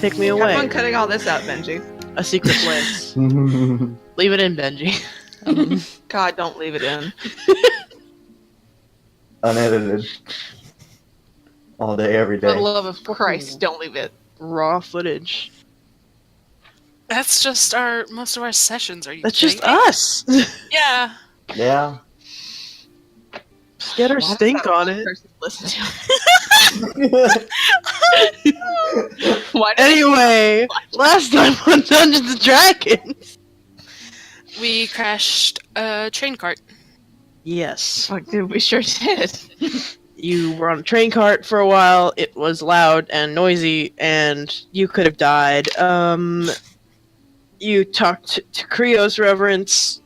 Take me Have away. fun cutting all this out, Benji. A secret place. Leave it in, Benji. God, don't leave it in. Unedited. All day, every For the day. love of Christ, don't leave it. Raw footage. That's just most of our sessions. Are you That's kidding just me? us. Yeah. Yeah. Just get our Why does stink that on one it. person listen to Why do Anyway, last time on Dungeons and Dragons. We crashed a train cart. Yes. Fuck, dude, we sure did. You were on a train cart for a while. It was loud and noisy, and you could have died. You talked to Krios Reverence,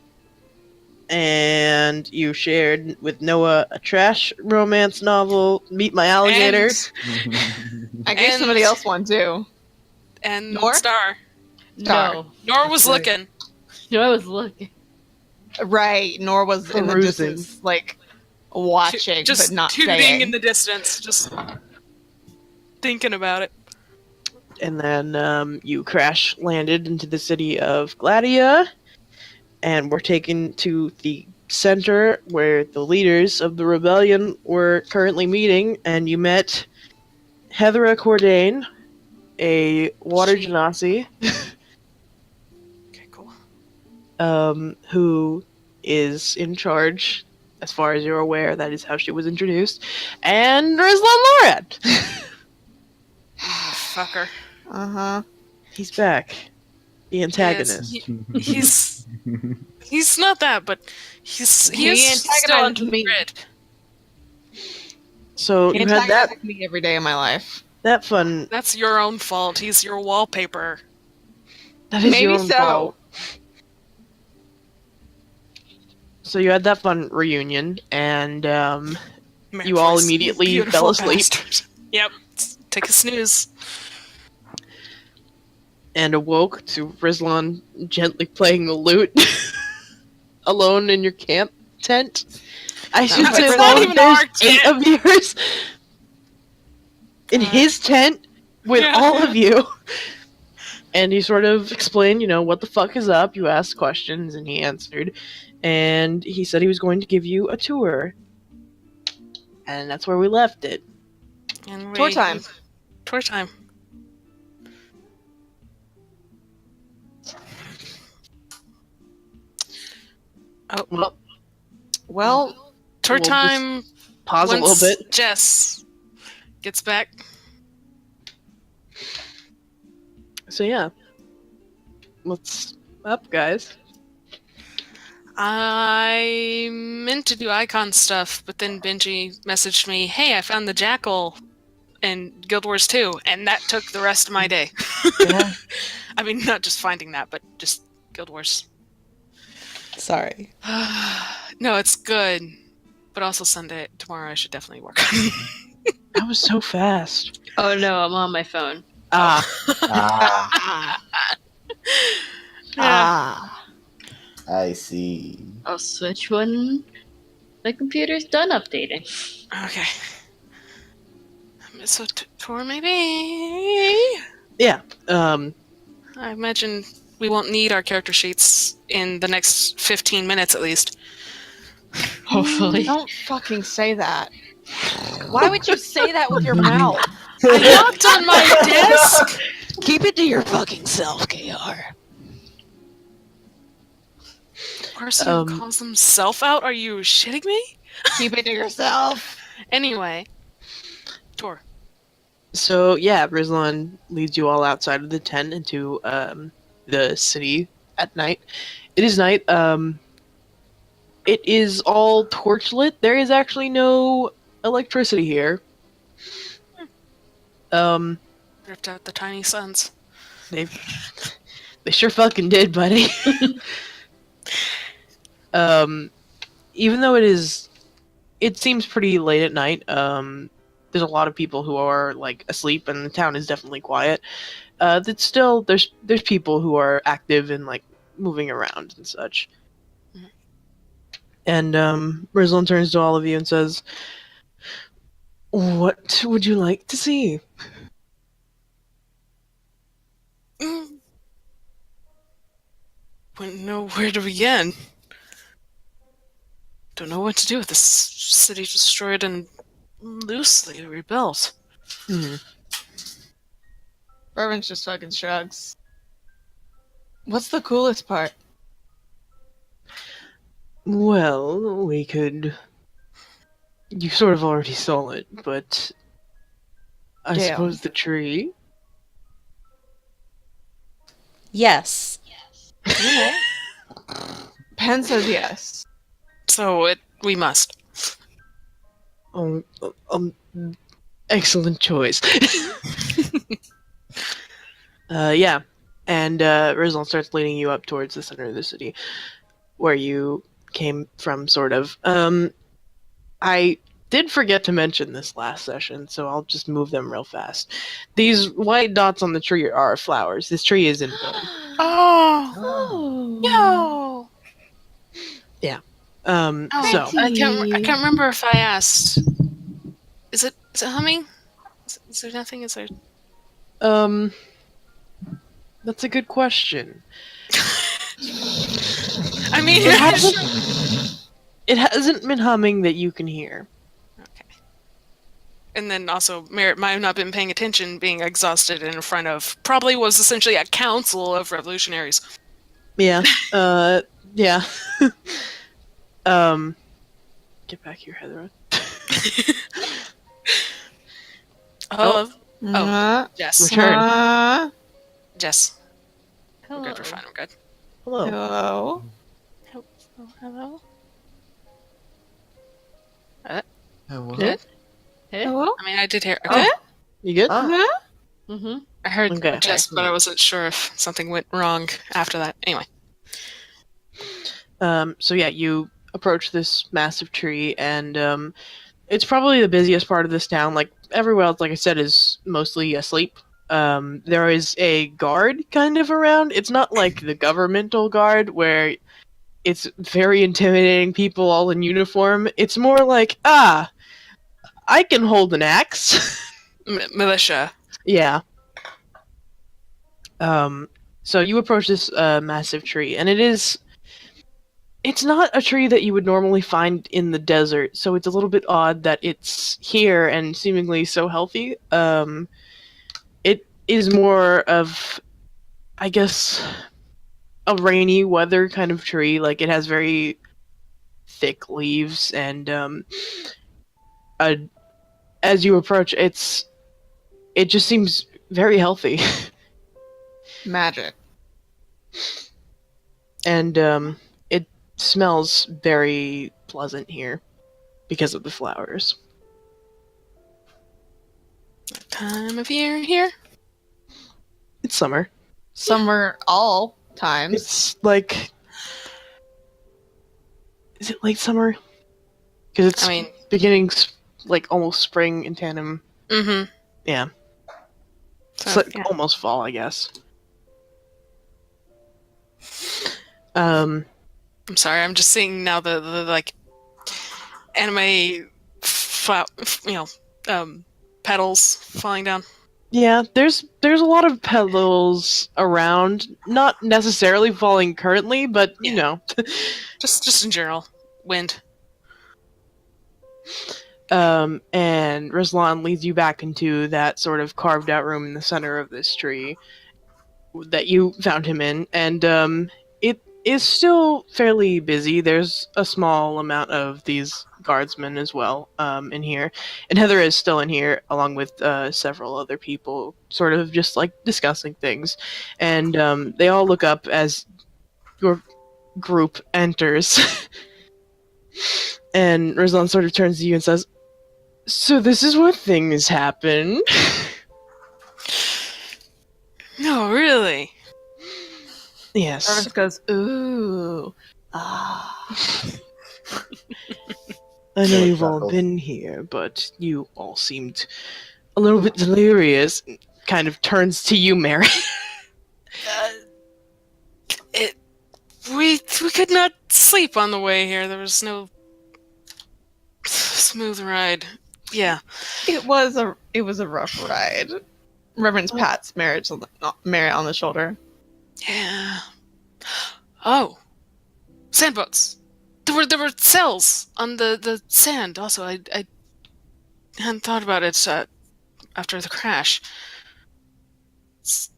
and you shared with Noah a trash romance novel, Meet My Alligator. I gave And- somebody else one too. And Nor? Star. No. Nor was Right. looking. No, I was looking. Right, Nor was in the Perusing. distance, like watching, Just but not tooting saying. in the distance. Just thinking about it. And then you crash landed into the city of Gladia, and were taken to the center where the leaders of the rebellion were currently meeting, and you met Heathera Cordain, a water She- genasi, Okay, cool. who is in charge, as far as you're aware. That is how she was introduced. And Rislon Lorad! Fucker. Uh-huh. He's back. The antagonist. He's not that, but he is still antagonizes under the me. grid. So He you had that antagonizes me every day of my life. fun. That's your own fault. He's your wallpaper. That is Maybe your own so. fault. So you had that fun reunion, and Man, You all voice, you immediately beautiful fell asleep. bastard. Yep. Take a snooze. and awoke to Rislon gently playing the lute alone in your camp tent. I should That's say not alone. even There's our 8 tent. of yours in his tent with Yeah. all of you. And he sort of explained, what the fuck is up. You asked questions, and he answered. And he said he was going to give you a tour. And that's where we left it. And Tour time. Tour time. Oh, Well, tour we'll just time. pause a once little bit. Jess gets back. So yeah. What's up, guys? I meant to do icon stuff, but then Benji messaged me, "Hey, I found the Jackal in Guild Wars 2," and that took the rest of my day. Yeah. I mean, not just finding that, but just Guild Wars. Sorry. No, it's good, but also tomorrow I should definitely work on. That was so fast. Oh no, I'm on my phone. Ah. Ah, Ah. I see. I'll switch when the computer's done updating. Okay. So tour maybe. Yeah. I imagine we won't need our character sheets in the next 15 minutes at least. Hopefully. Don't fucking say that. Why would you say that with your mouth? I looked on my desk. Keep it to your fucking self, KR. Person who calls himself out? Are you shitting me? Keep it to yourself. Anyway, tour. So yeah, Rislon leads you all outside of the tent into the city at night. It is night. It is all torchlit. There is actually no electricity here. Ripped out the tiny suns. They sure fucking did, buddy. Even though it seems pretty late at night. There's a lot of people who are like asleep, and the town is definitely quiet. That's still there's people who are active and like moving around and such. Mhm. And Rislon turns to all of you and says, "What would you like to see?" wouldn't know where to begin. Don't know what to do with this city destroyed and loosely rebuilt. Reverence just fucking shrugs. What's the coolest part? Well, we could. You sort of already saw it, but I Damn. suppose the tree. Yes. Pen says yes. So we must. Um, excellent choice. Yeah, and Rislon starts leading you up towards the center of the city, where you came from, sort of. I did forget to mention this last session, so I'll just move them real fast. These white dots on the tree are flowers. This tree is in bloom. Oh, no. So I can't remember if I asked. Is it humming? Is there nothing? Is there? that's a good question. I mean, It hasn't been humming that you can hear. okay. And then also, Merritt might have not been paying attention, being exhausted in front of probably was essentially a council of revolutionaries. Yeah. Yeah. Get back here, Heather. Oh, Uh, Jess. Return. Jess. Hello. We're good. We're fine. We're good. Hello. Hello. Oh, hello. What? Hello. I mean, I did hear. Oh. Okay. You good? Ah, Mm-hmm. I heard Okay. Jess, but I wasn't sure if something went wrong after that. Anyway. So yeah, you approach this massive tree, and it's probably the busiest part of this town. Like everywhere else, like I said, is mostly asleep. There is a guard kind of around. It's not like the governmental guard where it's very intimidating people all in uniform. It's more like, I can hold an axe. Militia. Yeah. So you approach this massive tree, and it's not a tree that you would normally find in the desert, so it's a little bit odd that it's here and seemingly so healthy. It is more of, I guess, a rainy weather kind of tree. Like, it has very thick leaves, and as you approach, it just seems very healthy. Magic. And it smells very pleasant here because of the flowers. Time of year here? It's summer. Summer all times. It's like, is it late summer? Because it's I mean, beginning like almost spring in tandem. mm-hmm. Yeah, it's So, like yeah. almost fall, I guess. I'm sorry, I'm just seeing now the like anime petals falling down. Yeah, there's a lot of petals around, not necessarily falling currently, but you Yeah. know. Just in general. Wind. And Rislon leads you back into that sort of carved out room in the center of this tree that you found him in, and it is still fairly busy. There's a small amount of these guardsmen as well in here, and Heather is still in here along with several other people, sort of just like discussing things, and they all look up as your group enters. And Rislon sort of turns to you and says, "So this is where things happen." No, really. Yes. Reverence goes, ooh. Ah. I know Short you've all chuckles. been here, but you all seemed a little bit delirious. Kind of turns to you, Mary. We could not sleep on the way here. There was no smooth ride. Yeah. It was a rough ride. Reverence pats Merritt on the shoulder. Yeah. Oh, sandboats. There were cells on the sand. Also, I hadn't thought about it after the crash. Is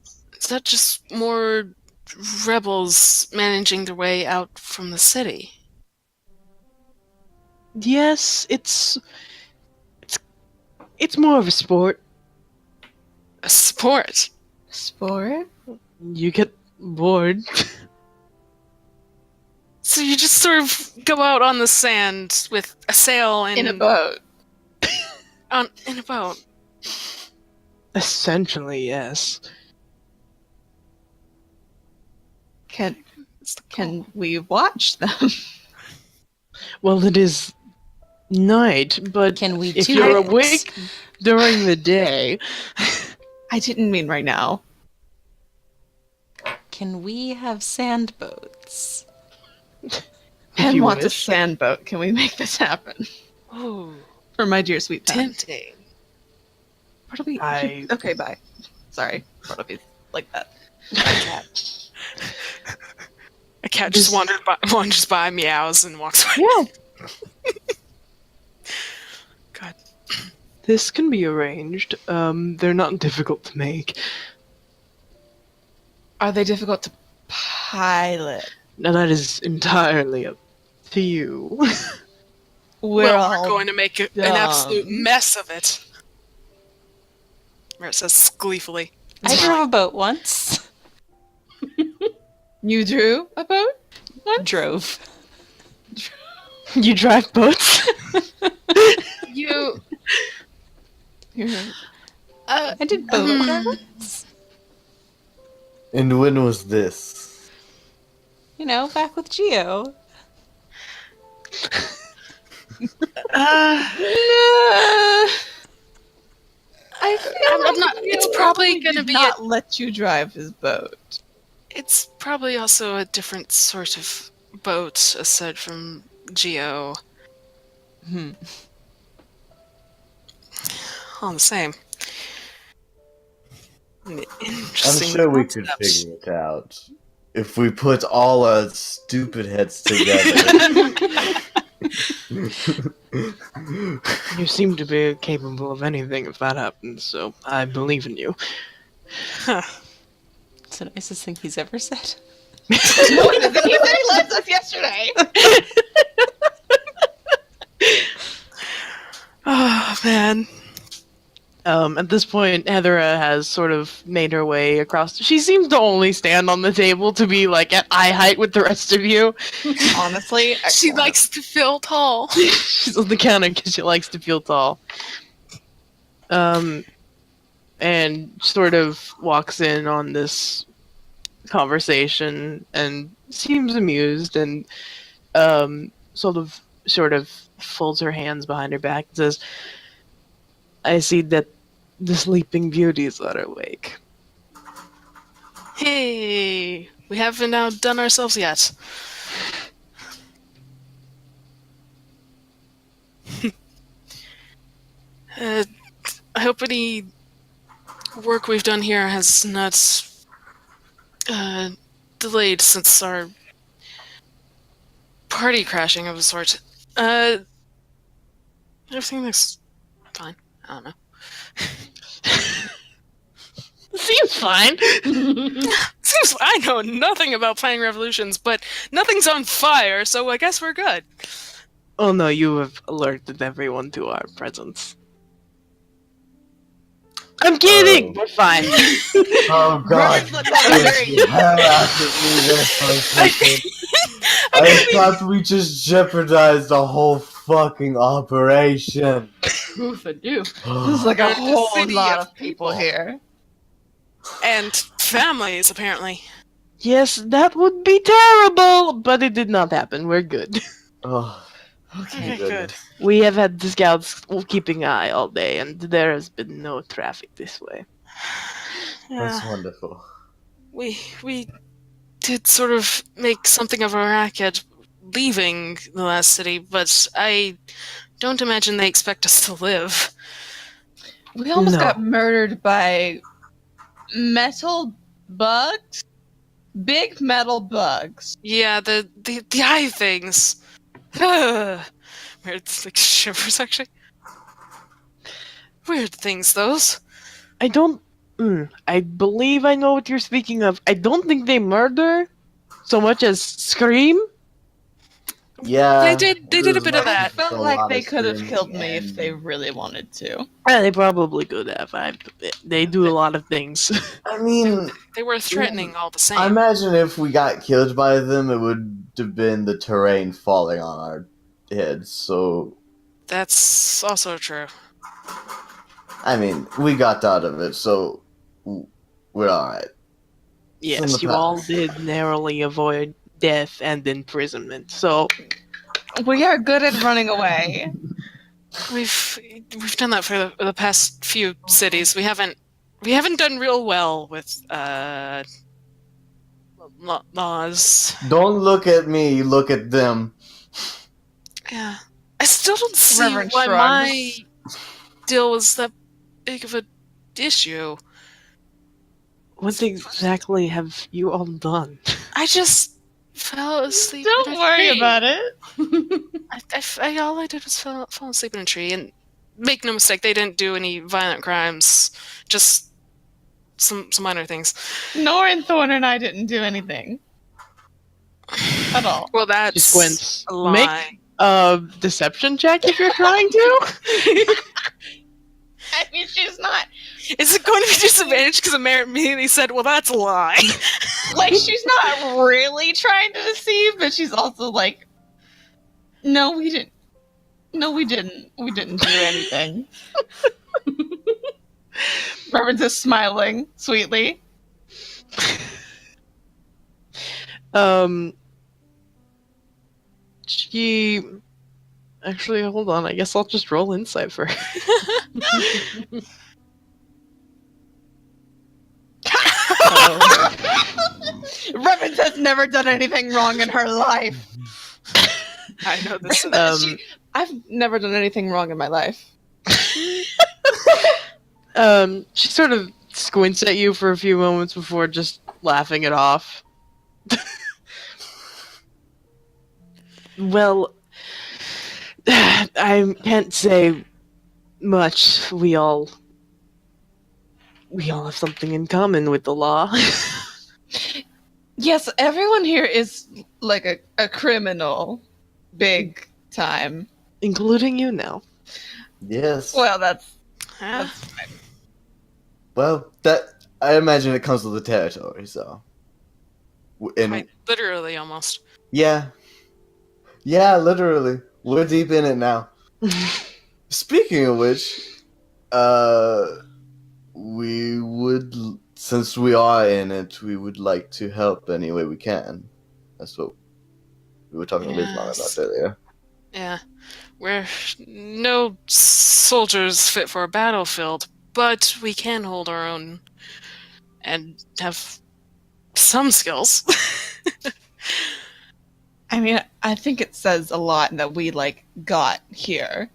that just more rebels managing their way out from the city? Yes, it's more of a sport. A sport? Sport? You get bored. So you just sort of go out on the sand with a sail and In a boat. in a boat. Essentially, yes. Can we watch them? Well, it is night, but Can we if do you're it? awake during the day, I didn't mean right now. Can we have sand boats? Pen you wants a wish. sand boat. Can we make this happen? Oh, For my dear sweet Pen. tempting. Bartleby. I- Okay, bye. Sorry, Bartleby. Like that. A cat just wanders by, meows, and walks away. yeah, God. this can be arranged. They're not difficult to make. Are they difficult to pilot? Now that is entirely up to you. We're We're going to make an absolute dumb. mess of it. Merritt says gleefully. I drove a boat once. You drew a boat? Drove. You drive boats? You. I did boat once. And when was this? You know, back with Geo. I feel I'm not- it's probably going gonna to be not let you drive his boat. It's probably also a different sort of boat aside from Geo. All the same. I'm Interesting. sure we could concepts. figure it out if we put all our stupid heads together. You seem to be capable of anything if that happens, so I believe in you. Huh. It's the nicest thing he's ever said. He said he loves us yesterday. Oh man. At this point, Heathera has sort of made her way across. She seems to only stand on the table to be like at eye height with the rest of you. Honestly, She excellent. likes to feel tall. She's on the counter because she likes to feel tall. And sort of walks in on this conversation and seems amused and sort of folds her hands behind her back and says, "I see that the sleeping beauties are awake." Hey, we haven't outdone ourselves yet. I hope any work we've done here has not delayed since our party crashing of a sort. Everything looks fine. I don't know. Seems fine. Seems I know nothing about planning revolutions, but nothing's on fire, so I guess we're good. Oh no, you have alerted everyone to our presence. I'm kidding! Oh. We're fine. Oh god. Rislon was Get the hell out of me there for a second. I thought we just jeopardized the whole fucking operation. Oof a doof. There's like a There's a whole city lot of of people here. And families, apparently. Yes, that would be terrible, but it did not happen. We're good. Oh, Okay, good. goodness. We have had the scouts keeping an eye all day, and there has been no traffic this way. That's Yeah, wonderful. we did sort of make something of a racket leaving the last city, but I don't imagine they expect us to live. We almost No. got murdered by metal bugs Big metal bugs. Yeah, the eye things. Weird, like shivers actually. Weird things, those. I don't. I believe I know what you're speaking of. I don't think they murder so much as scream. Yeah, They did a there's bit of not I that. felt a like lot they of could have screaming killed me if and- they really wanted to. Yeah, they probably could have. They do a lot of things. I mean, They were threatening all the I same. imagine if we got killed by them, it would have been the terrain falling on our heads. So, That's also true. I mean, we got out of it, so we're alright. Yes, you all did narrowly avoid death and imprisonment. So We are good at running away. We've done that for the past few cities. We haven't done real well with laws. Don't look at me, look at them. Yeah, I still don't see Reverend why shrugs. my deal was that big of a issue. what exactly have you all done? I just fell asleep. Don't in a worry tree. about it. All I did was fall asleep in a tree, and make no mistake, they didn't do any violent crimes. Just some minor things. Norin, Thorn, and I didn't do anything. At all. Well, She that's squints. a Make lie. a deception check if you're trying to. I mean, she's not. Is it going to be disadvantaged because Amir immediately said, "Well, that's a lie." Like, she's not really trying to deceive, but she's also like, no, we didn't. No, we didn't. We didn't do anything. Reverend's is smiling sweetly. She actually hold on. I guess I'll just roll insight for her. Reverend has never done anything wrong in her life. I know this. I've never done anything wrong in my life. She sort of squints at you for a few moments before just laughing it off. Well, I can't say much. We all have something in common with the law. Yes, everyone here is like a criminal. Big time. Including you now. Yes. Well, that's Yeah. Well, that I imagine it comes with the territory. So, and Quite literally, almost. yeah, literally, we're deep in it now. Speaking of which, we would, since we are in it, we would like to help any way we can. That's what we were talking to Rislon Yes. about earlier. Yeah, we're no soldiers fit for a battlefield, but we can hold our own and have some skills. I mean, I think it says a lot that we like got here.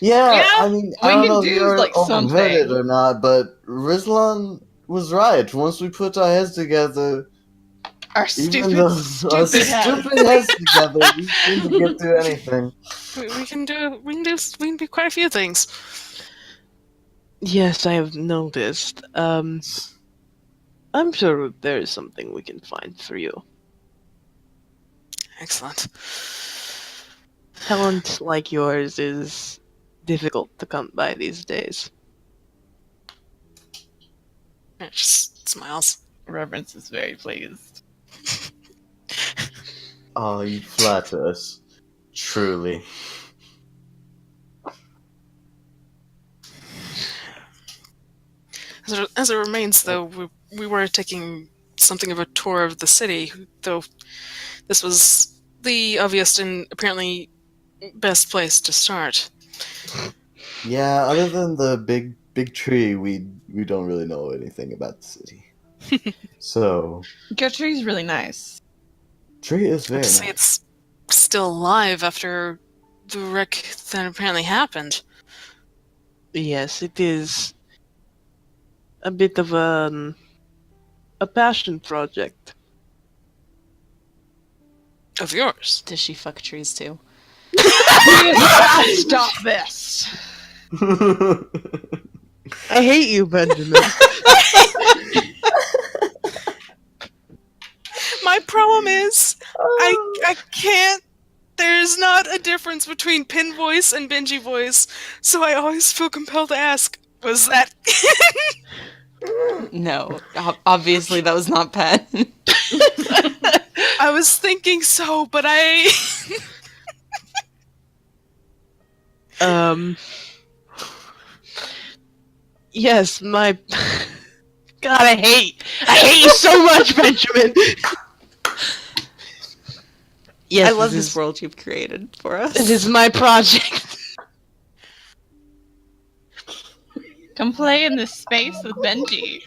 Yeah, Yeah, I mean, we I don't can know if do, you like, overheard it something. or not, but Rislon was right. Once we put our heads together, Our even stupid, though our stupid heads. stupid heads together, we seem to get through anything. we can do quite a few things. Yes, I have noticed. I'm sure there is something we can find for you. Excellent. Talent like yours is difficult to come by these days. It just smiles. Reverence is very pleased. Oh, you flatter us. Truly. As it remains, though, we were taking something of a tour of the city, though this was the obvious and apparently best place to start. Yeah, other than the big tree, we don't really know anything about the city. So, Gertrude's really nice. tree is very To say nice. it's still alive after the wreck that apparently happened. Yes, it is a bit of a passion project. Of yours. Does she fuck trees too? Stop this. I hate you, Benjamin. My problem is, I can't. There's not a difference between Pin voice and Benji voice, so I always feel compelled to ask, was that... No, obviously that was not Pen. I was thinking so, but I... Yes, my... God, I hate you so much, Benjamin! Yes, I love this world you've created for us. It is my project. Come play in this space with Benji.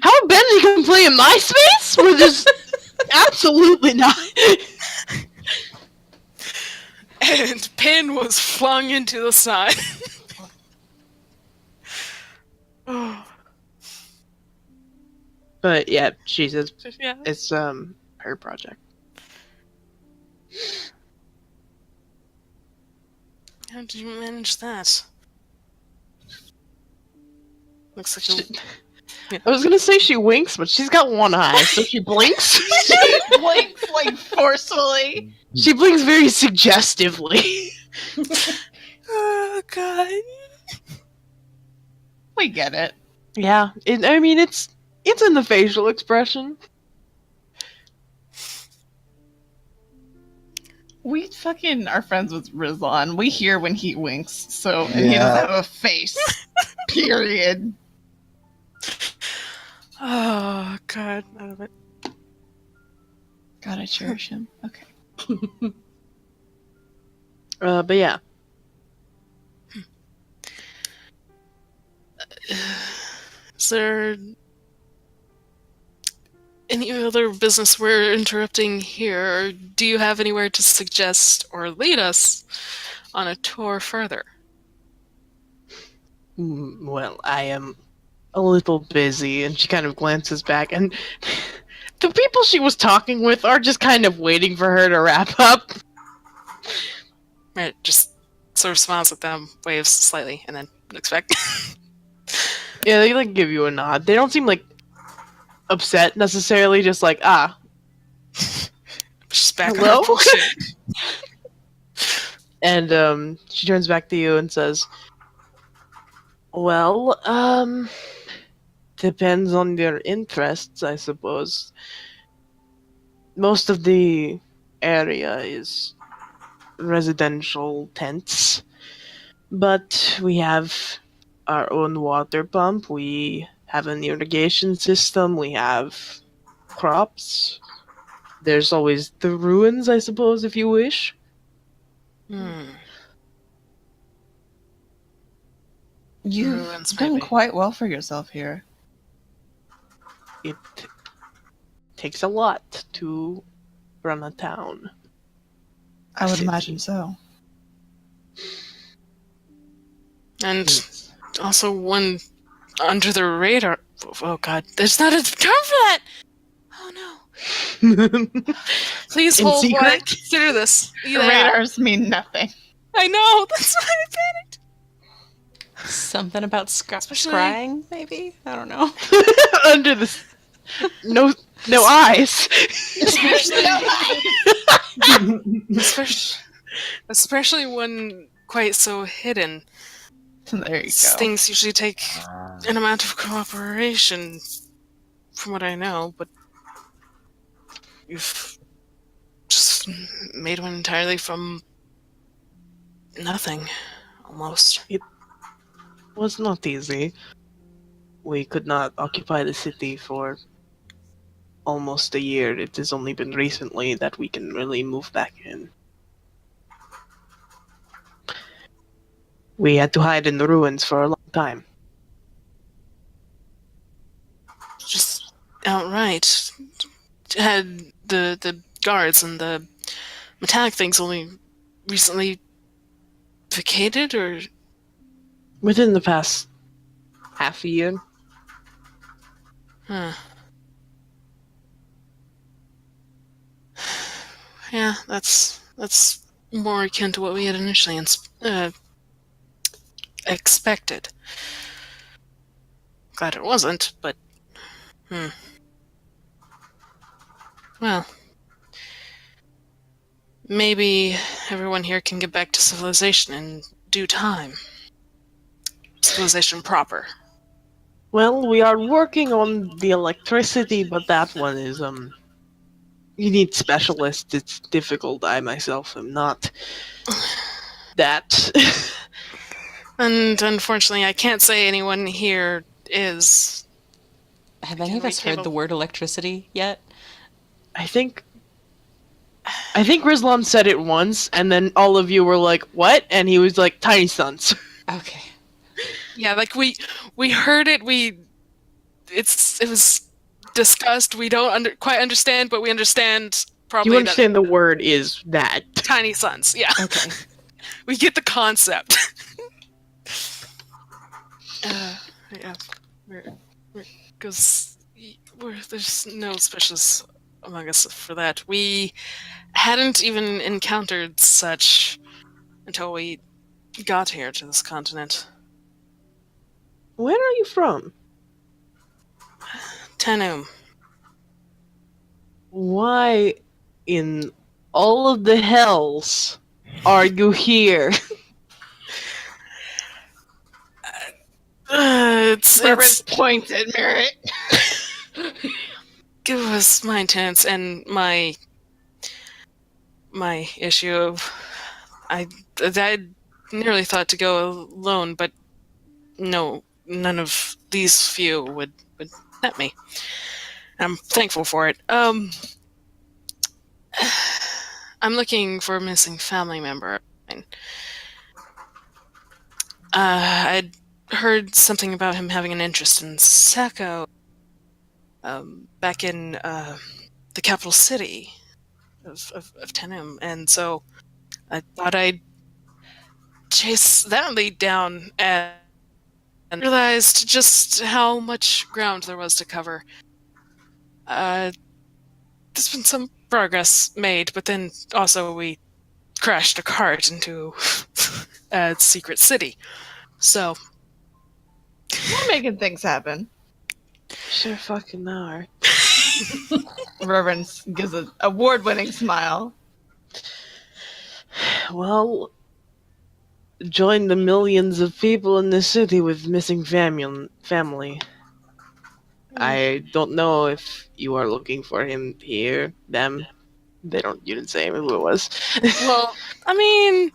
How Benji can play in my space? We're just... Absolutely not. And Pin was flung into the sun. Oh, But yeah, Jesus, yeah. it's her project. How did you manage that? Looks like a... I was gonna say she winks, but she's got one eye, so she blinks. She blinks like forcefully. She blinks very suggestively. Oh, God. We get it. Yeah, I mean it's in the facial expression. We fucking are friends with Rislon. We hear when he winks, so and he Yeah. doesn't have a face. Period. Oh, God. I love it. God, I cherish him. Okay. But yeah. Is there any other business we're interrupting here, or do you have anywhere to suggest or lead us on a tour further? Well, I am a little busy, and she kind of glances back, and the people she was talking with are just kind of waiting for her to wrap up. Right, just sort of smiles at them, waves slightly, and then looks back. Yeah, they like give you a nod. They don't seem like upset necessarily, just like She's back Hello? on her bullshit. And she turns back to you and says, "Well, depends on your interests, I suppose. Most of the area is residential tents, but we have our own water pump, we have an irrigation system, we have crops. There's always the ruins, I suppose, if you wish." You've Ruins, done maybe. quite well for yourself here. It takes a lot to run a town. I would City. imagine so. And also one under the radar. Oh, God, there's not a term for that! Oh, no. Please In hold while I secret? consider this. The Yeah. radars mean nothing. I know, that's why I panicked. Something about Especially- scrying, maybe? I don't know. Under the no eyes. Especially when quite so hidden. There you These go. things usually take an amount of cooperation, from what I know, but you've just made one entirely from nothing, almost. Was not easy. We could not occupy the city for almost a year. It has only been recently that we can really move back in. We had to hide in the ruins for a long time. Just outright. Had the guards and the metallic things only recently vacated, or... Within the past half a year. Huh. Yeah, that's more akin to what we had initially expected. Glad it wasn't, but well, maybe everyone here can get back to civilization in due time. Civilization proper. Well, we are working on the electricity, but that one is you need specialists. It's difficult. I myself am not that. And unfortunately, I can't say anyone here is. Have any of us heard the word electricity yet? I think Rislon said it once, and then all of you were like, "What?" And he was like, "Tiny sons." Okay. Yeah, like we heard it. It was discussed. We don't quite understand, but we understand probably. You understand the word is that. Tiny sons. Yeah. Okay. We get the concept. Yeah, because there's no specialists among us for that. We hadn't even encountered such until we got here to this continent. Where are you from? Tanum. Why in all of the hells are you here? Reverence points at Merritt. It was my intents and my issue of I nearly thought to go alone, but no, none of these few would let me. I'm thankful for it. I'm looking for a missing family member. I'd heard something about him having an interest in Sacco back in the capital city of Tenum, and so I thought I'd chase that lead down and realized just how much ground there was to cover. There's been some progress made, but then also we crashed a cart into a secret city. So We're making things happen. Sure fucking are. Reverence gives an award-winning smile. Well, join the millions of people in this city with missing family. I don't know if you are looking for him here, them. You didn't say who it was. well, I mean,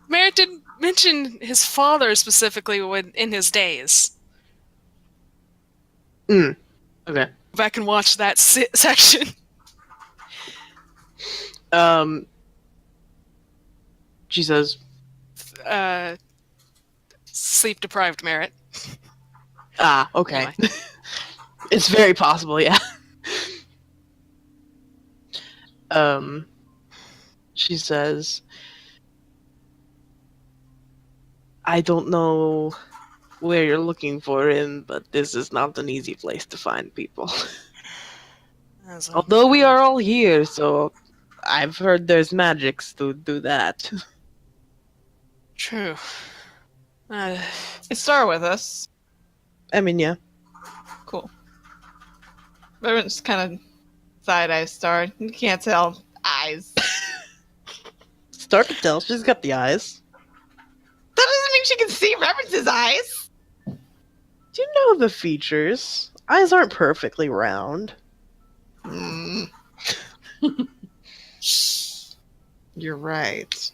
Merritt did mention his father specifically in his days. Okay. Go back and watch that section. She says, sleep deprived Merritt. okay. Anyway. It's very possible, yeah. She says, I don't know where you're looking for him, but this is not an easy place to find people. Although we are all here, so I've heard there's magics to do that. True. Is Star with us? I mean, yeah. Cool. Reverence kind of side-eyes Star. You can't tell. Eyes. Start to tell, she's got the eyes. That doesn't mean she can see Reverence's eyes. Do you know the features? Eyes aren't perfectly round. You're right.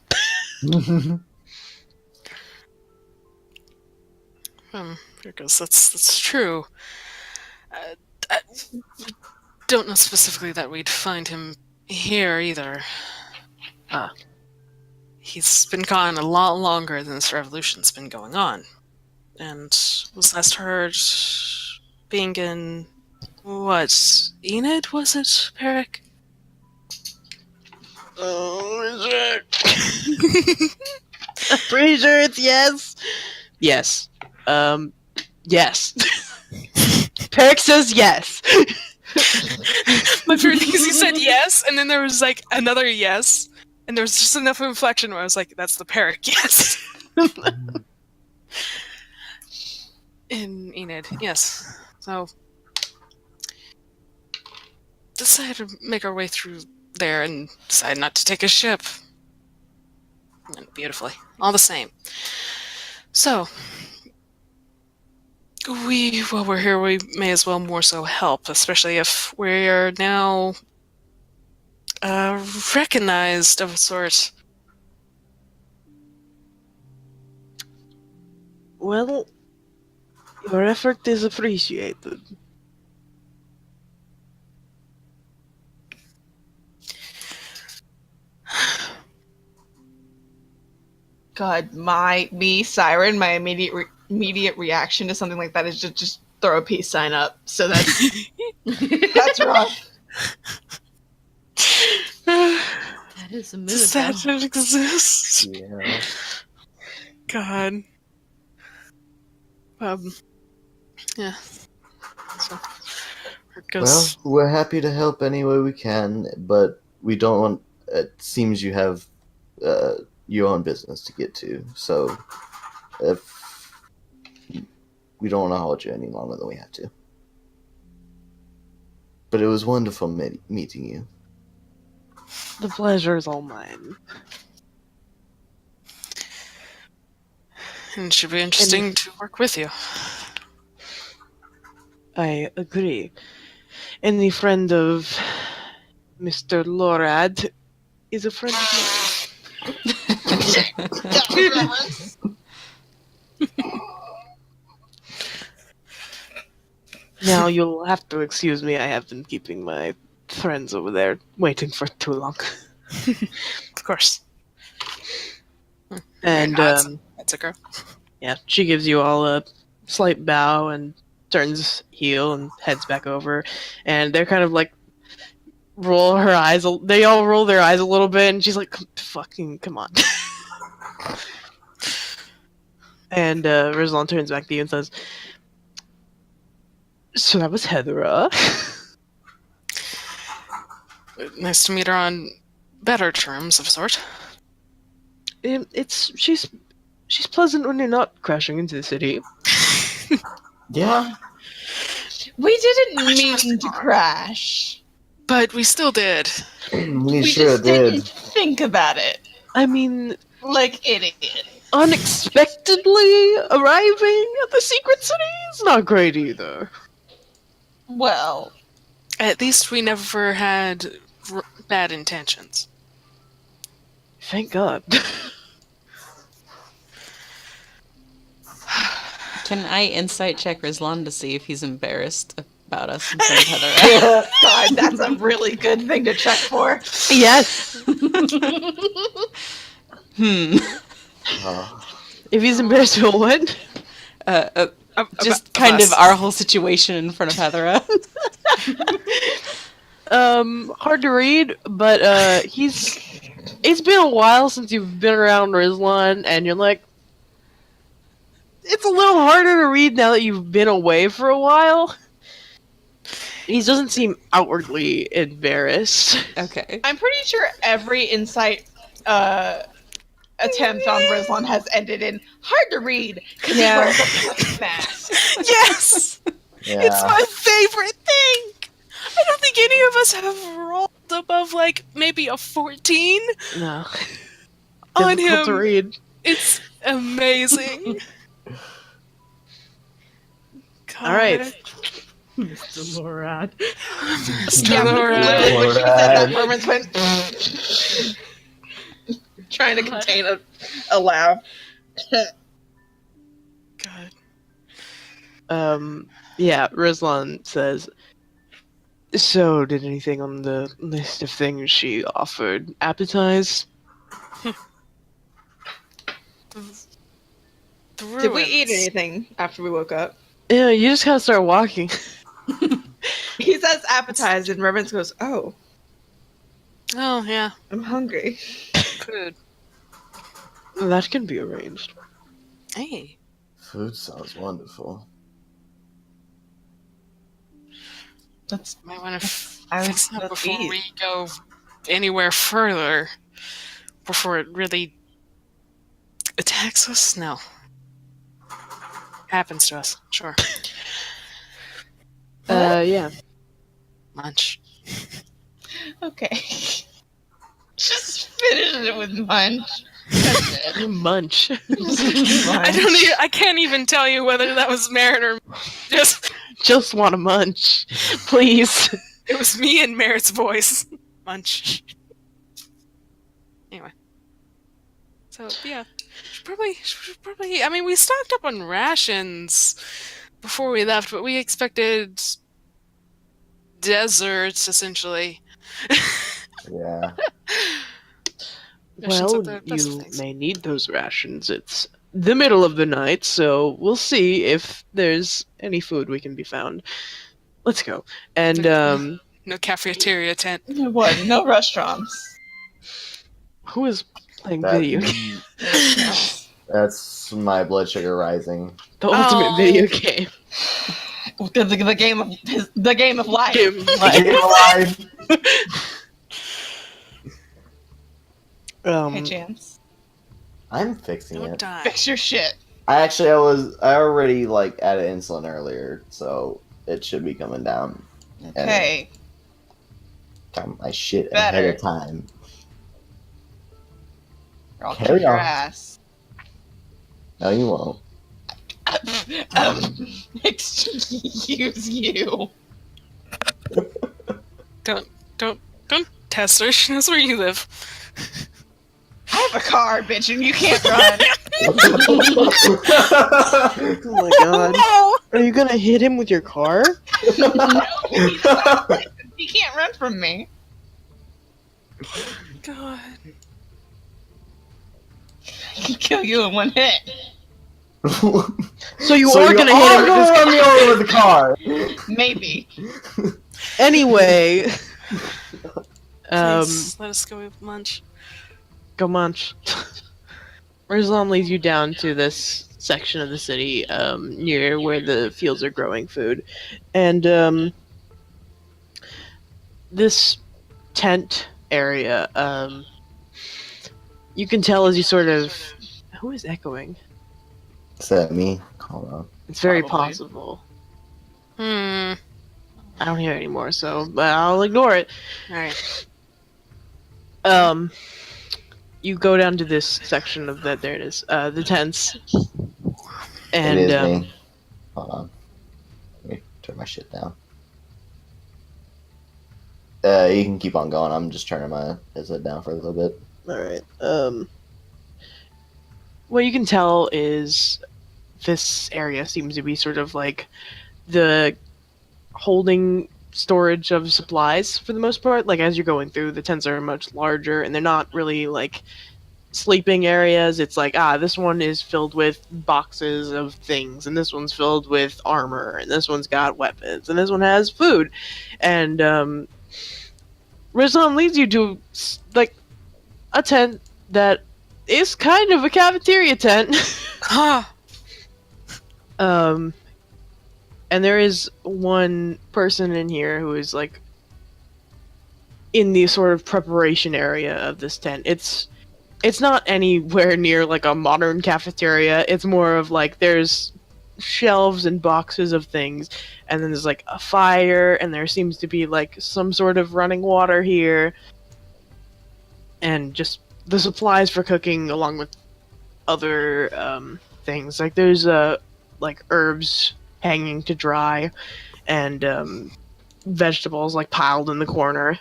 Because that's true. I don't know specifically that we'd find him here either. He's been gone a lot longer than this revolution's been going on. And was last heard being in, what, Enid, was it, Peric? Oh, is it? I'm pretty sure it's yes. Yes. Yes. Peric says yes. My favorite thing is he said yes, and then there was like another yes, and there was just enough inflection where I was like, "That's the parrot yes." In Enid, yes. So decided to make our way through there and decided not to take a ship. And beautifully, all the same. So while we're here, we may as well more so help, especially if we are now recognized of a sort. Well, your effort is appreciated. God, Siren, my immediate reaction to something like that is just throw a peace sign up. So that's rough. That is a mood. Does that exist? Yeah. God. Yeah. So, it Well, goes. we're happy to help any way we can, but we don't want. It seems you have your own business to get to, so if we don't want to hold you any longer than we have to. But it was wonderful meeting you. The pleasure is all mine. And it should be interesting to work with you. I agree. And the friend of Mr. Lorad is a friend of mine. Now you'll have to excuse me, I have been keeping my friends over there waiting for too long. Of course. And That's a girl. yeah, she gives you all a slight bow and turns heel and heads back over. And they're kind of like roll her eyes. They all roll their eyes a little bit, and she's like, "Fucking come on." And Rislon turns back to you and says, "So that was Heathera." Nice to meet her on better terms of sort. She's pleasant when you're not crashing into the city. Yeah. We didn't mean to crash. But we still did. we We sure just did. didn't think about it. I mean, Like idiots. unexpectedly arriving at the secret city is not great either. Well, At least we never had bad intentions. Thank God. Can I insight check Rislon to see if he's embarrassed about us in front of Heather? God, that's a really good thing to check for. Yes. If he's embarrassed, he'll what? Just Of kind us. of our whole situation in front of Heather. Hard to read, but it's been a while since you've been around Rislon, and you're like, it's a little harder to read now that you've been away for a while. He doesn't seem outwardly embarrassed. Okay. I'm pretty sure every insight attempt on Rislon has ended in hard to read because he wears a mask. Yes! Yeah. It's my favorite thing! I don't think any of us have rolled above, like, maybe a 14 No. on Difficult to him. read. It's amazing. God. Alright. Mr. Lorad. Yeah, Lorad. literally when she said that, Lorad. Merman's went trying to contain a laugh. God. Yeah, Rislon says, so did anything on the list of things she offered appetize? Did we eat anything after we woke up? Yeah, you just kind of start walking. He says appetize, and Merman's goes, "Oh, Oh, yeah. I'm hungry." Food. That can be arranged. Hey. Food sounds wonderful. That's Might want to I would fix that let's before eat. we go anywhere further. Before it really attacks us? No. Happens to us. Sure. Yeah. Munch. Okay. Just finish it with munch. That's it. Munch. I can't even tell you whether that was Merritt or just. Just want to munch. Please. It was me and Merritt's voice. Munch. Anyway. So, yeah. Should probably. I mean, we stocked up on rations before we left, but we expected deserts, essentially. Yeah. Rations Well, at the best of you things. may need those rations. It's the middle of the night, so we'll see if there's any food we can be found. Let's go. And, No cafeteria tent. What? No restaurants. who is playing That, video game? that's my blood sugar rising. The ultimate Oh. video game. The game of life. Game Get alive. Hey, Chance. I'm fixing Don't it. die. Fix your shit. I already like added insulin earlier, so it should be coming down. Okay. Got my shit Better. ahead of time. Or I'll Carry kick your on. ass. No, you won't. Excuse you. Don't test her. She knows where you live. I have a car, bitch, and you can't run. Oh my god. No! Are you gonna hit him with your car? He can't run from me. God. I can kill you in one hit. So you So are gonna hit him with this run me over with the car. Maybe. Anyway. Please, let us go with lunch. Go munch. Rislon leads you down to this section of the city near where the fields are growing food. And this tent area, you can tell as you sort of... Who is echoing? Is that me? Hold on. It's very Probably. possible. Hmm. I don't hear it anymore, so but I'll ignore it. Alright. You go down to this section of that. There it is. The tents. And It is me. Hold on. Let me turn my shit down. You can keep on going. I'm just turning my headset down for a little bit. all right. What you can tell is this area seems to be sort of like the holding storage of supplies for the most part. Like as you're going through, the tents are much larger, and they're not really like sleeping areas. It's like, this one is filled with boxes of things, and this one's filled with armor, and this one's got weapons, and this one has food. And Rislon leads you to like a tent that is kind of a cafeteria tent. Huh. And there is one person in here who is like in the sort of preparation area of this tent. It's not anywhere near like a modern cafeteria. It's more of like there's shelves and boxes of things, and then there's like a fire, and there seems to be like some sort of running water here, and just the supplies for cooking along with other things. Like there's like herbs hanging to dry, and vegetables like piled in the corner.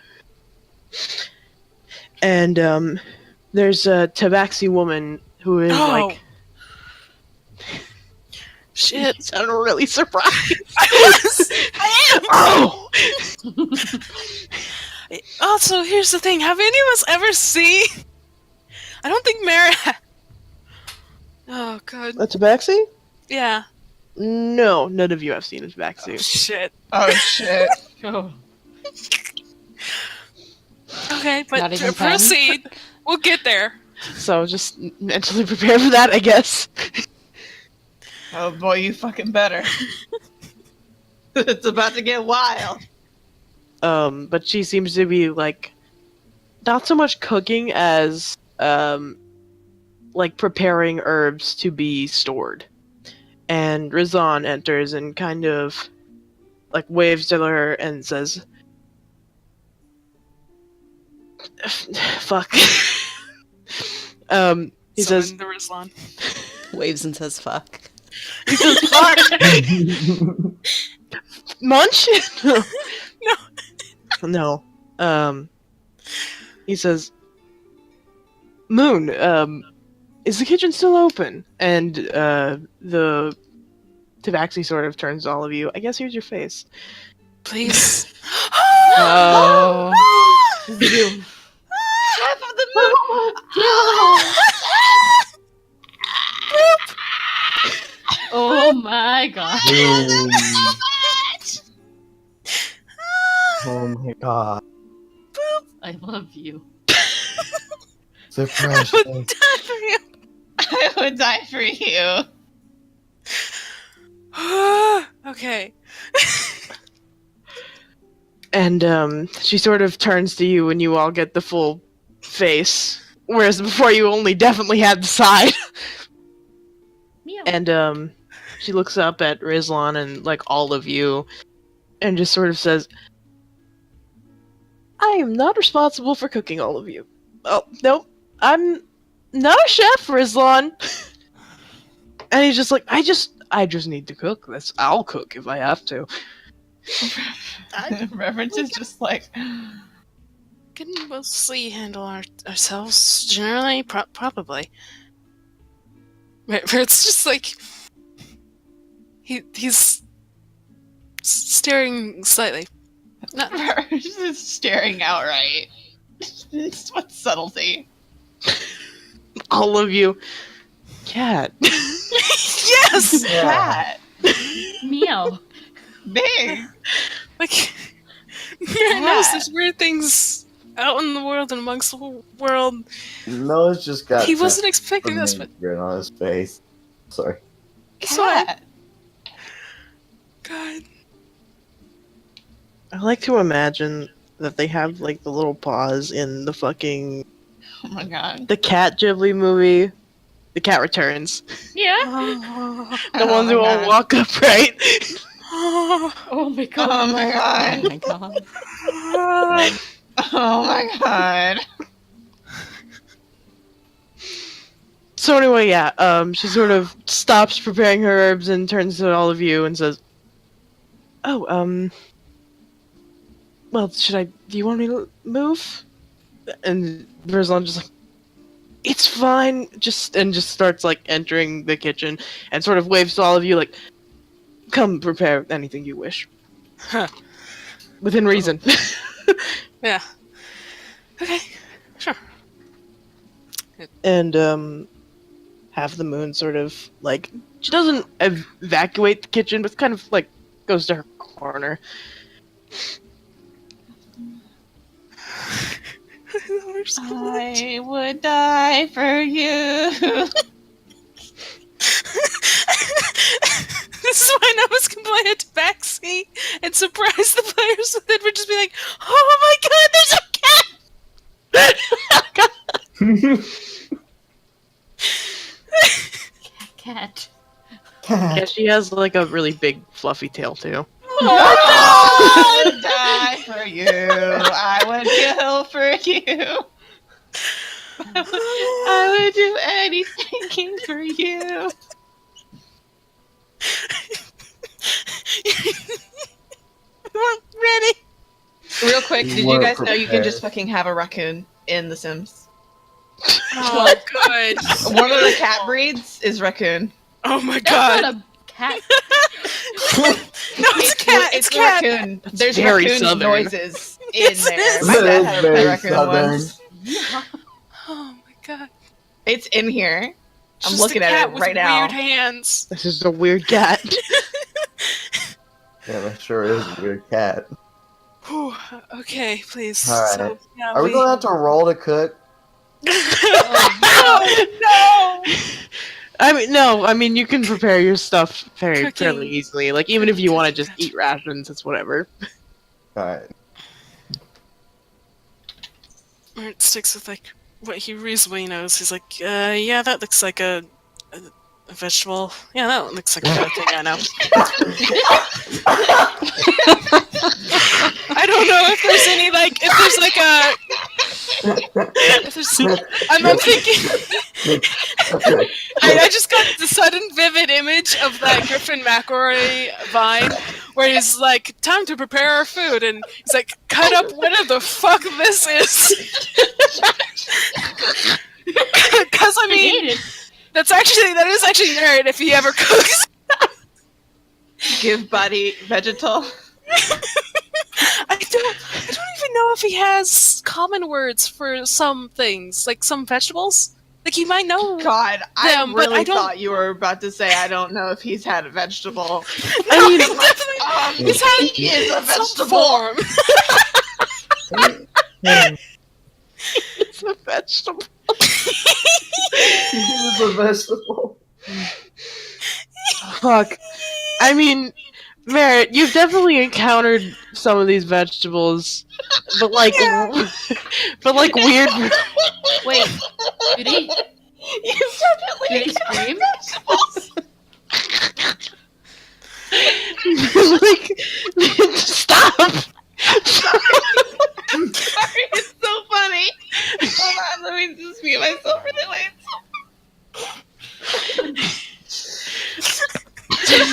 And there's a tabaxi woman who is Oh. like... Shit. You sound really surprised. I am! Oh! Also, here's the thing. Have any of us ever seen... I don't think Mara... Oh, God. A tabaxi? Yeah. No, none of you have seen a Oh, tabaxi. shit. Oh shit. Oh. Okay, but Not even proceed. We'll get there. So just mentally prepare for that, I guess. Oh boy, you fucking better. It's about to get wild. But she seems to be like not so much cooking as like preparing herbs to be stored. And Rislon enters and kind of like waves to her and says, "Fuck." He So says, in the Rislon. Waves and says fuck. he says, "Fuck, munch." No. No. He says, "Moon, is the kitchen still open?" And the Tabaxi sort of turns to all of you. I guess here's your face. Please. Oh. You. Half of the Oh my god. Boom. Oh my god. I love you. So precious. I would die for you. Okay. And she sort of turns to you and you all get the full face. Whereas before you only definitely had the side. Meow. And she looks up at Rislon and like all of you and just sort of says, "I am not responsible for cooking all of you." Oh, nope. I'm not a chef, Rislon. And he's just like, I just need to cook. I'll cook if I have to. Reverence is just like, Can mostly handle ourselves generally, probably. Where it's just like he's staring slightly. Not Reverence is staring outright. What subtlety. All of you. Cat. yes. Cat. Meow. Big. Like Mary knows there's weird things out in the world and amongst the world. Noah's just got He wasn't expecting some this, but grin on his face. Sorry. Cat. God. I like to imagine that they have like the little paws in the fucking Oh my god. the Cat Ghibli movie. The Cat Returns. Yeah. The ones who all walk upright. Oh my god. Oh my Oh god. my god. Oh my god. So anyway, yeah, she sort of stops preparing her herbs and turns to all of you and says, "Oh, well, do you want me to move?" And Verzon just like, "It's fine," just starts like entering the kitchen and sort of waves to all of you like, "Come prepare anything you wish." Huh. Within reason. Yeah. Okay. Sure. And have the moon sort of like, she doesn't evacuate the kitchen, but kind of like goes to her corner. I would die for you. This is why Noah's can play a tabaxi and surprise the players with it. We're just be like, "Oh my god, there's a cat!" Cat. Yeah, she has like a really big fluffy tail too. I would die for you. I would kill for you. I would do anything for you. We're ready. Real quick, You did you weren't guys know you can prepared. just fucking have a raccoon in The Sims? Oh, good. One of the cat breeds is raccoon. Oh my That's god. not a cat. No, it's a cat. It's a cat. raccoon. There's very raccoon southern. noises in Yes, it there. is. My That dad is had a very raccoon southern. once. Yeah. Oh my god. It's in here. I'm Just looking a at cat it with right now. Weird hands. This is a weird cat. Yeah, that sure is a weird cat. Whew. Okay, please. All right. So, yeah, Are we gonna have to roll to cook? no! I mean, you can prepare your stuff fairly Cooking. easily. Like, even if you want to just eat rations, it's whatever. Alright. Merritt sticks with like what he reasonably knows. He's like, yeah, that looks like a vegetable. Yeah, that looks like a thing I know. I don't know if there's any like if there's I'm thinking I just got the sudden vivid image of that Griffin McElroy vine where he's like, time to prepare our food, and he's like, cut up whatever the fuck this is. Because I mean, that is actually Merritt if he ever cooks. Give Buddy vegetal. I don't even know if he has common words for some things, like some vegetables. Like he might know. God, I them, but really I don't- thought you were about to say I don't know if he's had a vegetable. I mean, definitely, he's had he is a some vegetable. form. It's a vegetable. He's a vegetable. Fuck. I mean, Merritt, you've definitely encountered some of these vegetables, but like, weird. Wait, did he You've definitely scream? Like, stop. I'm sorry, it's so funny. Hold on, let me just mute myself really late.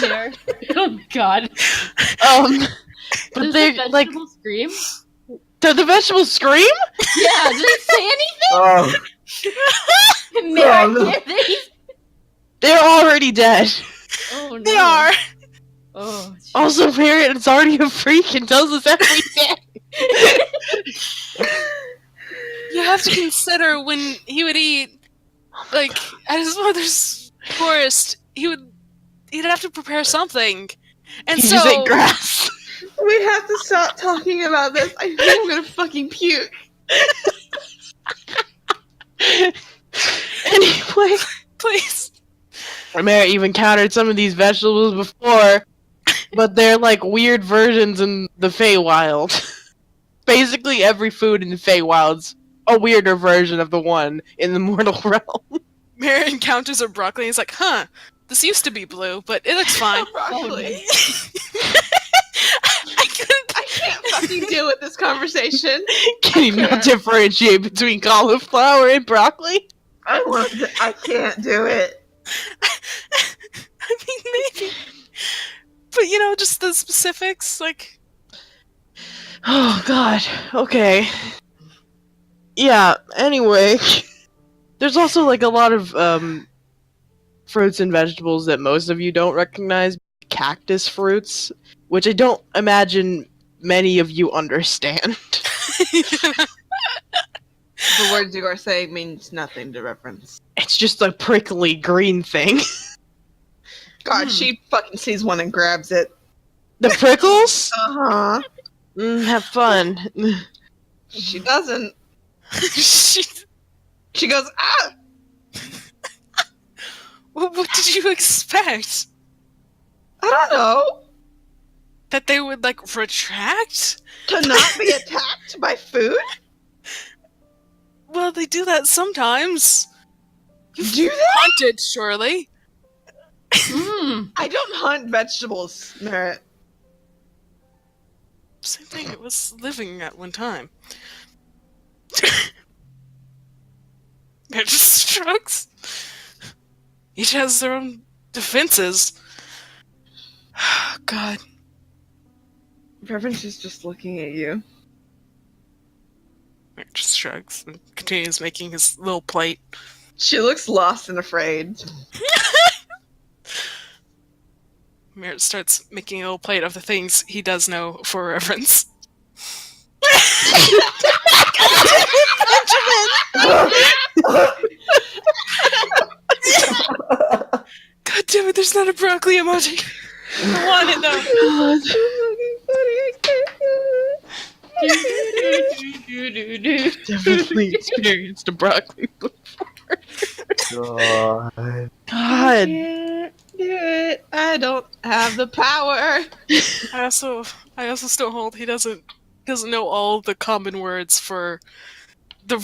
There. Oh God. But Does they're the like, vegetable scream? did the vegetables scream? Yeah. Did he say anything? Oh, Merritt, no. They're already dead. Oh no. They are. Oh. Shit. Also, Merritt is already a freak and tells us every day. You have to consider when he would eat, like at his mother's forest, he'd have to prepare something, and He so just ate grass. We have to stop talking about this. I think I'm gonna fucking puke. Anyway, please. Merritt, you've encountered some of these vegetables before, but they're like weird versions in the Feywild. Basically, every food in the Feywild's a weirder version of the one in the mortal realm. Merritt encounters a broccoli. And he's like, "Huh, this used to be blue, but it looks fine." Broccoli. I can't fucking deal with this conversation. Can you not differentiate between cauliflower and broccoli? I can't do it. I mean, maybe, but you know, just the specifics, like. Oh god. Okay. Yeah, anyway. There's also like a lot of fruits and vegetables that most of you don't recognize. Cactus fruits, which I don't imagine many of you understand. The words you are saying means nothing to reference. It's just a prickly green thing. God, she fucking sees one and grabs it. The prickles? Uh-huh. Have fun. She doesn't. she, She goes, ah! what did you expect? I don't know. That they would like retract? To not be attacked by food? Well, they do that sometimes. Do they? Hunted, surely. Hmm. I don't hunt vegetables, Merritt. Same thing. It was living at one time. It just shrugs. Each has their own defenses. God. Reverence is just looking at you. It just shrugs and continues making his little plate. She looks lost and afraid. Merritt starts making a little plate of the things he does know for reference. God damn it, there's not a broccoli emoji. I want it though. Definitely experienced a broccoli before. God. God. Can't do it. I don't have the power. I also still hold he doesn't know all the common words for the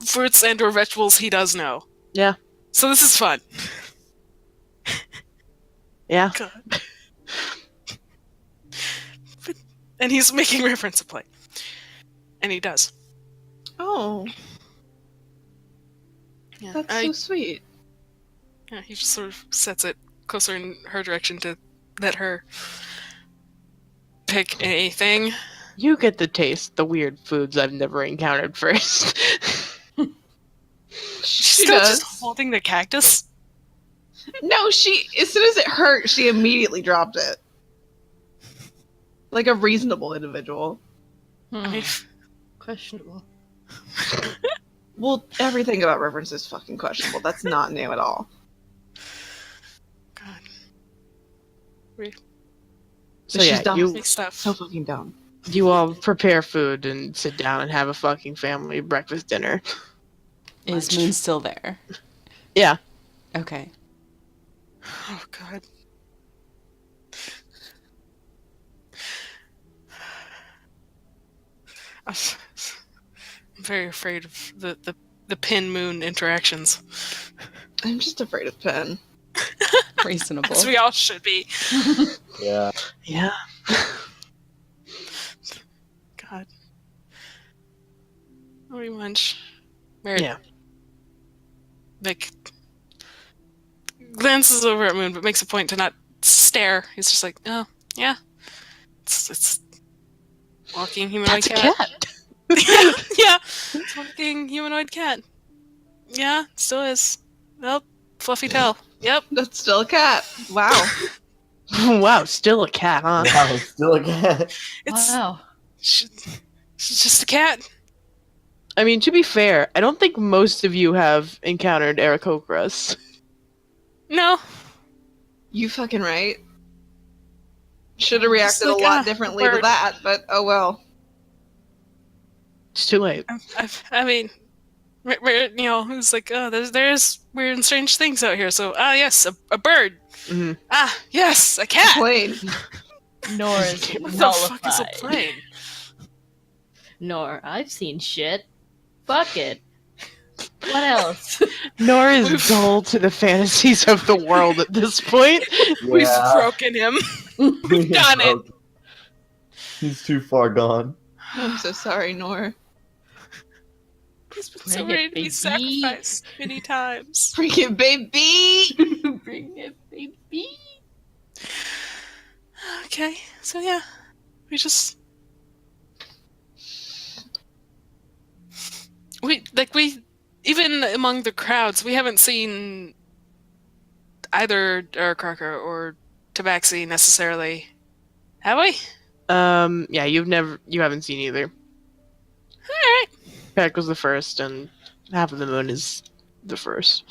fruits and or vegetables he does know. Yeah. So this is fun. Yeah. God. And he's making reference to play. And he does. Oh, Yeah. that's so sweet. Yeah, he just sort of sets it closer in her direction to let her pick anything. You get to taste the weird foods I've never encountered first. She's She still does. just holding the cactus. No, she. As soon as it hurt, she immediately dropped it. Like a reasonable individual. I mean, Questionable. Well, everything about Reverence is fucking questionable. That's not new at all. God. So She's yeah, dumb. you Big stuff. So fucking dumb. you all prepare food and sit down and have a fucking family breakfast dinner. Is Moon still there? Yeah. Okay. Oh, God. I'm very afraid of the Pin Moon interactions. I'm just afraid of Pen. Reasonable. As we all should be. Yeah. Yeah. God. Very much. Merritt, Yeah. like, glances over at Moon, but makes a point to not stare. He's just like, oh, yeah. It's walking humanoid That's a cat. cat. Yeah. It's walking humanoid cat. Yeah, still is. Nope. Fluffy tail. Yep. That's still a cat. Wow. Wow, still a cat, huh? Wow, still a cat. It's Wow. she's just a cat. I mean, to be fair, I don't think most of you have encountered Aarakocras. No. You fucking right. Should have Just reacted like, a lot ah, differently to bird. that, but oh well. It's too late. I mean, you know, it's like, oh, there's weird and strange things out here. So, yes, a bird. hmm Ah, yes, a cat. Plane. Nor is What the fuck is a nullified. plane? Nor I've seen shit. Fuck it. What else? Nor is dull to the fantasies of the world at this point. We've broken him. We've done it. He's too far gone. I'm so sorry, Nor. He's been so Bring it, ready to be baby. sacrificed many times. Freaking baby! Bring it, baby. Okay, so yeah, we even among the crowds, we haven't seen either Derek Crocker or Tabaxi necessarily, have we? Yeah, you haven't seen either. Alright. Peck was the first, and Half of the Moon is the first.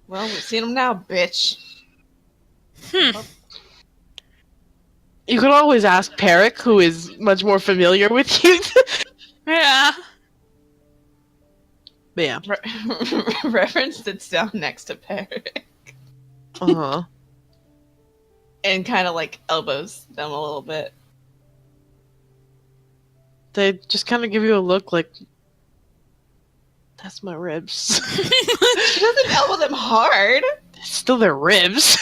Well, we've seen him now, bitch. You could always ask Peric, who is much more familiar with you. Yeah. But yeah. Reverence sits down next to Perry Uh-huh. and kind of like elbows them a little bit. They just kind of give you a look like, that's my ribs. She doesn't elbow them hard. Still their ribs.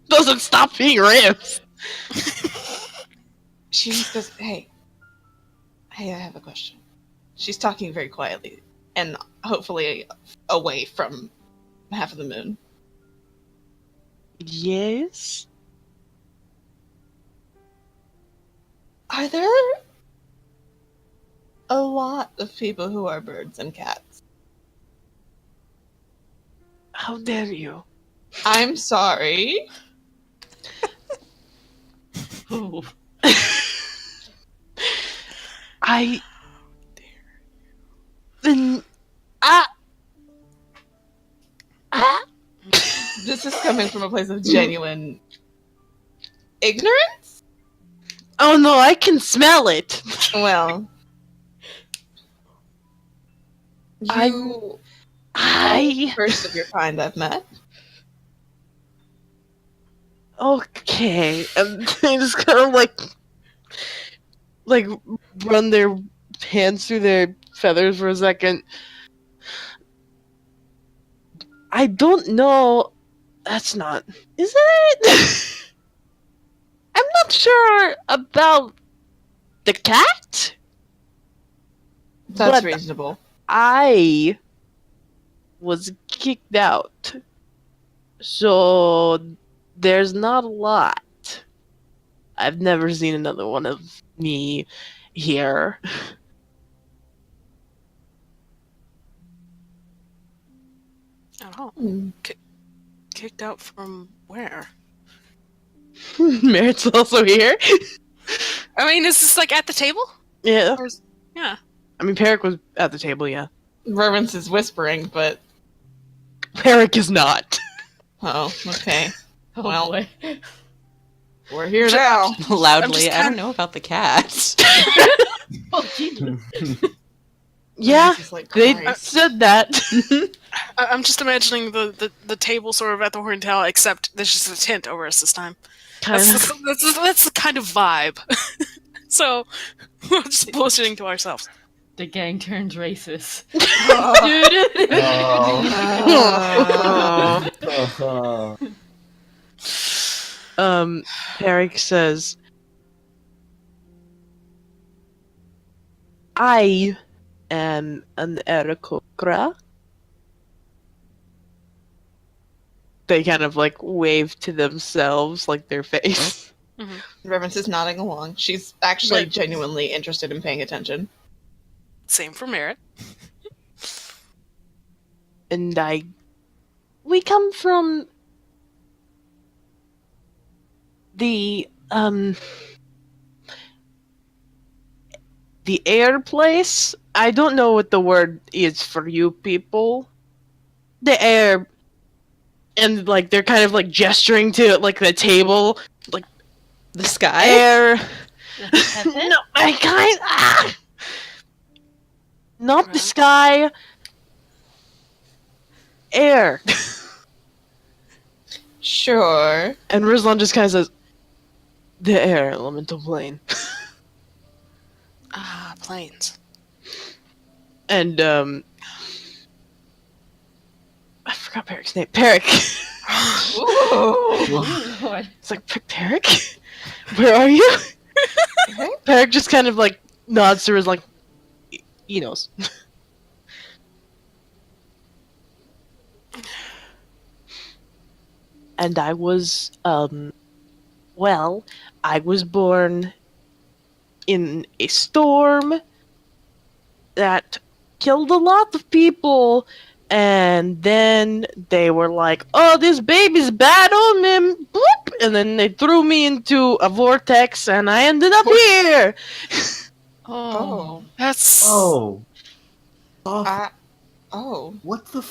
Doesn't stop being ribs. She just goes, hey, I have a question. She's talking very quietly and hopefully away from Half of the Moon. Yes? Are there a lot of people who are birds and cats? How dare you? I'm sorry. Ooh. I... Then... Ah! Ah! This is coming from a place of genuine ignorance? Oh no, I can smell it! Well, I'm- you I... first of your kind I've met. Okay. And they just kind of like run their hands through their feathers for a second. I don't know. That's not. Is it? I'm not sure about the cat, That's but reasonable. I was kicked out. So there's not a lot. I've never seen another one of me here. Oh, Hmm. kicked out from where? Merritt's also here. I mean, is this like at the table? Yeah. Or is, yeah. I mean, Peric was at the table, yeah. Reverence is whispering, but Peric is not. oh, okay. Oh Well. boy. We're here now. Loudly, I don't kinda- know about the cat. Oh Jesus. Yeah, Jesus, like they Christ. said that. I'm just imagining the table sort of at the Horntail, except there's just a tent over us this time. Kind That's, of. that's the kind of vibe. So we're just bullshitting to ourselves. The gang turns racist. Peric says, I am an Aarakocra. They kind of like wave to themselves, like their face. Reverence is nodding along. She's actually Right. genuinely interested in paying attention. Same for Merritt. And we come from the air place. I don't know what the word is for you people. The air, and like they're kind of like gesturing to like the table, like The sky? air. Heaven? No, I kind not the Right. sky. Air. Sure. And Rislon just kind of says, the air elemental plane. Ah, planes. And I forgot Peric's name. Peric. Ooh. Lord. It's like, Peric? Where are you? Okay. Peric just kind of like nods to his like, he knows. And I was, well, I was born in a storm that killed a lot of people, and then they were like, oh, this baby's bad omen, bloop, and then they threw me into a vortex, and I ended up here. Oh. That's Oh. Oh. What the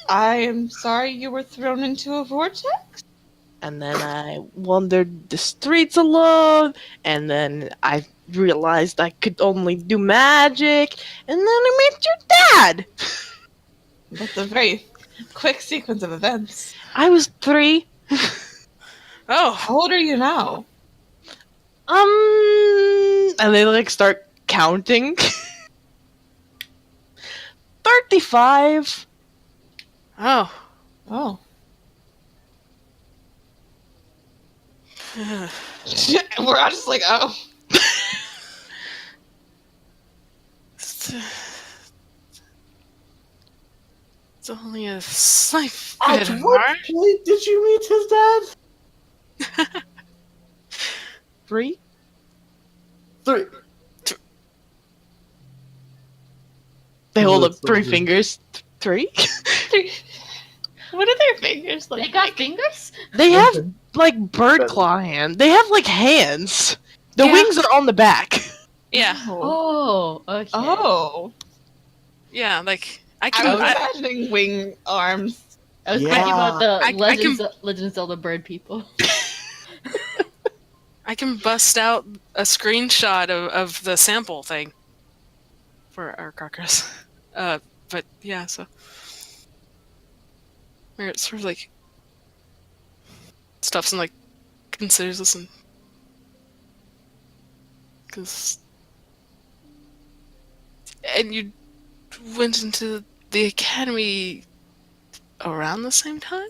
I am sorry you were thrown into a vortex? And then I wandered the streets alone, and then I realized I could only do magic, and then I met your dad. That's a very quick sequence of events. I was 3. oh, How old are you now? And they like start counting. 35. oh. Oh. Ugh. We're all just like, oh. It's only a slight At bit what hard. point did you meet his dad? 3. 3. They hold up That's so 3 good. fingers. 3. What are their fingers They like? got fingers? They have like bird claw hands. They have like hands. The Yeah. wings are on the back. Yeah, Oh. Oh, okay. Oh. yeah. Like I I can. was I, imagining wing arms. I was Yeah. thinking about the I Legends of Zelda bird people. I can bust out a screenshot of the sample thing for our carcass. But yeah, so where it's sort of like stops and like considers this, and because And you went into the academy around the same time?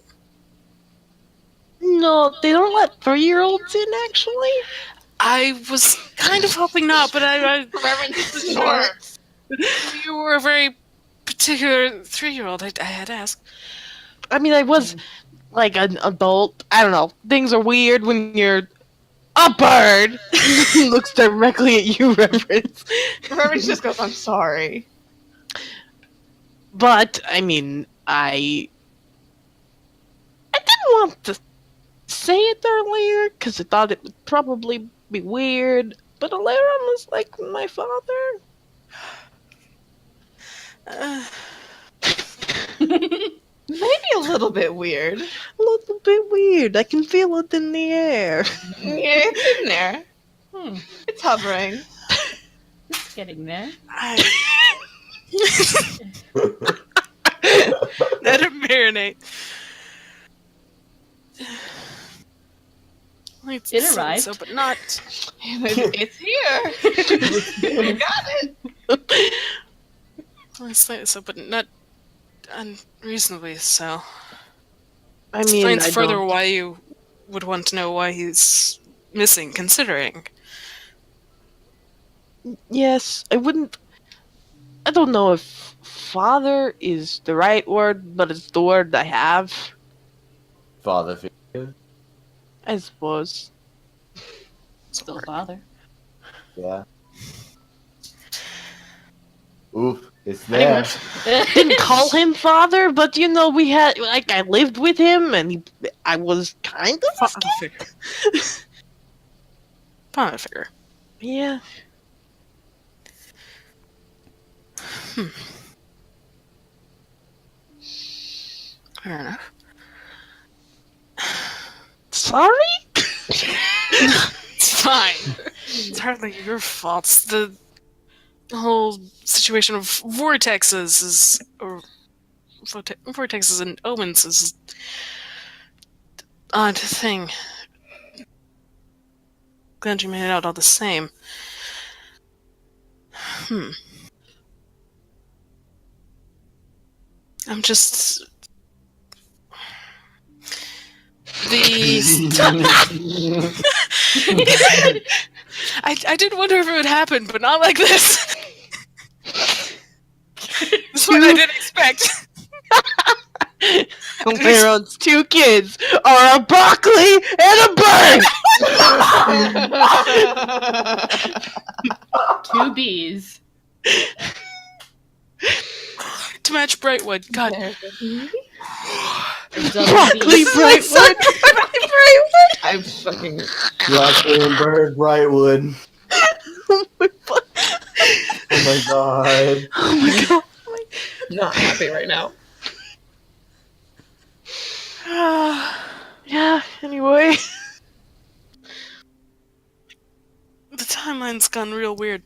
No, they don't let 3-year-olds in, actually. I was kind of hoping not, but I Reverend wasn't Snorts. sure. You were a very particular 3-year-old. I had to ask. I mean, I was like an adult. I don't know. Things are weird when you're a bird. Looks directly at you, Reverend. Reverend just goes, I'm sorry. But I mean, I didn't want to say it earlier because I thought it would probably be weird. But Alaron was like my father. Uh, Maybe a little bit weird. A little bit weird. I can feel it in the air. Yeah, it's in there. Hmm. It's hovering. It's getting there. let it marinate. It's It so- arrived. so, but not. It's here. We got it. So, but not unreasonably so. I mean, Explains I further don't. why you would want to know why he's missing, considering. Yes, I wouldn't. I don't know if father is the right word, but it's the word I have, Father figure. I suppose. Still father. Yeah. Oof, it's Anyway. there. Didn't call him father, but you know, we had like I lived with him, and I was kind of his Father kid. figure. Father figure. Yeah. Fair enough. Sorry. It's fine. It's hardly your fault. The whole situation of vortexes is, or vortexes and omens is an odd thing. Glad you made it out all the same. I'm just I did wonder if it would happen, but not like this. This one I didn't expect. Alaron's 2 kids are a broccoli and a bird. 2 bees. To match Brightwood. God. There's a bee. A double Broccoli bee. Brightwood. I'm fucking. Broccoli and bird Brightwood. Oh my god. Oh my god. Oh my god. Not happy right now. Yeah. Anyway. The timeline's gone real weird.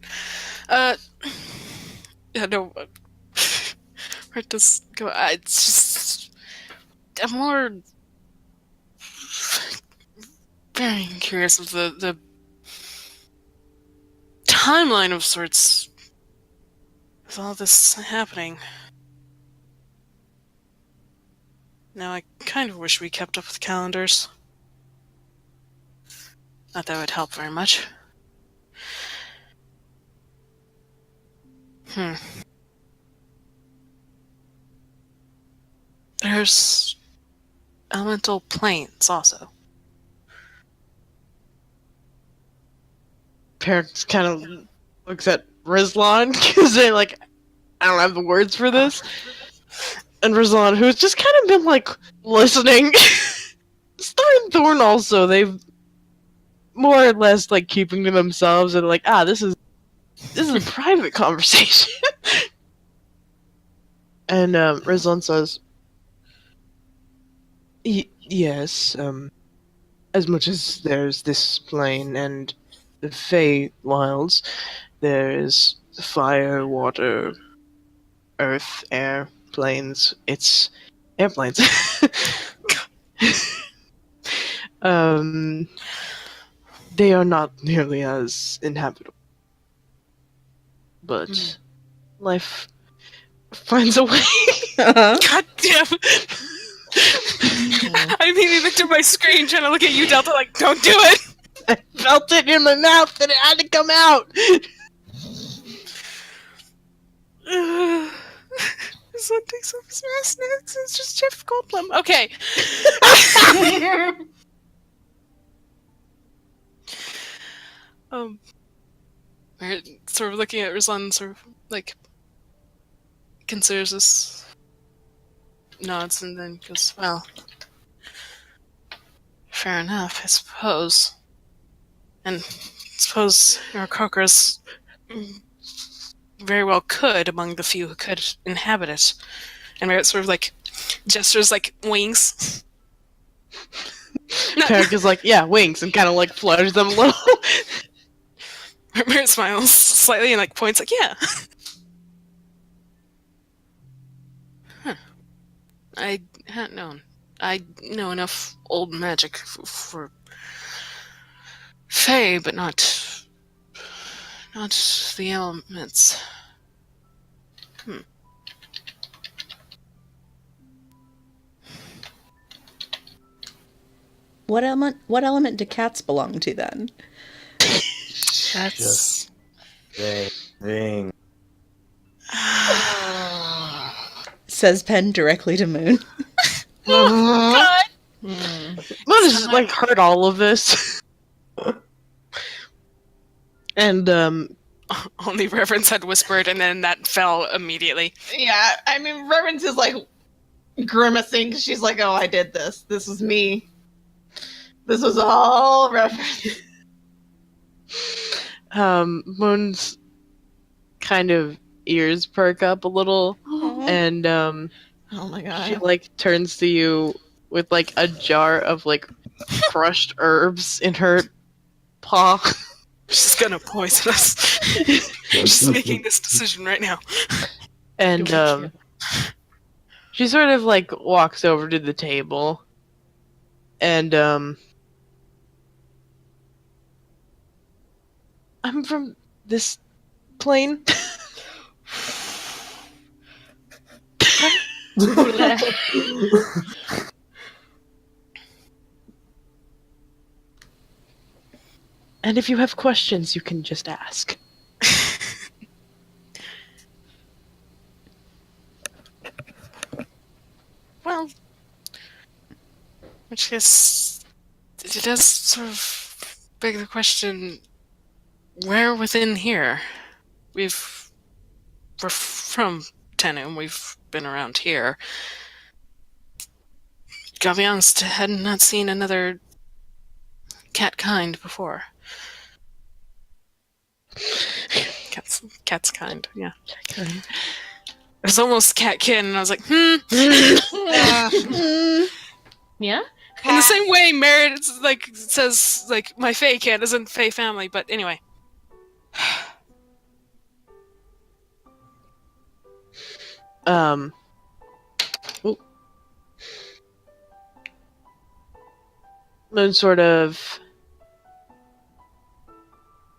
Yeah, no. Where it does go? It's just. I'm more. Very curious of the timeline of sorts with all this happening. Now, I kind of wish we kept up with calendars. Not that would help very much. There's elemental planes also. Parents kind of looks at Rislon because they're like, I don't have the words for this. And Rislon, who's just kind of been like listening. Star and Thorn also, they've more or less like keeping to themselves and like, this is a private conversation. And Rislon says, yes, as much as there's this plane and the Fey Wilds, there is fire, water, earth, air, planes. It's airplanes. They are not nearly as inhabitable. But life finds a way. Uh-huh. God damn. I immediately looked at my screen trying to look at you, Delta, like, don't do it! I felt it in my mouth and it had to come out. This one takes off his mask next. It's just Jeff Goldblum. Okay. We're sort of looking at Rislon, sort of like considers this, nods, and then goes, "Well, fair enough, I suppose. And I suppose your Croakers very well could among the few who could inhabit it." And Merritt sort of like gestures like wings. Tarek is like, yeah, wings, and kind of like flutters them a little. Merritt smiles slightly and like points like, yeah. Huh. I hadn't known. I know enough old magic for Fae, but not the elements. What element do cats belong to then? That's Thing. Says Pen directly to Moon. God. Moon has like heard all of this, and only Reverence had whispered, and then that fell immediately. Yeah, I mean, Reverence is like grimacing because she's like, "Oh, I did this. This was me. This was all Reverence." Moon's kind of ears perk up a little, and Oh my she god. like turns to you with like a jar of like crushed herbs in her paw. She's gonna poison us. She's making this decision right now. And she sort of like walks over to the table and I'm from this plane. And if you have questions, you can just ask. Well, which is, it does sort of beg the question, where within here? We're from Tenum, we've been around here. Gotta be honest, had not seen another cat kind before. Cat's kind, yeah. It was almost catkin, and I was like, Yeah? In the same way, Merritt like says like my Fae cat isn't Fae family, but anyway. Moon sort of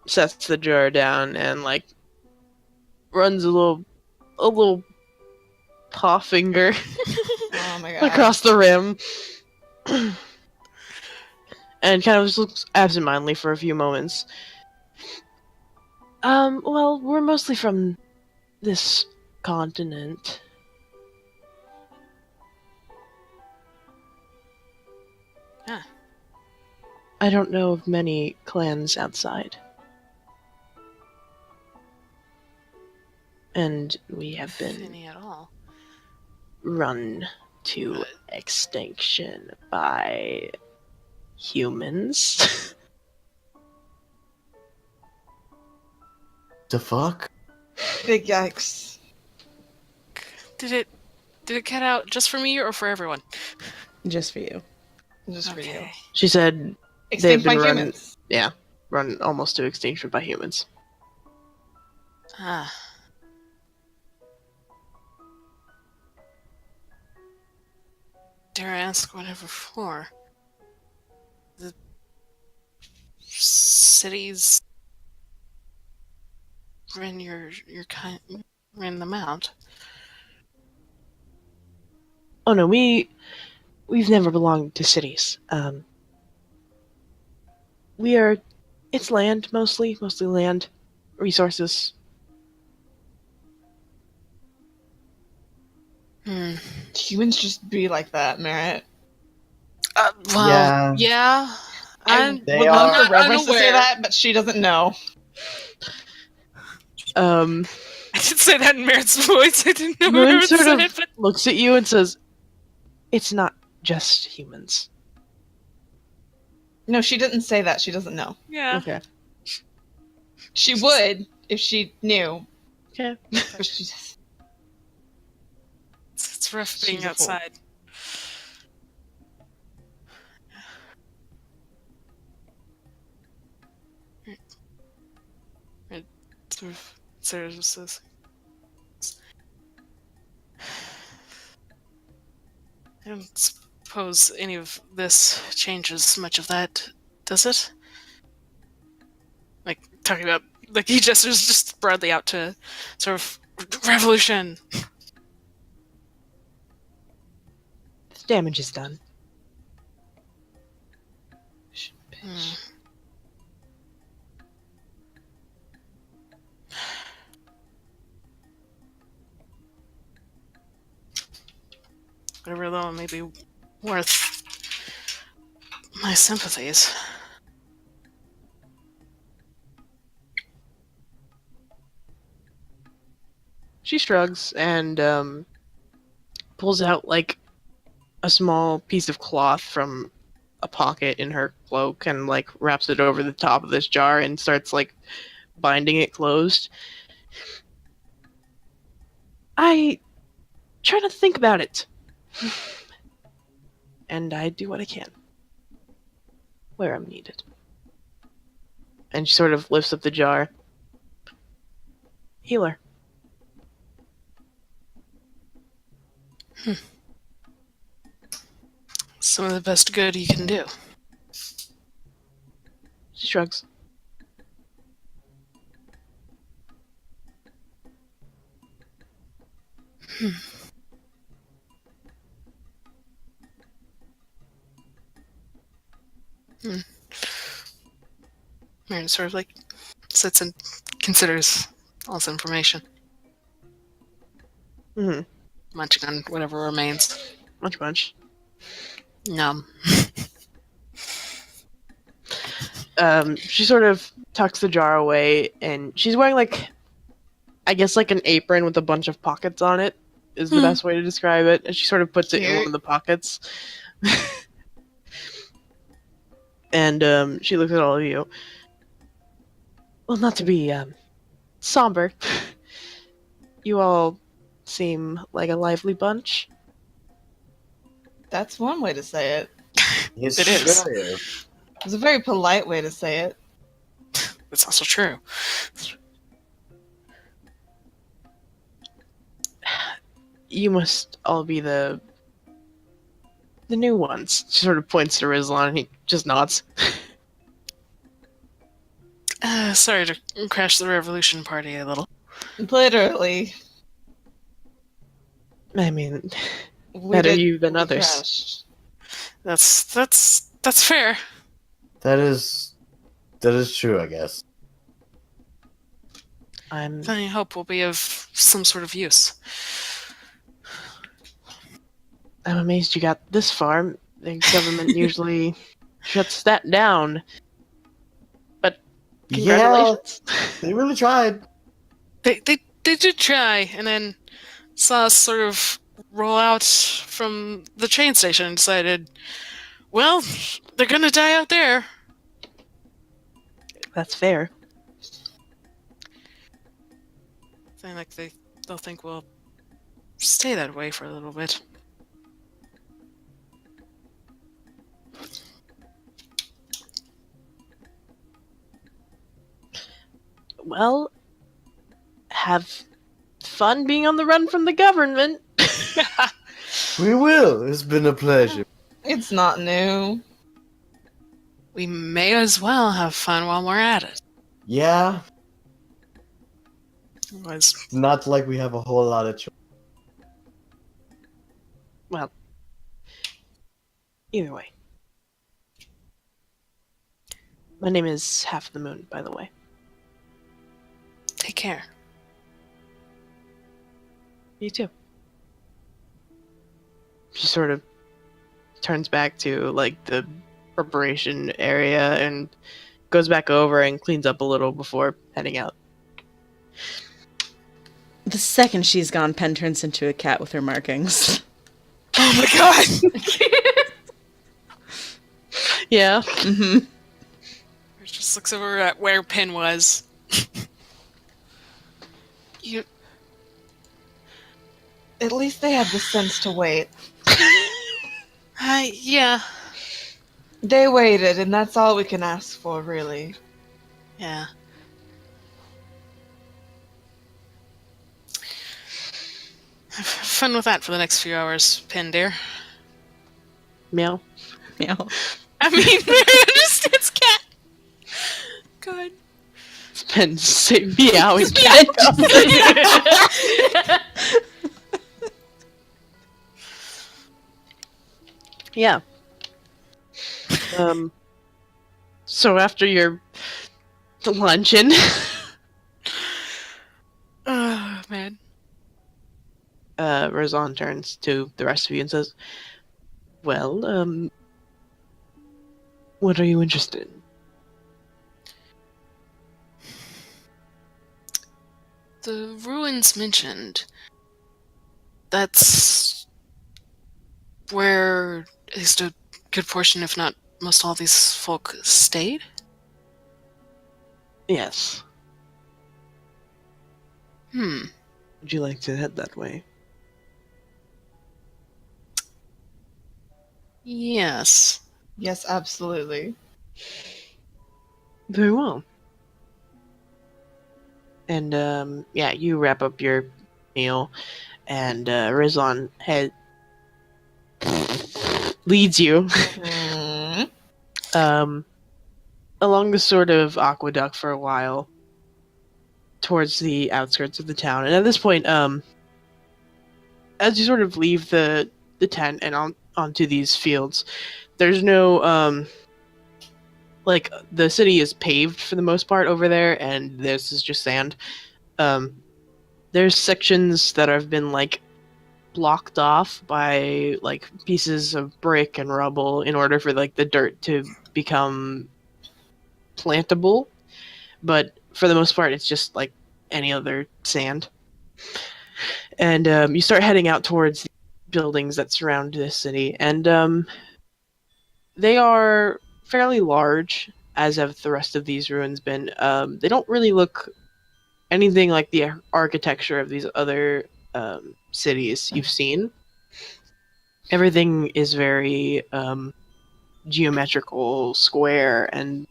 sets the jar down and like runs a little paw finger Oh my god. across the rim. And kind of just looks absentmindedly for a few moments. Well, we're mostly from this continent. Huh. I don't know of many clans outside. And we have been Any at all. run to extinction by humans. The fuck? Big yikes. Did it cut out just for me or for everyone? Just for you. Just for you. Okay. She said Extinct by been run- humans. run almost to extinction by humans. Ah. Dare I ask whatever for? The cities in your kind I mean, the Mount. Oh no, we've never belonged to cities. We are. It's land mostly land, resources. Hmm. Humans just be like that, Merritt. Well, Yeah. yeah. I I'm would They love are. for not Reverence to say unaware. that, but she doesn't know. Um, I did say that in Merritt's voice. I didn't know where I Moon would sort say of it, but looks at you and says, "It's not just humans." No, she didn't say that. She doesn't know. yeah. Okay. She would if she knew, Okay. but she It's rough she's being a fool. outside. It sort of Sarah just says, I don't suppose any of this changes much of that, does it? Like, talking about, like, he gestures just broadly out to sort of revolution. The damage is done. Hmm. Whatever alone may be worth my sympathies. She shrugs and pulls out like a small piece of cloth from a pocket in her cloak and like wraps it over the top of this jar and starts like binding it closed. I try to think about it. And I do what I can. Where I'm needed. And she sort of lifts up the jar. Healer. Some of the best good you can do. She shrugs. Marin sort of like sits and considers all this information, Mm-hmm. munching on whatever remains. Munch. Numb. She sort of tucks the jar away and she's wearing like, I guess like an apron with a bunch of pockets on it is the best way to describe it. And she sort of puts it in one Cute. of the pockets. And she looks at all of you. Well, not to be somber. You all seem like a lively bunch. That's one way to say it. Yes, It is. sure is. It's a very polite way to say it. That's also true. You must all be the new ones. She sort of points to Rislon and he just nods. Sorry to crash the revolution party a little. Literally, I mean, we better did- you than we others. crashed. That's fair. That is true, I guess. I'm I hope will be of some sort of use. amazed you got this far. The government usually shuts that down. But congratulations. Yeah, they really tried. They did try, and then saw us sort of roll out from the train station and decided, well, they're gonna die out there. That's fair. Saying like they'll think we'll stay that way for a little bit. Well, have fun being on the run from the government. We will. It's been a pleasure. It's not new. We may as well have fun while we're at it. Yeah. It was. Not like we have a whole lot of choice. Well, either way. My name is Half the Moon, by the way. Take care. You too. She sort of turns back to like the preparation area and goes back over and cleans up a little before heading out. The second she's gone, Pen turns into a cat with her markings. Oh my god! Yeah. Mm-hmm. Just looks over at where Pin was. You. At least they had the sense to wait. Yeah. They waited, and that's all we can ask for, really. Yeah. Have fun with that for the next few hours, Pin, dear. Meow. Meow. I mean, Mary understands cat. God. And say meowing cat. Yeah. So after your luncheon, Oh, man. Razan turns to the rest of you and says, "Well, what are you interested in?" The ruins mentioned. That's where at least a good portion, if not most all these folk stayed? Yes. Hmm. Would you like to head that way? Yes. Yes, absolutely. Very well. And yeah, you wrap up your meal, and Rizlan leads you along the sort of aqueduct for a while towards the outskirts of the town. And at this point, as you sort of leave the tent and onto these fields, there's no like the city is paved for the most part over there, and this is just sand. There's sections that have been like blocked off by like pieces of brick and rubble in order for like the dirt to become plantable, but for the most part it's just like any other sand. And you start heading out towards the buildings that surround this city, and they are fairly large, as have the rest of these ruins been. They don't really look anything like the architecture of these other cities you've seen. Everything is very geometrical, square, and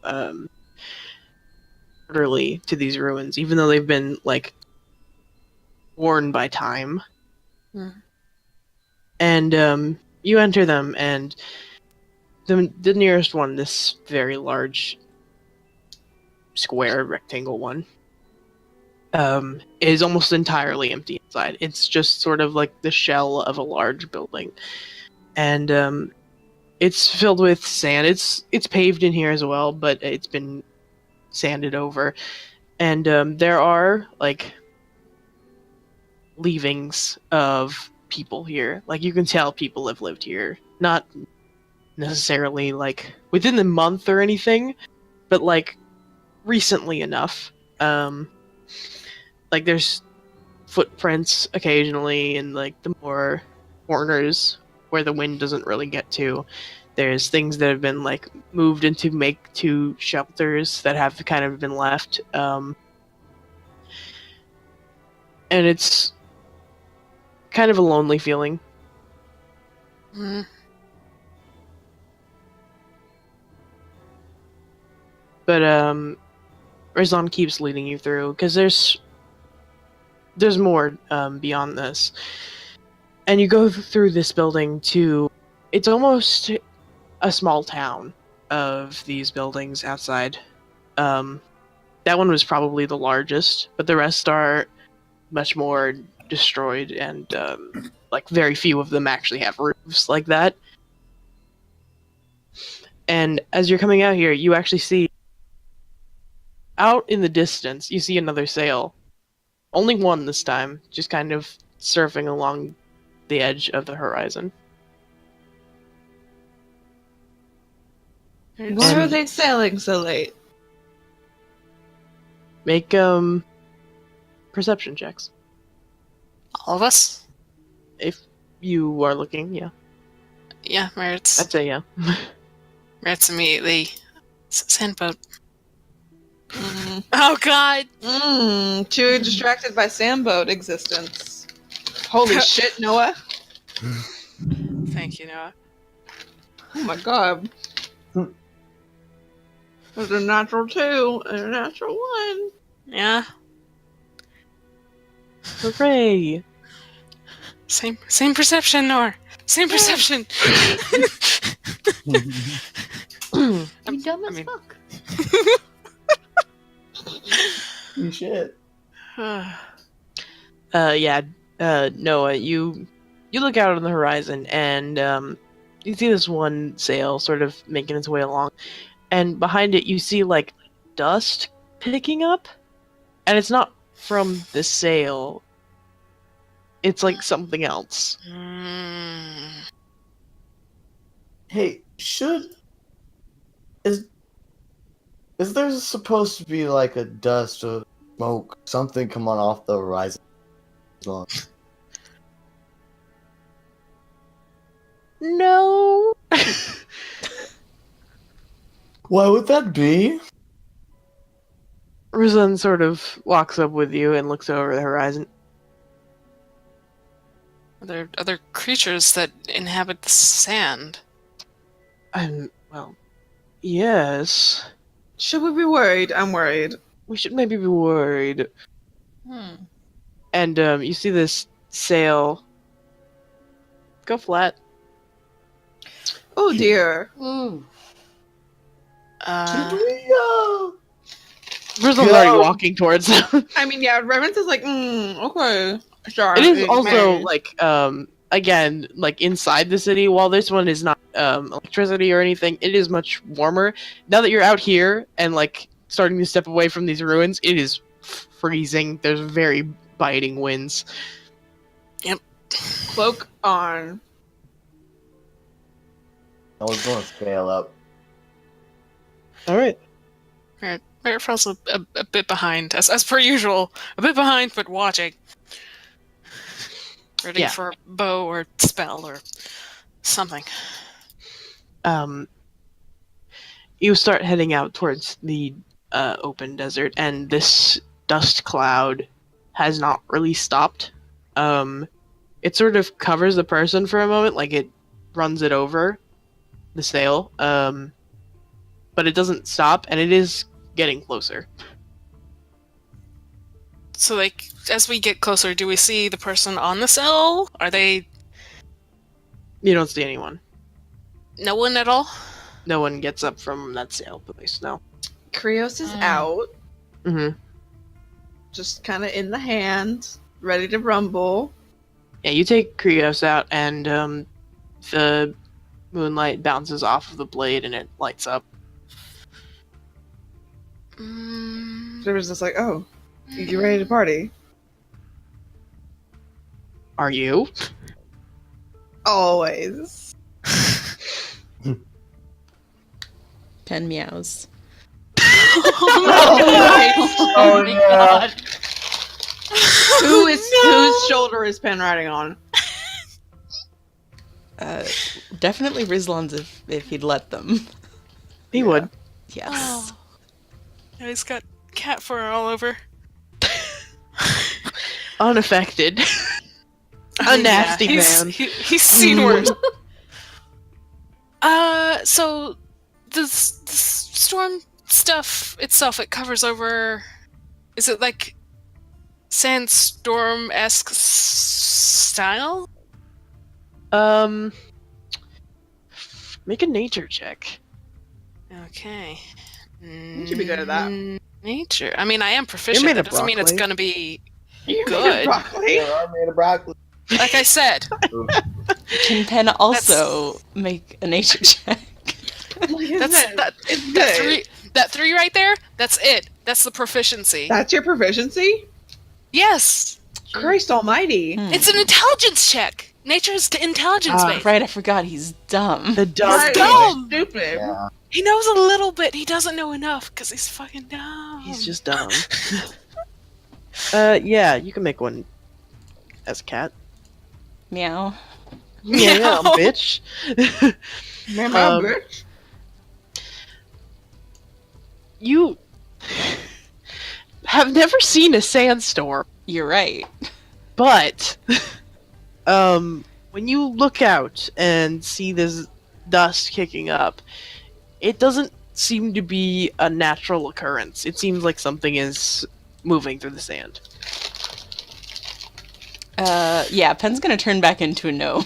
orderly to these ruins, even though they've been like worn by time. And you enter them, and the nearest one, this very large square rectangle one, is almost entirely empty inside. It's just sort of like the shell of a large building, and it's filled with sand. It's paved in here as well, but it's been sanded over, and there are like leavings of people here. Like you can tell people have lived here, not necessarily like within the month or anything, but like recently enough. Like there's footprints occasionally in like the more corners where the wind doesn't really get to. There's things that have been like moved into make to shelters that have kind of been left. And it's kind of a lonely feeling. Mm. But Rizlan keeps leading you through because there's more beyond this. And you go through this building to, it's almost a small town of these buildings outside. That one was probably the largest, but the rest are much more destroyed, and like very few of them actually have roofs like that. And as you're coming out here, you actually see out in the distance, you see another sail. Only one this time, just kind of surfing along the edge of the horizon. Why are they sailing so late? Make perception checks. All of us? If you are looking, yeah. Yeah, Merritt's. I'd say yeah. Merritt's immediately. Sandboat. Mm. Oh god! Too distracted by Samboat existence. Holy shit, Noah. Thank you, Noah. Oh my god. There's a natural 2 and a natural 1. Yeah. Hooray! Same perception, Nor. Same perception. You dumb I as mean- fuck. You shit. Noah, you look out on the horizon and you see this one sail sort of making its way along, and behind it you see like dust picking up, and it's not from the sail. It's like something else. Hey, is there supposed to be like a dust or smoke, something coming off the horizon? No. What would that be? Rislon sort of walks up with you and looks over the horizon. Are there other creatures that inhabit the sand? Well, yes. Should we be worried? I'm worried. We should maybe be worried. Hmm. And you see this sail go flat. Oh dear. Ooh. Rislon's Go! already walking towards them. I mean, yeah, Reverence is like, okay. Sorry. It is also man. like again, like inside the city. While this one is not electricity or anything, it is much warmer. Now that you're out here and like starting to step away from these ruins, it is freezing. There's very biting winds. Cloak on. I was going to scale up. All right. Merritt falls a bit behind, as per usual. A bit behind, but watching. Ready Yeah. for a bow or spell or something. You start heading out towards the open desert, and this dust cloud has not really stopped. It sort of covers the person for a moment, like it runs it over the sail, but it doesn't stop, and it is getting closer. So, like, as we get closer, do we see the person on the cell? Are they... You don't see anyone. No one at all? No one gets up from that sail place, no. Krios is out. Mm-hmm. Just kind of in the hand. Ready to rumble. Yeah, you take Krios out, and the moonlight bounces off of the blade, and it lights up. There was just like, oh, you ready to party? Are you? Always. 10 meows. Oh, my yeah. god. Whose shoulder is Pen riding on? Definitely Rislon's if he'd let them. He would. Yes. Oh. Yeah, he's got cat fur all over. Unaffected. A nasty man. He's seen worse. So the storm stuff itself, it covers over. Is it like sandstorm-esque style? Make a nature check. Okay. You should be good at that. Nature. I mean, I am proficient. made That of doesn't mean it's broccoli. going to be You Good. made broccoli. I made a broccoli. Like I said, Can Pen also make a nature check? Like I that's said, that. it's That good. that 3 right there. That's it. That's the proficiency. That's your proficiency? Yes, Christ almighty. it's an intelligence check. Nature's intelligence based. Right, I forgot he's dumb. The dumb. Right, dumb. Stupid. Yeah. He knows a little bit. He doesn't know enough because he's fucking dumb. He's just dumb. Yeah, you can make one as a cat. Meow. Yeah, Meow. bitch. Remember, Um, bitch? You have never seen a sandstorm, You're right. but when you look out and see this dust kicking up, it doesn't seem to be a natural occurrence. It seems like something is moving through the sand. Yeah, Pen's gonna turn back into a gnome.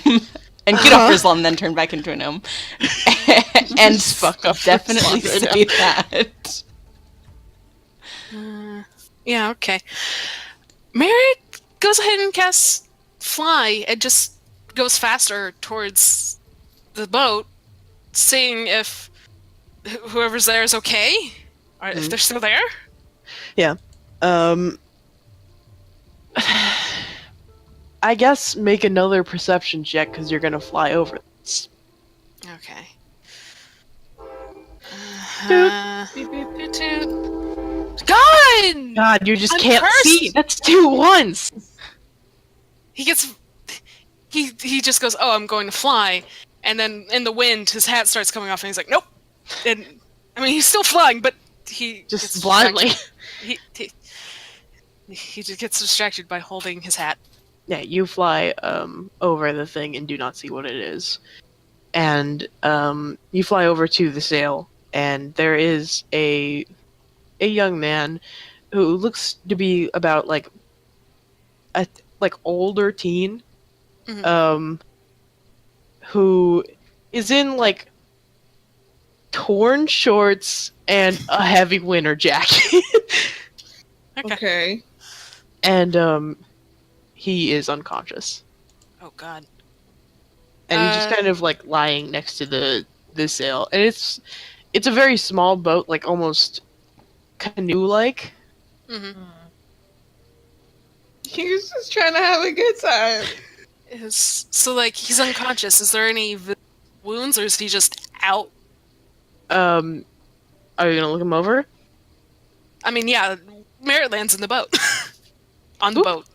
And get off Rislon, then turn back into a gnome. And Just fuck up definitely Rislon right say that. Yeah, okay. Merritt goes ahead and casts Fly and just goes faster towards the boat, seeing if whoever's there is okay, or if they're still there. I guess make another perception check because you're gonna fly over this. Okay. Beep, beep. Toot, toot. God! God, you just I'm can't cursed! see. That's 2 once. He gets. He just goes, "Oh, I'm going to fly," and then in the wind, his hat starts coming off, and he's like, "Nope." And I mean, he's still flying, but he Just gets blindly. distracted. He just gets distracted by holding his hat. Yeah, you fly over the thing and do not see what it is. And you fly over to the sail, and there is a young man who looks to be about like a older teen, who is in like torn shorts and a heavy winter jacket. Okay. And he is unconscious. Oh God. And he's just kind of like lying next to the sail. And it's a very small boat, like almost canoe like. Mm-hmm. He was just trying to have a good time. So like he's unconscious. Is there any wounds, or is he just out? Are you gonna look him over? I mean, yeah, Merritt lands in the boat. On the boat.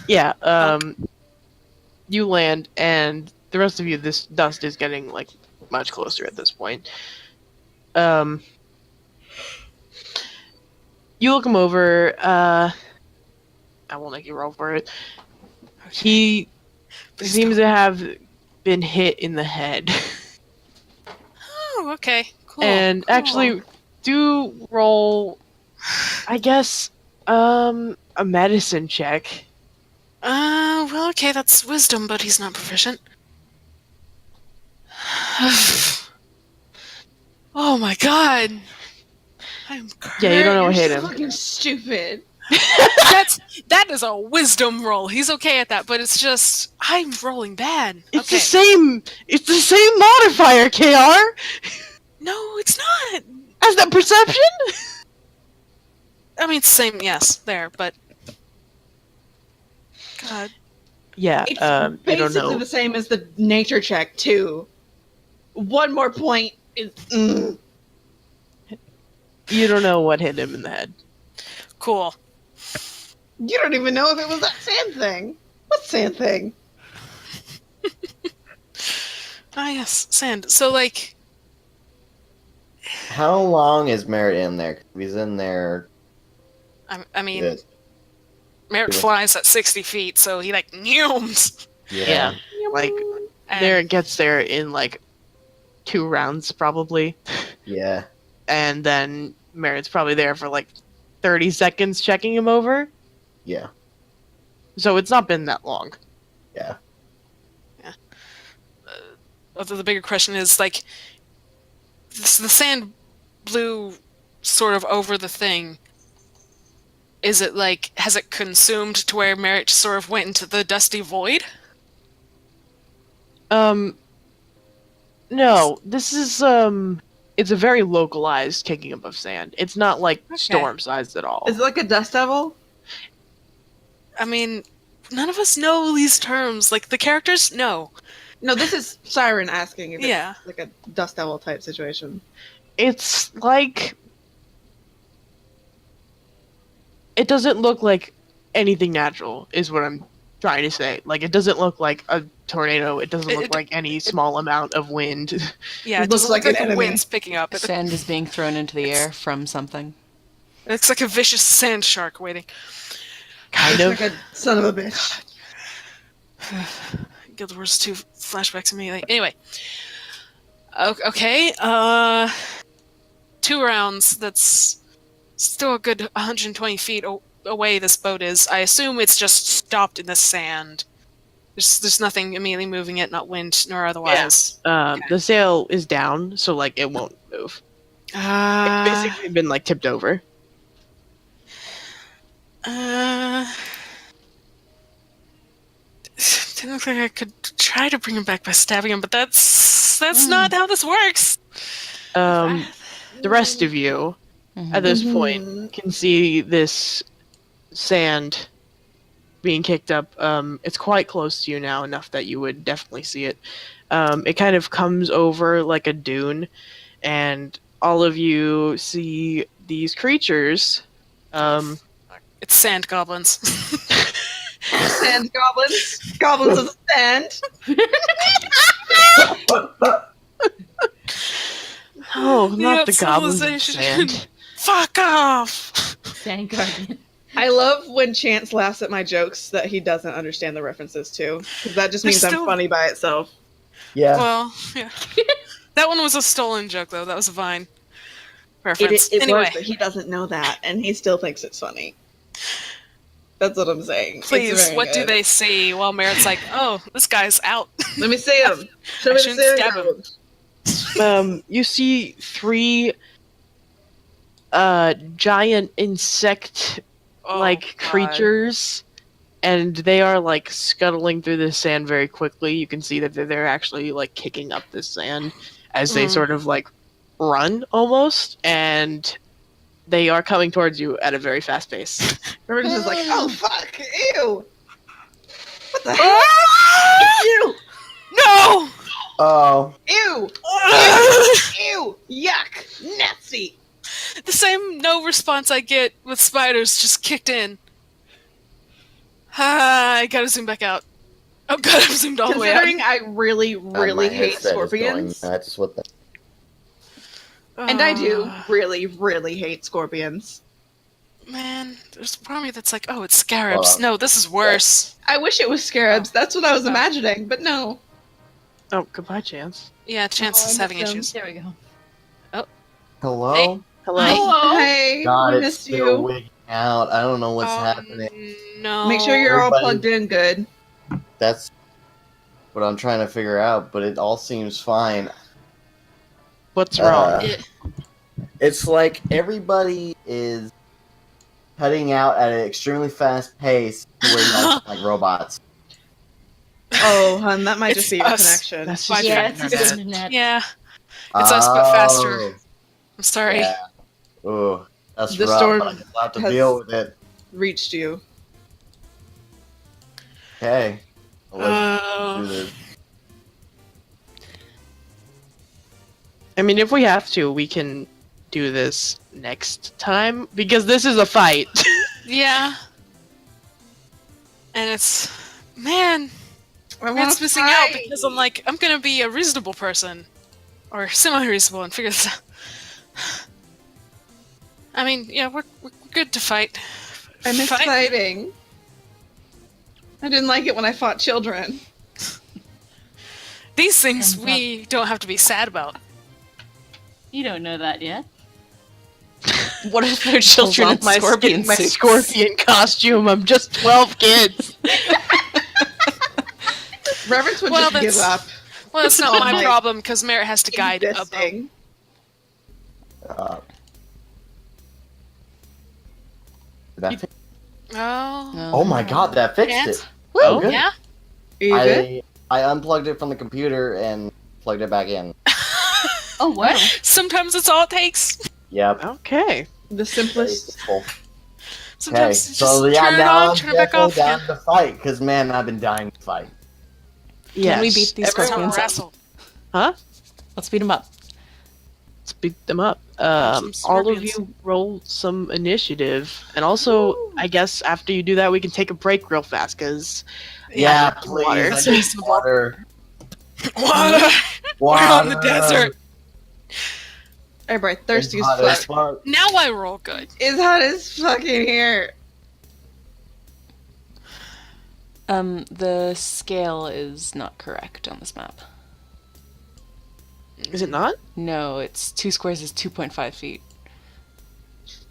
Yeah, you land, and the rest of you, this dust is getting like much closer at this point. You look him over. I won't make you roll for it. He seems to have been hit in the head. Oh, okay, cool. And cool. actually, do roll, I guess, a medicine check. Well, okay, that's wisdom, but he's not proficient. Oh my God. I'm cursed. Yeah, you don't know what You're hit so him. fucking stupid. That is a wisdom roll. He's okay at that, but it's just I'm rolling bad. It's okay. the same. It's the same modifier, Kr. No, it's not. As the perception. I mean, same. Yes, there, but God. Yeah. It's You don't basically know. the same as the nature check, too. One more point is... You don't know what hit him in the head. Cool. You don't even know if it was that sand thing. What sand thing? Ah, yes, sand. So, like, How long is Merritt in there? 'Cause if he's in there. I mean, Good. Merritt Yeah. flies at 60 feet, so he, like, nyooms. Yeah. Like And there it gets there in like 2 rounds probably, Yeah. and then Merritt's probably there for like 30 seconds checking him over. Yeah. So it's not been that long. Yeah. the bigger question is, like, the sand blew sort of over the thing. is it like, has it consumed to where Merritt sort of went into the dusty void? No, this is, it's a very localized kicking up of sand. It's not, like, storm-sized at all. Is it like a dust devil? I mean, none of us know these terms. Like, the characters, no. No, this is Siren asking if Yeah. it's like a dust devil type situation. It's like... It doesn't look like anything natural, is what I'm trying to say. Like, it doesn't look like a tornado. It doesn't look like any small amount of wind. Yeah, It it looks doesn't like look an like the enemy. wind's picking up. Sand is being thrown into the air from something. It's like a vicious sand shark waiting. Kind of. Like a son of a bitch. Guild Wars 2 flashbacks immediately. Anyway. Okay, 2 rounds. That's still a good 120 feet away this boat is. I assume it's just stopped in the sand. There's nothing immediately moving it, not wind nor otherwise. The sail is down, so, like, it won't move. It's basically been, like, tipped over. Didn't look like I could try to bring him back by stabbing him, but that's not how this works. The rest of you, at this point, can see this sand being kicked up. It's quite close to you now, enough that you would definitely see it. It kind of comes over like a dune, and all of you see these creatures. It's sand goblins. Sand goblins. Goblins of sand. Oh, not the goblins of civilization. sand. Fuck off! Sand guardian. I love when Chance laughs at my jokes that he doesn't understand the references to. Because that just means They're I'm still- funny by itself. Yeah. Well, yeah. That one was a stolen joke, though. That was a Vine reference. It Anyway, was, but he doesn't know that, and he still thinks it's funny. That's what I'm saying. It's please, very what do good. they see? While Merritt's like, oh, this guy's out. Let me see him. Show me the shouldn't sand stab him. goblins. You see 3 giant insect Oh, like God. creatures, and they are like scuttling through the sand very quickly. You can see that they're actually like kicking up the sand as they sort of like run almost, and they are coming towards you at a very fast pace. Everyone's just like, oh fuck, ew. What the hell? Ah! Ew, No! Oh. ew, ew, yuck, nasty. The same no response I get with spiders just kicked in. I gotta zoom back out. Oh god, I've zoomed all the way out. Considering I really, really My hate headset is scorpions, going nuts. What the? and I do really, really hate scorpions. Man, there's a part of me that's like, oh, it's scarabs. Well, No, this is worse. I wish it was scarabs. That's what I was imagining, but no. Oh, goodbye, Chance. Yeah, Chance is I having missed him. issues. There we go. Hello. Hey. Hello. Hello. Hey, God, we it's missed still you. wigging out. I don't know what's Oh, happening. No. Make sure you're all Everybody- plugged in good. That's what I'm trying to figure out, but it all seems fine. What's wrong? It's like everybody is cutting out at an extremely fast pace to where you sound like robots. Oh, hun, that might just It's be your us. connection. That's Why just Yeah, your it's internet. just internet. Yeah, it's us, but faster. Oh, I'm sorry. Yeah. Ooh, that's The rough. storm But I guess I'll have to has- deal with it. Reached you. Okay. Well, let's do Uh, this. I mean, if we have to, we can do this next time, because this is a fight. yeah. And it's, man, I want it's to missing out because I'm like, I'm gonna be a reasonable person. Or semi-reasonable and figure this out. I mean, yeah, we're good to fight. I'm Fight. exciting. I didn't like it when I fought children. These things Thumbs up. we don't have to be sad about. You don't know that yet. What if they're children in my scorpion my suits? scorpion costume. I'm just 12 kids. Reverence would Well, just give that's- up. Well, that's not my Like, problem because Merritt has to guide a boat. that fixed? Oh. Oh my god, that fixed Can't. it. Oh, Good. Yeah. Are you good? I unplugged it from the computer and plugged it back in. Oh wow. Sometimes it's all it takes. Yep. Okay. The Very simplest. simple. Okay, Sometimes you so just yeah, turn it now on, I'm turn it back definitely off down again. to fight, because man, I've been dying to fight. Yes. Can we beat these That's how scorpions we up? wrestle. Huh? Let's beat them up. Let's beat them up. Some All of scorpions. you roll some initiative, and also, I guess after you do that, we can take a break real fast because Yeah, some please. water. I It's need reasonable. water. Water. We're on the desert. Everybody thirsty It's as hot as fuck. fuck. Now I roll good. It's hot as fucking here. The scale is not correct on this map. Is it not? No, it's 2 squares is 2.5 feet.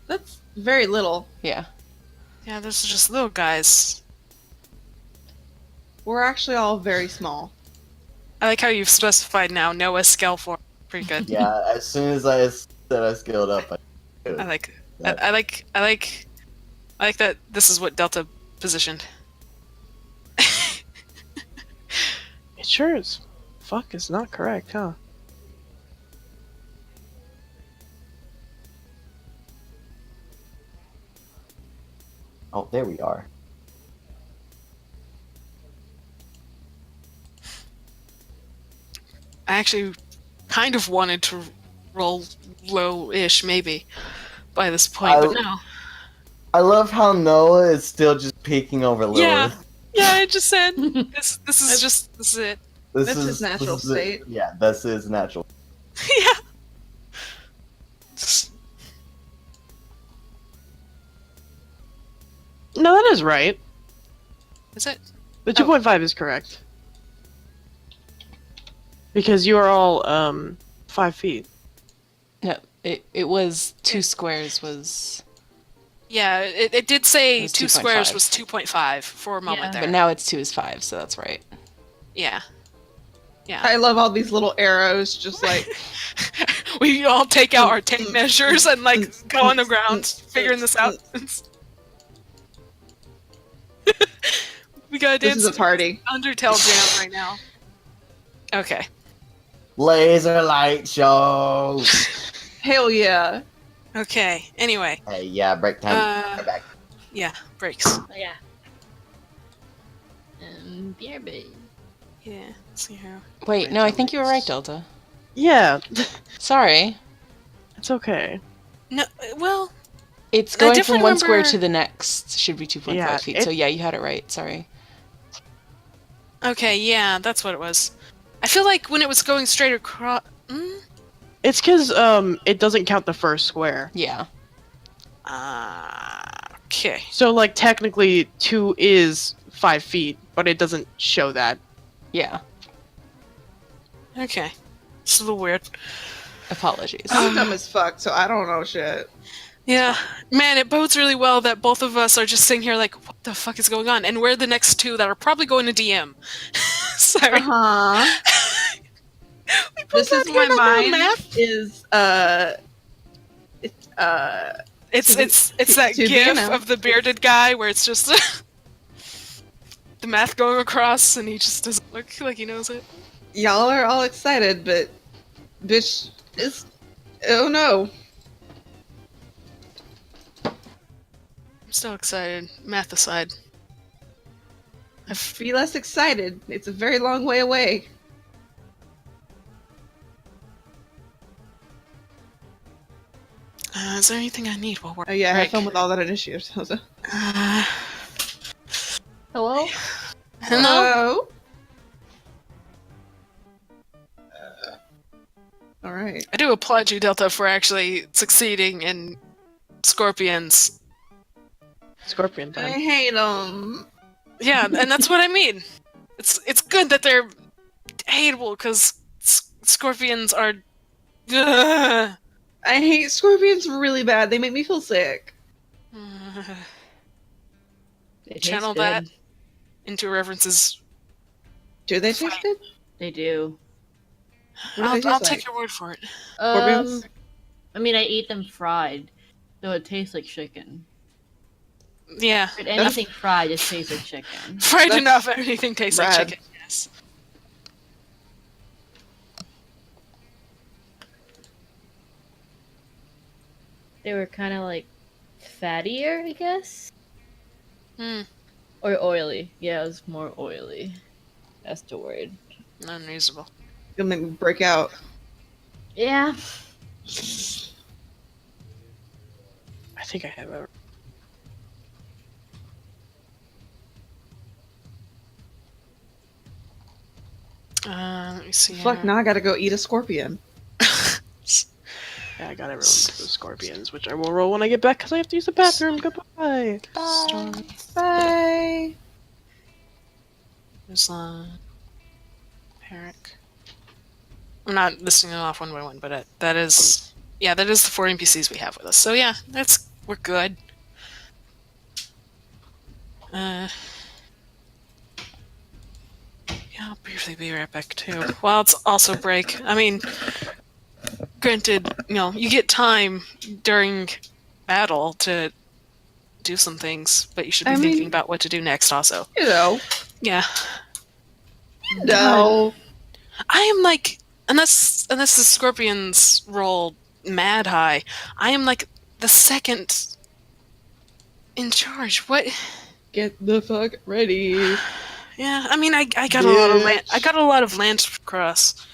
That's very little. Yeah. Yeah, those are just little guys. We're actually all very small. I like how you've specified now. Noah's scale for pretty good. Yeah, as soon as I said I scaled up, I like. That- I like that. This is what Delta positioned. It sure is. Fuck, it's not correct, huh? Oh, there we are. I actually kind of wanted to roll low-ish, maybe, by this point, but no. I love how Noah is still just peeking over Lilith. Yeah. Yeah, I just said this is it. That's his natural state. Yeah, that's his natural. Yeah. No, that is right. Is it? The 2.5 is correct. Because you are all 5 feet. No, it was 2 squares was... Yeah, it did say It was 2 2.5. squares was 2.5 for a moment Yeah. there. But now it's 2 is 5, so that's right. Yeah. Yeah. I love all these little arrows, just like We all take out our tape measures and like go on the ground figuring this out. We gotta this dance is a party. Undertale jam right now. Okay. Laser light show. Hell yeah. Okay. Anyway. Hey, yeah, break time. Right back. Yeah, breaks. Oh, yeah. Beer babe. Yeah. Let's see here. Wait, no, I think you were right, Delta. Yeah, Sorry. it's okay. No, well, It's I going from definitely one square remember- to the next should be 2.5 Yeah, feet. it- So yeah, you had it right. Sorry. okay, yeah, that's what it was. I feel like when it was going straight across. It's because it doesn't count the first square. Yeah. Okay. So like technically 2 is 5 feet, but it doesn't show that. Yeah. Okay. It's a little weird. Apologies. I'm dumb as fuck, so I don't know shit. Yeah. Man, it bodes really well that both of us are just sitting here like, what the fuck is going on? And we're the next two that are probably going to DM. Sorry. Uh-huh. This is my mind is It's that to be gif announced. of the bearded guy where it's just the math going across and he just doesn't look like he knows it. y'all are all excited, but bitch is oh no. I'm still excited. Math aside. Be less excited. It's a very long way away. Is there anything I need while we're Oh yeah, have break? fun with all that initiative. Uh, Hello? hello? All right. I do applaud you, Delta, for actually succeeding in Scorpions. Scorpion I time. hate them. Yeah, and that's what I mean. It's good that they're hateable because Scorpions are. I hate scorpions really bad. They make me feel sick. They taste Channel good. that into references. Do they taste good? They do. What do they I'll taste take like? your word for it. Scorpions? I mean, I eat them fried, so it tastes like chicken. Yeah. But anything fried just tastes like chicken. Fried That's enough, everything tastes like rad. chicken. Yes. They were kind of like fattier, I guess, Hmm. or oily. Yeah, it was more oily. That's the word. Unreasonable. Gonna make me break out. Yeah. I think I have a. Let me see. Fuck, here. now I gotta go eat a scorpion. Yeah, I gotta roll those scorpions, which I will roll when I get back because I have to use the bathroom. Goodbye. Bye. Bye. Rislon, Herrick. I'm not listing them off one by one, but that is the 4 NPCs we have with us. So yeah, we're good. Yeah, I'll briefly be right back too. Well, it's also break. I mean, granted, you get time during battle to do some things, but you should be thinking about what to do next also. Yeah. No. I am like, unless the scorpions roll mad high, I am like the second in charge. What? Get the fuck ready. Yeah, I mean, I got a lot of land. I got a lot of land to cross,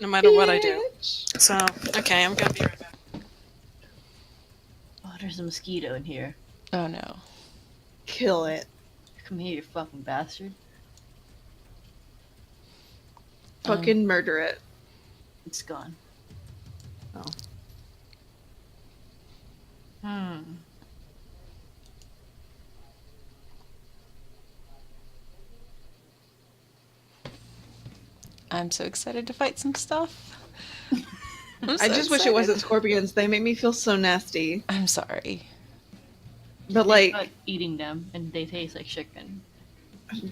no matter what I do. So okay, I'm gonna be right back. Oh, there's a mosquito in here. Oh no. Kill it. Come here, you fucking bastard. Fucking murder it. It's gone. Oh. I'm so excited to fight some stuff. I just wish it wasn't scorpions. They make me feel so nasty. I'm sorry. But Like like eating them, and they taste like chicken.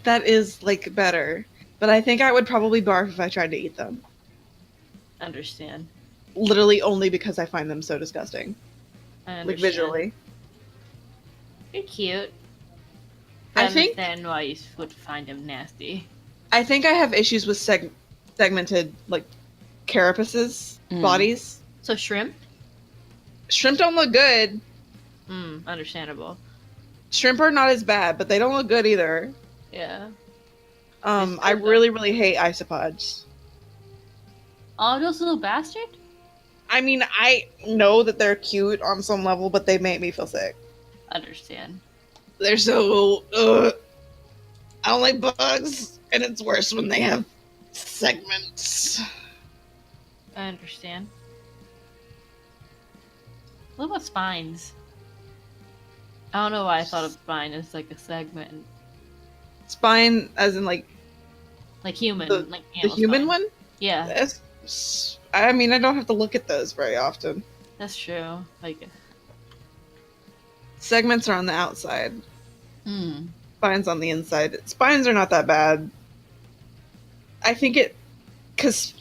that is like better. But I think I would probably barf if I tried to eat them. Understand. Literally only because I find them so disgusting. I understand. Like visually. You're cute. I I think understand why you would find them nasty. I think I have issues with segmented like carapaces, bodies. So shrimp? Shrimp don't look good. Understandable. Shrimp are not as bad, but they don't look good either. Yeah. I really, really hate isopods. Oh, those little bastard? I mean, I know that they're cute on some level, but they make me feel sick. Understand. They're so. I don't like bugs, and it's worse when they have segments. I understand. What about spines? I don't know why I thought of spine as like a segment. Spine, as in like Like human. The- like the animal human spine. one. Yeah, I mean, I don't have to look at those very often. that's true. Like, Segments are on the outside. hmm. Spines on the inside. Spines are not that bad. I think because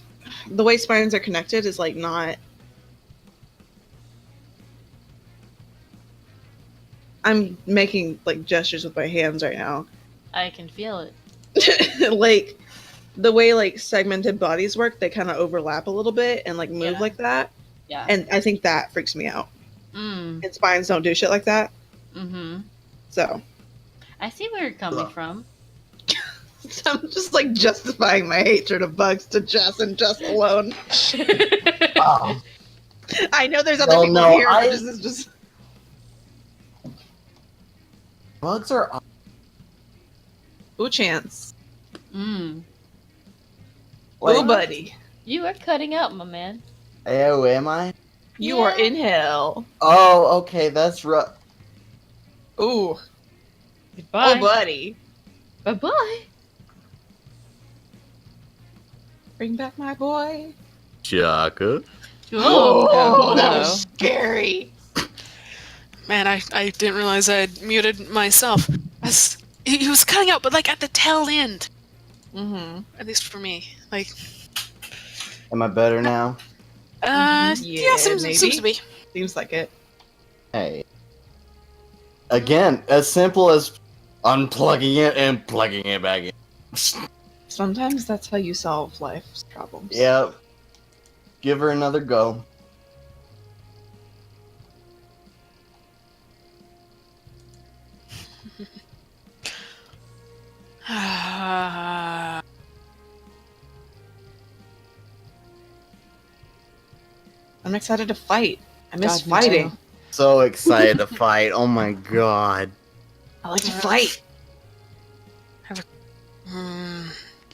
the way spines are connected is like not. I'm making like gestures with my hands right now. I can feel it. Like the way like segmented bodies work, they kind of overlap a little bit and like move Yeah. like that. Yeah. And I think that freaks me out. Mm. And spines don't do shit like that. Mm-hmm. So I see where you're coming from. I'm just like justifying my hatred of bugs to Jess and Jess alone. Wow. I know there's other Well, people no, here, but this is just. Bugs are. Ooh, chance. Mm. Like, Ooh, buddy. You are cutting out, my man. oh, am I? You Yeah. are in hell. Oh, okay, that's rough. Ooh. Goodbye. Oh, buddy. Bye-bye. Bring back my boy. Chaka. Oh, that no. was scary. Man, I didn't realize I had muted myself. He was cutting out, but like at the tail end. Mm-hmm. At least for me. Like, Am I better now? Yeah, yeah, seems maybe. to be. Seems like it. Hey. Again, as simple as unplugging it and plugging it back in. Sometimes that's how you solve life's problems. Yep. Give her another go. I'm excited to fight. I miss God, me fighting. too. So excited to fight. Oh my god. I like to fight. Hmm.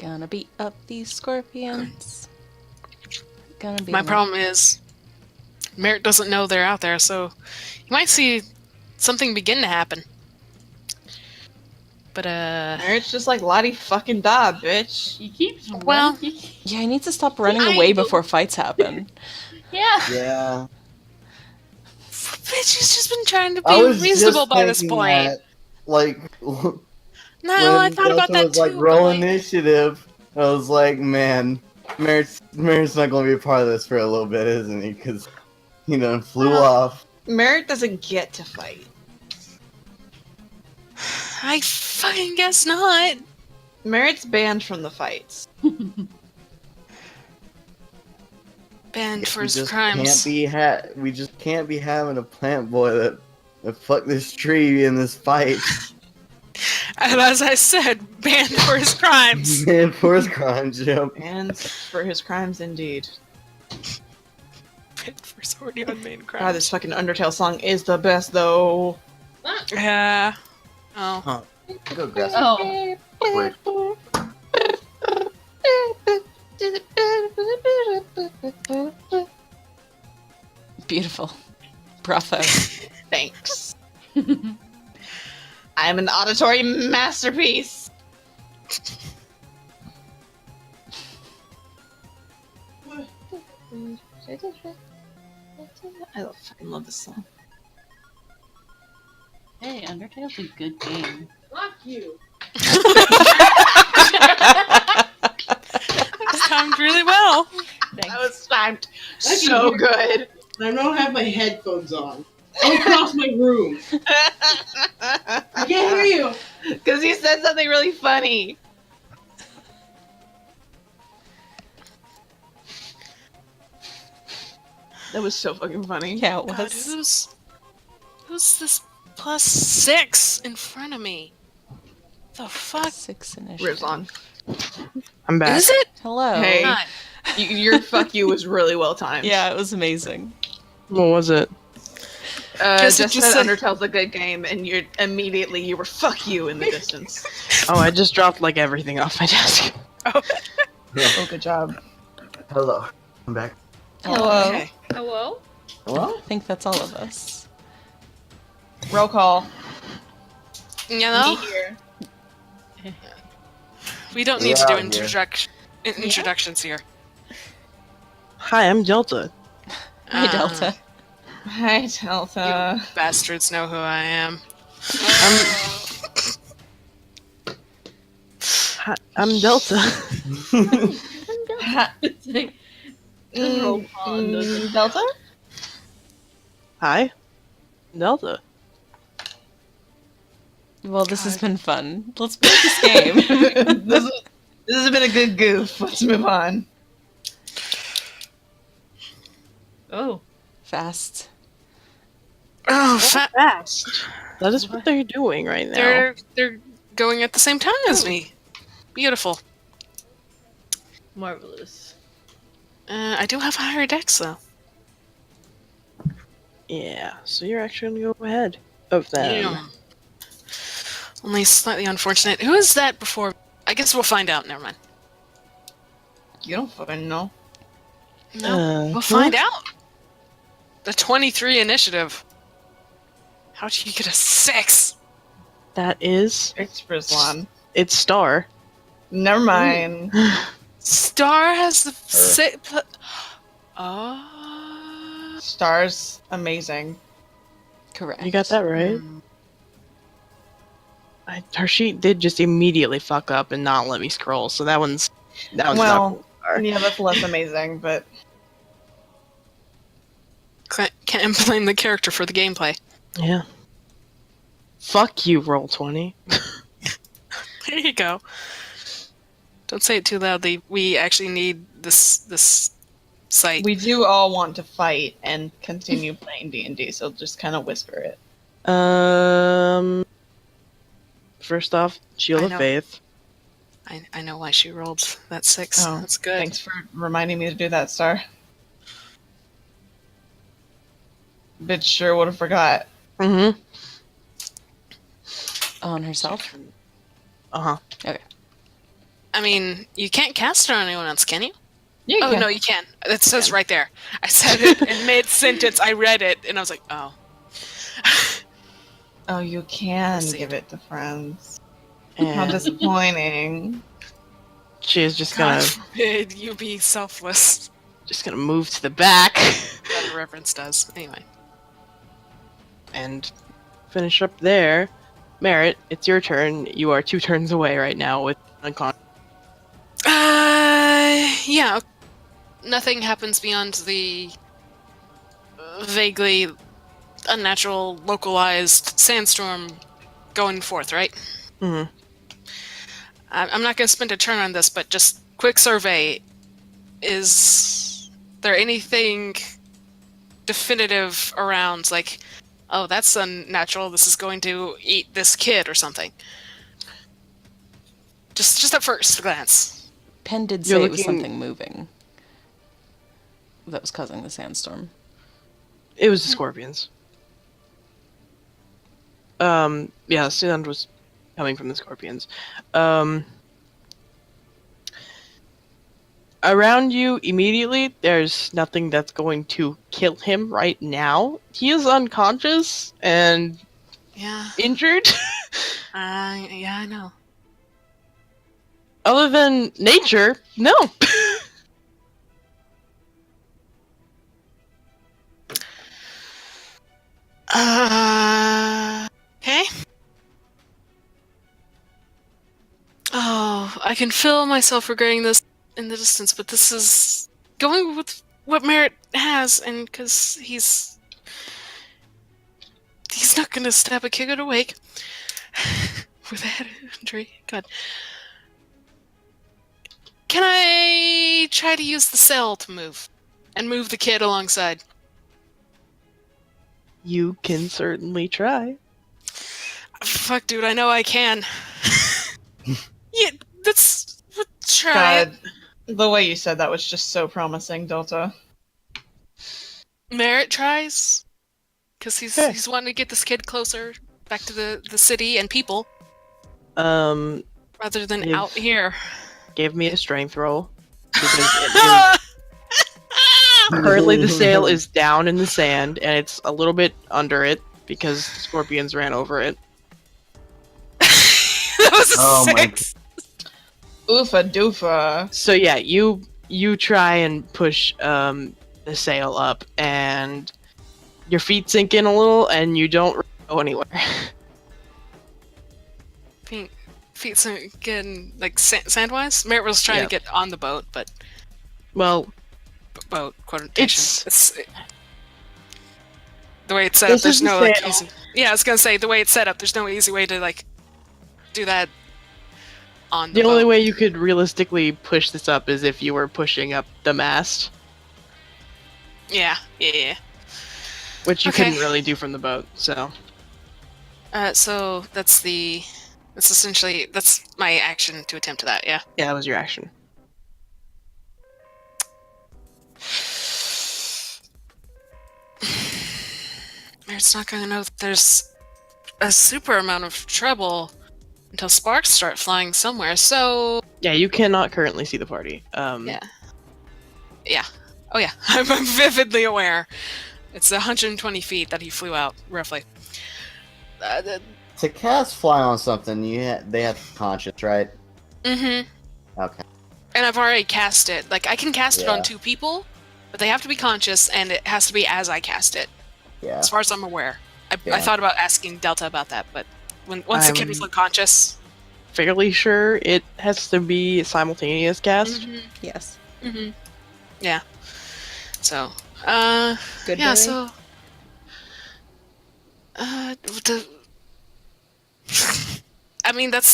Gonna beat up these scorpions. Gonna beat My 'em up. problem is, Merritt doesn't know they're out there, so you might see something begin to happen. But It's just like Lottie fucking da, bitch. He keeps Well- running. Yeah, I need to stop running I away don't- before fights happen. Yeah. Yeah. bitch, he's just been trying to I be was reasonable just by this thinking point. that, like, No, when I thought about Delta that was like too. roll but, like, initiative, I was like, man, Merritt's not going to be a part of this for a little bit, isn't he? Because he done flew off. Merritt doesn't get to fight. I fucking guess not. Merritt's banned from the fights. Banned for We his just crimes. we just can't be having a plant boy that fuck this tree in this fight. And as I said, banned for his crimes. Man, for his crimes, yep. And for his crimes, indeed. Banned for his already unmade God, crimes. this fucking Undertale song is the best, though. Yeah. Oh. Go grass Oh. quick. Beautiful. Bravo. Thanks. I'm an auditory masterpiece. I fucking love this song. Hey, Undertale's a good game. Fuck you. It's timed really well. Thanks. That was timed I can so hear- good. I don't have my headphones on. All across my room. I can't hear you. Because he said something really funny. That was so fucking funny. Yeah, it God, was. who's this +6 in front of me? The fuck 6 initiative. Rislon. I'm back. is it? Hello. Hey. Not. Your fuck you was really well timed. Yeah, it was amazing. What was it? Guess it Just just said said- Undertale's a good game, and you were fuck you in the distance. Oh, I just dropped like everything off my desk. Oh, good job. Hello. I'm back. Hello. Okay. Hello? Hello? I think that's all of us. Roll call. You know, Me here. we don't need to do Yeah, introductions here. Hi, I'm Delta. Hi, Ah, Delta. Hi, Delta. Bastards know who I am. I'm Delta. It's like, roll call and doesn't- Delta? Hi, Delta. Well, this has been fun. Let's play this game. this has been a good goof. Let's move on. Oh. Fast. Oh, Fast. That is what they're doing right now. they're going at the same time as me. Beautiful. Marvelous. I do have a higher dex though. Yeah, so you're actually gonna go ahead of them. Yeah. Only slightly unfortunate. Who is that before? I guess we'll find out. Never mind. You don't fucking know. No, we'll find out. The 23 initiative. How did you get a 6? That is, It's Rislon. it's Star. Never mind. Star has the 6. Oh. Star's amazing. Correct. You got that right. Her sheet did just immediately fuck up and not let me scroll, so that one's Well, not cool. Star. Yeah, that's less amazing, but Can't blame the character for the gameplay. Yeah. Fuck you, roll 20. There you go. Don't say it too loudly. We actually need this site. We do all want to fight and continue playing D&D, so just kind of whisper it. First off, Shield I of know. Faith. I know why she rolled that 6. Oh, That's good. Thanks for reminding me to do that, Star. Bitch sure would have forgot. Mm-hmm. On herself? Uh-huh. Okay. I mean, you can't cast it on anyone else, can you? Yeah, Oh, no, you can. It says right there. I said it in mid-sentence. I read it, and I was like, oh. Oh, you can Proceed. give it to friends. How And disappointing. she is just God gonna forbid you be selfless. move to the back That the reference does. Anyway. and finish up there. Merritt, it's your turn. You are 2 turns away right now with unconscious. Yeah. Nothing happens beyond the vaguely unnatural, localized sandstorm going forth, right? Mm-hmm. I'm not going to spend a turn on this, but just quick survey. Is there anything definitive around, like, oh, that's unnatural, this is going to eat this kid or something? Just at first glance. Penn did You're say it was looking- something moving that was causing the sandstorm. It was the scorpions. Yeah, sound was coming from the scorpions. Around you immediately, there's nothing that's going to kill him right now. He is unconscious and Yeah. injured. Yeah, I know. Other than nature, no. Okay. Oh, I can feel myself regretting this in the distance, but this is going with what Merritt has, and because he's not gonna stab a kid awake with a head injury. God. Can I try to use the sail to move and move the kid alongside? You can certainly try. Fuck, dude, I know I can. Yeah, let's try it. God, the way you said that was just so promising, Delta. Merritt tries, because Okay. he's wanting to get this kid closer back to the city and people, Um, rather than If- out here. give me a strength roll. Currently, the sail is down in the sand, and it's a little bit under it because scorpions ran over it. That was a Oh my 6. Oofa doofa. So yeah, you try and push the sail up, and your feet sink in a little, and you don't really go anywhere. Feet again, like sandwise. Merritt was trying Yeah. to get on the boat, but Well, boat quotation. It's- the way it's set up. This There's is the no like sail. easy. Yeah, I was gonna say the way it's set up. There's no easy way to like do that on the the only boat. way you could realistically push this up is if you were pushing up the mast, Yeah. which you Okay. couldn't really do from the boat. So So that's essentially my action to attempt to that. Yeah. yeah, that was your action. Merritt's not gonna know that there's a super amount of trouble until sparks start flying somewhere. So Yeah, you cannot currently see the party. Yeah. Oh yeah, I'm vividly aware. It's 120 feet that he flew out, roughly. To cast fly on something, they have to be conscious, right? Mm-hmm. Okay. And I've already cast it. Like, I can cast it on Yeah. 2 people, but they have to be conscious, and it has to be as I cast it, Yeah. as far as I'm aware. I Yeah. thought about asking Delta about that, but once the kid was I'm- unconscious... Fairly sure it has to be simultaneous cast. Mm-hmm. Yes. Mm-hmm. Yeah. So, Good yeah, boy. so... I mean, that's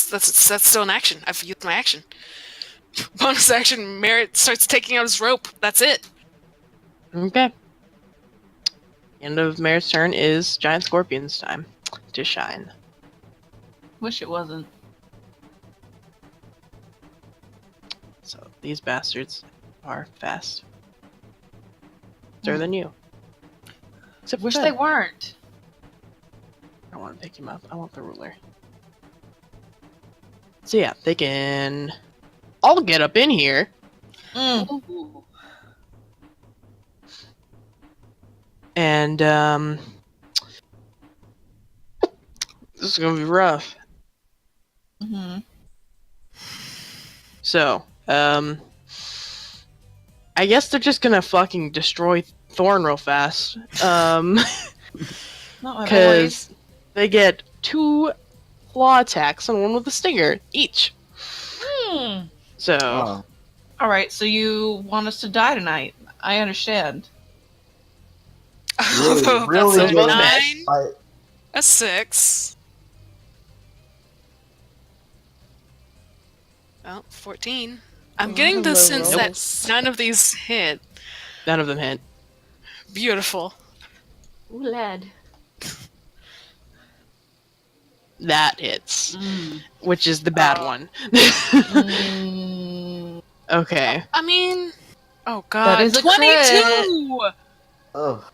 still an action. I've used my action. Bonus action, Merritt starts taking out his rope. That's it. Okay. End of Mare's turn is Giant Scorpion's time to shine. Wish it wasn't. So these bastards are faster than you. Except for Wish Ben. they weren't. I don't want to pick him up. I want the ruler. So yeah, they can all get up in here. Mm. And this is gonna be rough. Mm-hmm. So, I guess they're just gonna fucking destroy Thorn real fast. Not my boys. Because they get 2 claw attacks and 1 with a stinger each. Hmm. So, Oh, All right, so you want us to die tonight? I understand. really, That's really a doing 9, I, a 6. Well, 14. I'm getting the Low sense that rolls. none of these hit. none of them hit. Beautiful. Ooh, lad. That hits, Mm. which is the bad one. Mm, Okay. I mean, oh god, is a 22! oh,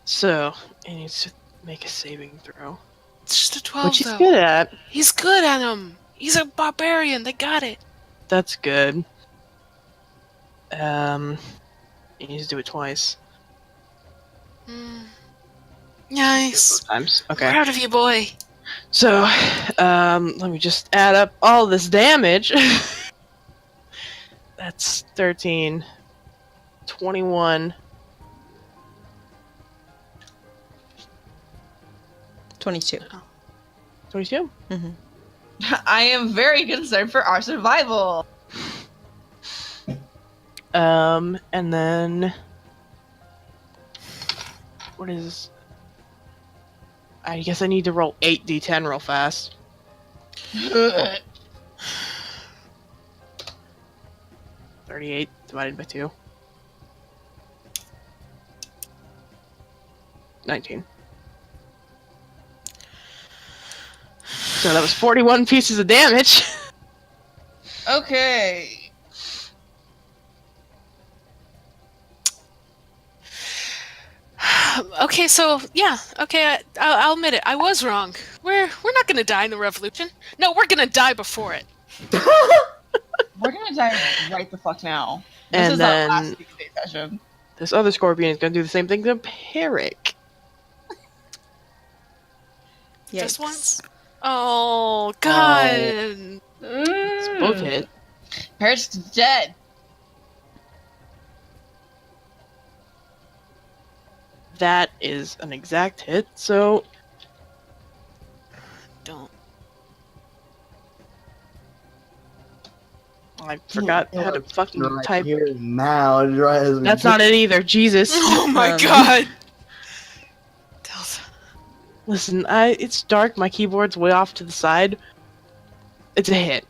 So, he needs to make a saving throw. It's just a 12, Which he's though. good at. He's good at them. He's a barbarian. They got it. That's good. He needs to do it twice. Mm. Nice. Times. I'm Okay. proud of you, boy. So, let me just add up all this damage. That's 13, 21, 22. 22. I am very concerned for our survival. And then what is? I guess I need to roll 8d10 real fast. 38 divided by 2. 19. So that was 41 pieces of damage. Okay. Okay, so yeah, okay, I'll admit it. I was wrong. We're not gonna die in the revolution. No, we're gonna die before it. We're gonna die right the fuck now. This And is then- our last weekday session. This other scorpion is going to do the same thing to Peric. Just Yikes. once. Oh god. It's both hit. Parrot's dead. That is an exact hit, so Don't. I forgot how to fucking right type. here now, right as we That's do- not it either, Jesus. Oh my Um, god. Delta. Listen, it's dark, my keyboard's way off to the side. It's a hit.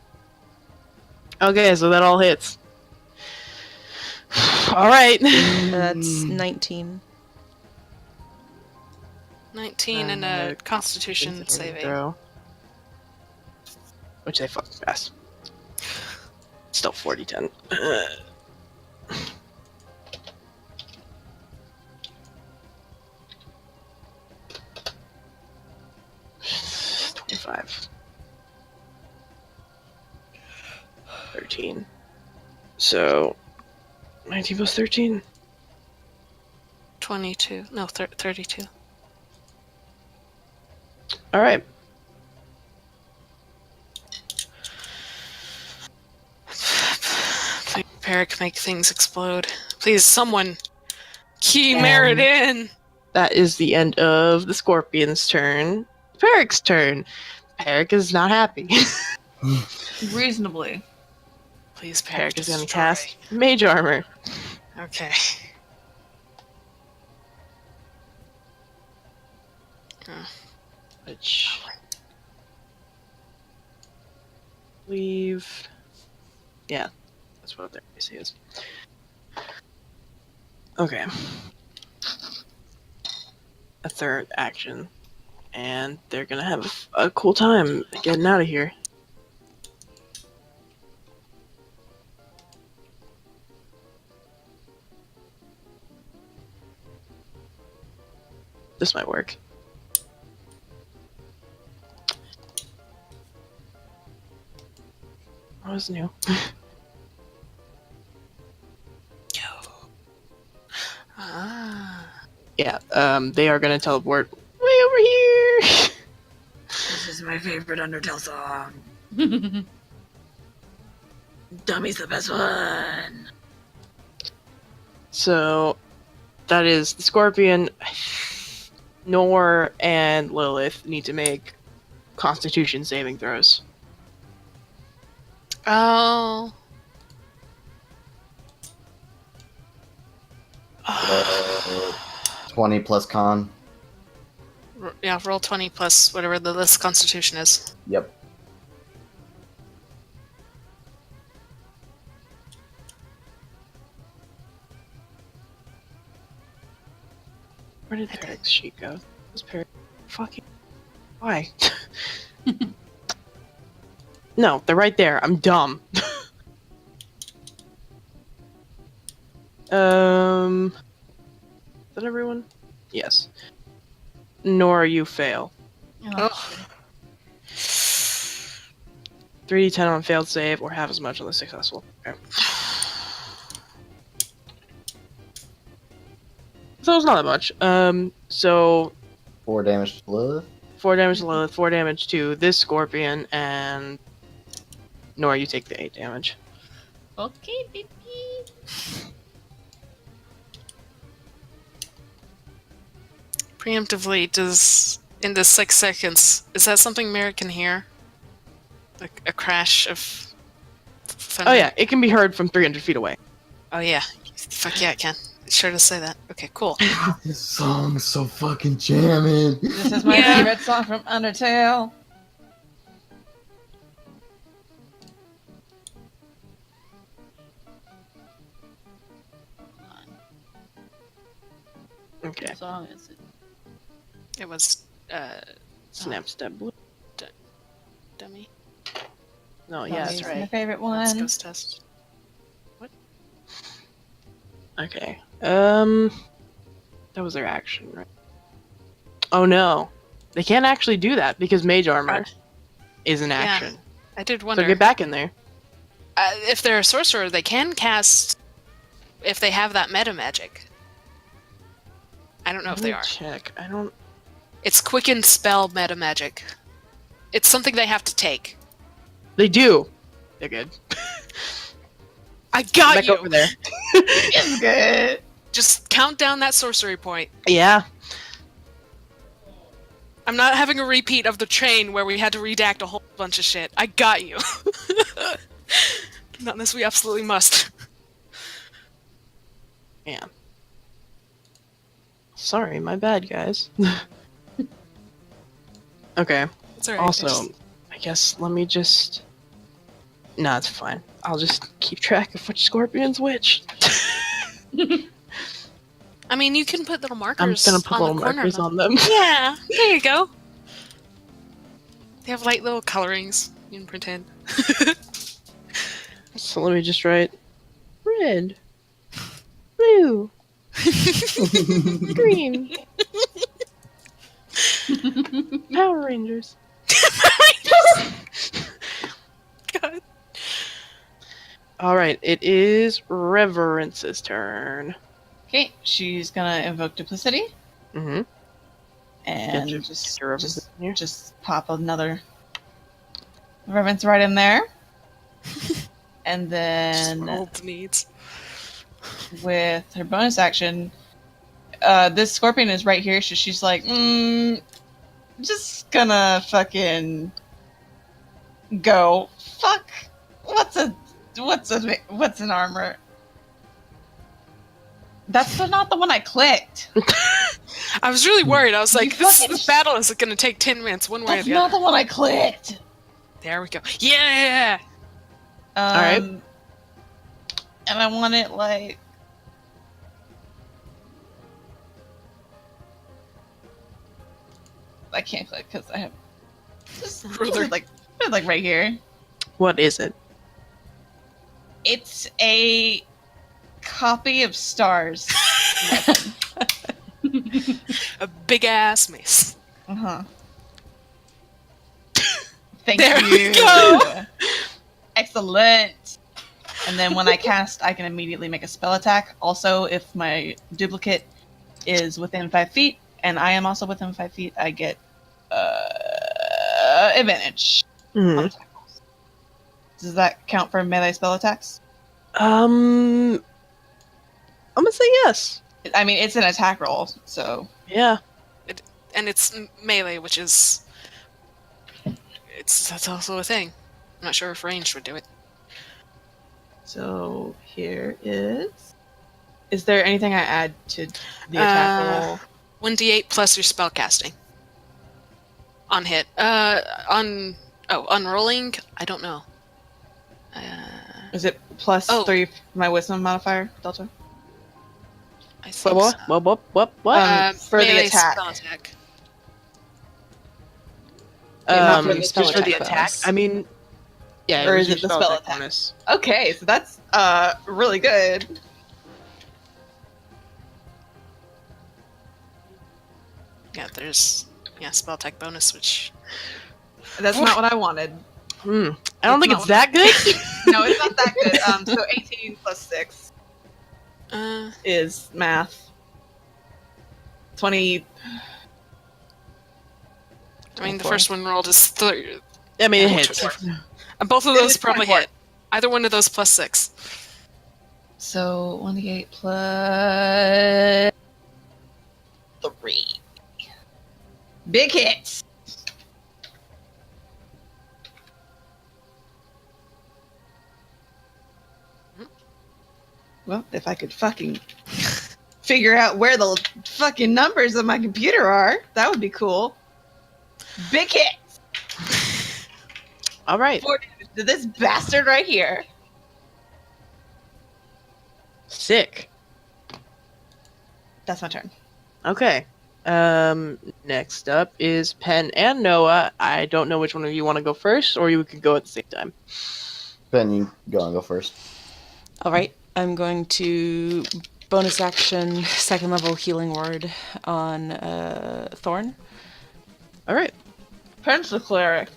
Okay, so that all hits. Alright. That's 19. 19 and a Constitution saving. Throw. Which they fucking pass. Still 40-10. 25. 13. So, 19 plus 13? 22. No, 32. Alright. Please, Peric, make things explode. Please, someone key Merit in. That is the end of the Scorpion's turn. Peric's turn. Peric is not happy. Reasonably. Please, Peric, Peric is going to destroy. cast Mage Armor. Okay. Which believe. Yeah, that's what their AC is. Okay. A third action. And they're gonna have a cool time getting out of here. This might work. That was new. Ah. Yeah, they are gonna teleport way over here! This is my favorite Undertale song. Dummy's the best one. So, that is the Scorpion, Nor, and Lilith need to make Constitution saving throws. Oh. 20 plus con. Yeah, roll 20 plus whatever the list constitution is. Yep. Where did the X sheet go? This pair. Fucking. Why? No, they're right there. I'm dumb. Is that everyone? Yes. Nor you fail. Oh. 3d10 on failed save, or half as much on the successful. Okay. So it's not that much. So 4 damage to Lilith. 4 damage to Lilith, 4 damage to this Scorpion, and Nor, you take the 8 damage. Okay, baby. Preemptively, does in the 6 seconds, is that something Merrick can hear? Like a crash of thunder? Oh yeah, it can be heard from 300 feet away. Oh yeah. Fuck yeah, it can. It sure does say that. Okay, cool. This song's so fucking jamming. This is my Yeah. favorite song from Undertale. Okay. What song is it? It was, Snap step blue. dummy. No, yeah, that's It's right. my favorite Let's one. ghost test. Okay. That was their action, right? Oh no. They can't actually do that because mage armor is an action. I did So wonder. get back in there. If they're a sorcerer, they can cast if they have that meta magic. I don't know if Let they me are. check. I don't. It's quicken spell meta magic. It's something they have to take. They do. They're good. I got Back you. over there. It's good. Just count down that sorcery point. Yeah. I'm not having a repeat of the train where we had to redact a whole bunch of shit. I got you. Not unless we absolutely must. Yeah. Sorry, my bad, guys. Okay. It's alright. Also, I guess let me just. No, it's fine. I'll just keep track of which scorpion's which. I mean, you can put little I'm markers gonna put on little the corner markers of them. on them. Yeah, there you go. They have like little colorings. You can pretend. So let me just write red, blue, green, Power Rangers. God. All right, it is Reverence's turn. Okay, she's gonna invoke duplicity Mm-hmm. and Get just your Reverence in here. just pop another reverence right in there. And Just then old needs. with her bonus action, this scorpion is right here, so she's like, just gonna fucking go. Fuck. What's an armor? That's not the one I clicked. I was really worried. I was like, You this fucking battle is going to take 10 minutes one way or That's the not other. the one I clicked. There we go. Yeah! right. And I want it like. I can't click because I have. Ruler. Like right here. What is it? It's a copy of Stars. A big ass mace. Uh huh. Thank There you. we go. Excellent. And then when I cast, I can immediately make a spell attack. Also, if my duplicate is within 5 feet, and I am also within 5 feet, I get advantage on Hmm. attack rolls. Does that count for melee spell attacks? I'm gonna say yes. I mean, it's an attack roll, so Yeah. And it's melee, which is... That's also a thing. I'm not sure if ranged would do it. so here is. Is there anything I add to the attack roll? 1d8 plus your spell casting. On hit. On rolling? I don't know. Is it plus Oh. 3 for my wisdom modifier, Delta? I think What? so. What? For the Melee attack. spell attack. not for the Just spell for the attack attack. bonus. I mean, yeah. Or was is it your the spell attack? bonus. Okay, so that's really good. Yeah, there's spell attack bonus, which That's not what I wanted. I don't think not it's that good. No, it's not that good. So 18 plus 6 is math. 20. I mean the 24. first one rolled is 3. I mean, it Yeah, hits. And both of It those is probably 24. hit. Either one of those plus 6. So 1d8 plus 3. Big hit. Well, if I could fucking figure out where the fucking numbers of my computer are, that would be cool. Big hit. All right. 4 damage to this bastard right here. Sick. That's my turn. Okay. Next up is Penn and Noah. I don't know which one of you want to go first, or you could go at the same time. Ben, you go first. All right, I'm going to bonus action 2nd level healing word on Thorn. All right. Penn's the cleric.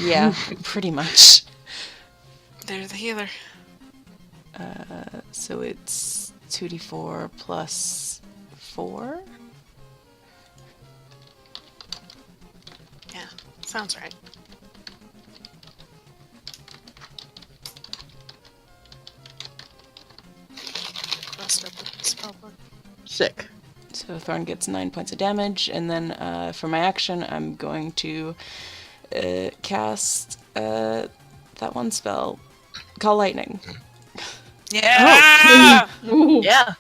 Yeah, pretty much. There's the healer. So it's 2d4 plus 4. Yeah, sounds right. Crossed up with the spell book. Sick. So Thorn gets 9 points of damage, and then for my action, I'm going to cast that one spell, Call Lightning. Yeah! Yeah.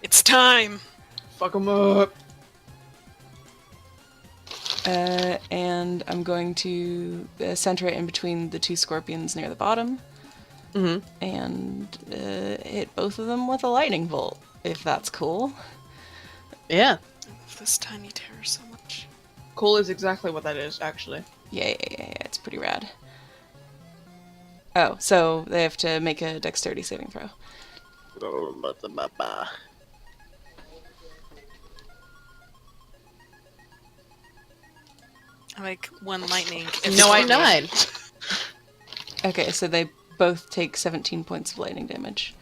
It's time! Fuck him up. And I'm going to center it in between the 2 scorpions near the bottom, Mm-hmm. and hit both of them with a lightning bolt, if that's cool. Yeah. I love this tiny terror so much. Cool is exactly what that is, actually. Yeah, it's pretty rad. Oh, so they have to make a dexterity saving throw. I like one lightning. No, I know. 9. Okay, so they both take 17 points of lightning damage.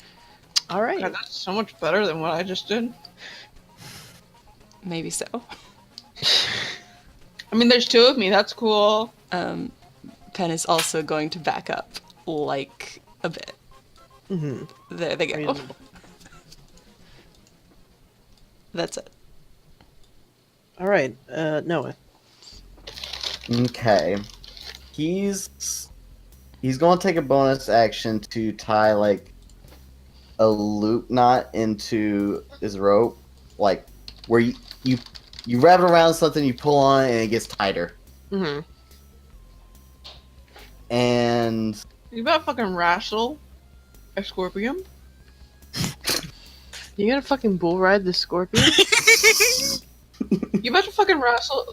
All right. God, that's so much better than what I just did. Maybe so. I mean, there's 2 of me. That's cool. Pen is also going to back up, like, a bit. Mm-hmm. There they go. Reasonable. That's it. All right. Noah. Okay. He's going to take a bonus action to tie like a loop knot into his rope, like where you wrap it around something, you pull on it, and it gets tighter. Mm-hmm. and You about fucking wrestle a scorpion? You gonna fucking bull ride the scorpion? You about to fucking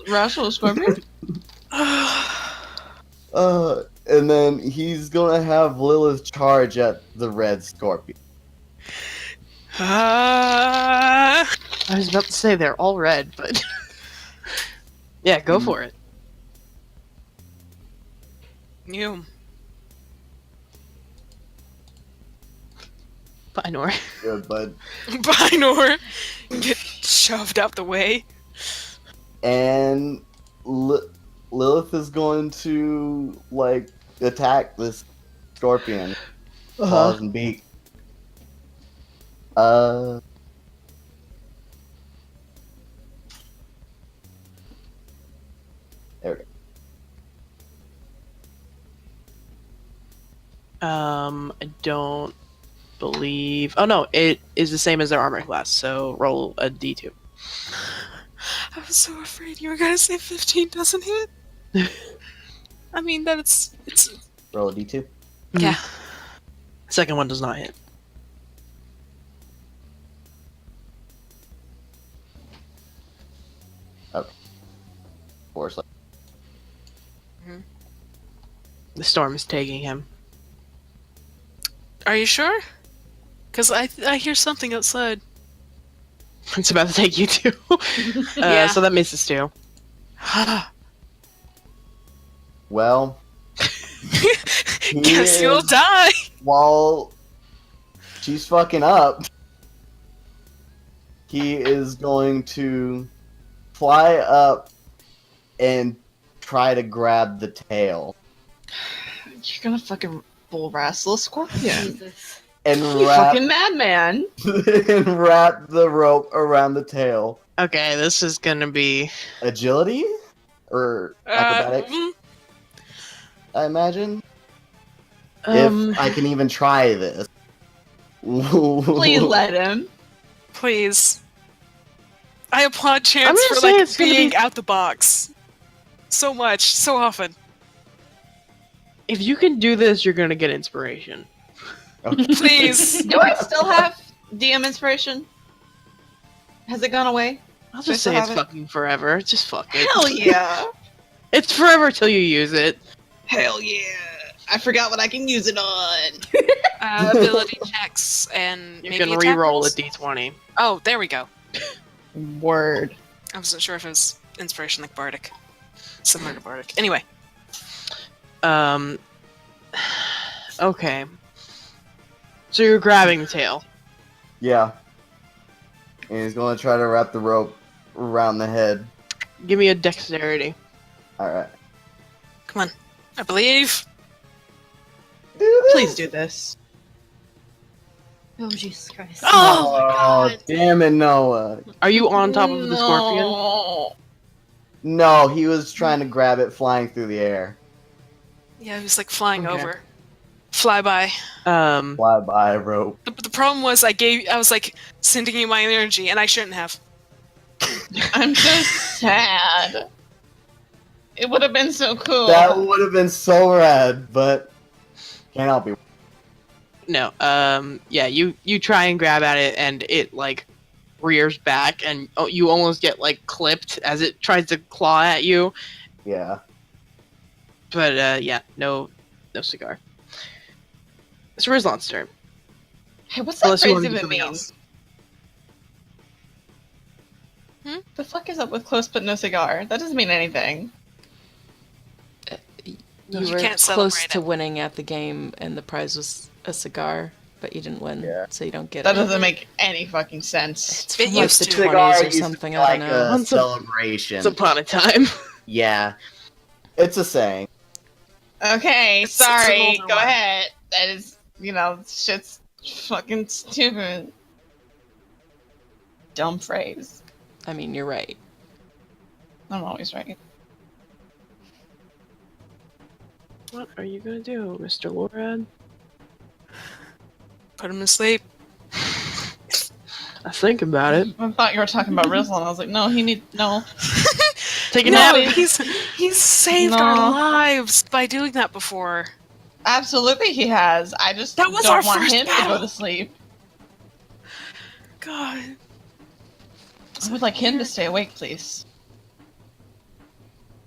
wrestle a scorpion? and then he's gonna have Lilith charge at the red scorpion. I was about to say they're all red, but yeah, go for it. You. Bye, Nora. Good, bud. Bye, Nor. Get shoved out the way. And Lilith is going to like attack this scorpion, claws and beak. There we go. I don't believe. Oh no, it is the same as their armor class. So roll a d2. I was so afraid you were gonna say 15 doesn't hit. I mean, it's Roll a d2. yeah. Second one does not hit. Okay. 4 slash. The storm is taking him. Are you sure? Because I hear something outside. It's about to take you too. Yeah. So that misses too. Well, he Guess you'll is- die. while she's fucking up, he is going to fly up and try to grab the tail You're gonna fucking bull wrestle a scorpion. Jesus. and You wrap fucking madman. and wrap the rope around the tail. Okay, this is gonna be. Agility or acrobatics, Mm, I imagine. Um, If I can even try this. Please let him. please. I applaud Chance gonna for say like it's gonna being be- out the box. So much, so often. if you can do this, you're gonna get inspiration. Please. Do I still have DM inspiration? Has it gone away? I'll Do I just still say it's have it? fucking forever. Just fuck it. Hell yeah! It's forever till you use it. Hell yeah! I forgot what I can use it on. Ability checks and You maybe can attack re-roll a rolls? d20. Oh, there we go. Word. I wasn't sure if it was inspiration like Bardic. Similar to Bardic. Anyway. Okay. So you're grabbing the tail. Yeah. And he's going to try to wrap the rope around the head. Give me a dexterity. Alright. Come on. I believe. Please do this. Oh, Jesus Christ. Oh my Oh, damn it, Noah. Are you on top of the scorpion? No. No, he was trying to grab it flying through the air. Yeah, he was like flying Okay. over. Flyby. Fly by rope. The problem was I was like sending you my energy and I shouldn't have. I'm so sad. It would have been so cool. That would have been so rad, but can't help you. No. Yeah. You try and grab at it, and it like rears back, and you almost get like clipped as it tries to claw at you. Yeah. But yeah, no cigar. It's Rislon's turn. Hey, what's that Unless you phrase want to do even something mean? else. The fuck is up with close but no cigar? That doesn't mean anything. You You were can't close celebrate to it. winning at the game, and the prize was a cigar, but you didn't win, Yeah. so you don't get That it. doesn't make any fucking sense. It's It from like used the to. 20s or used to something. be I don't like know. a Once celebration. Once upon a time. Yeah. It's a saying. Okay, It's an sorry. older Go one. ahead. That is, shit's fucking stupid. Dumb phrase. I mean, you're right. I'm always right. What are you gonna do, Mr. Lorad? Put him to sleep. I think about it. I thought you were talking about Rislon. I was like, no, he need no. Take a No, nap. he's saved our No. lives by doing that before. Absolutely, he has. I just That was don't our want first him to battle. go to sleep. God. I would like him to stay awake, please.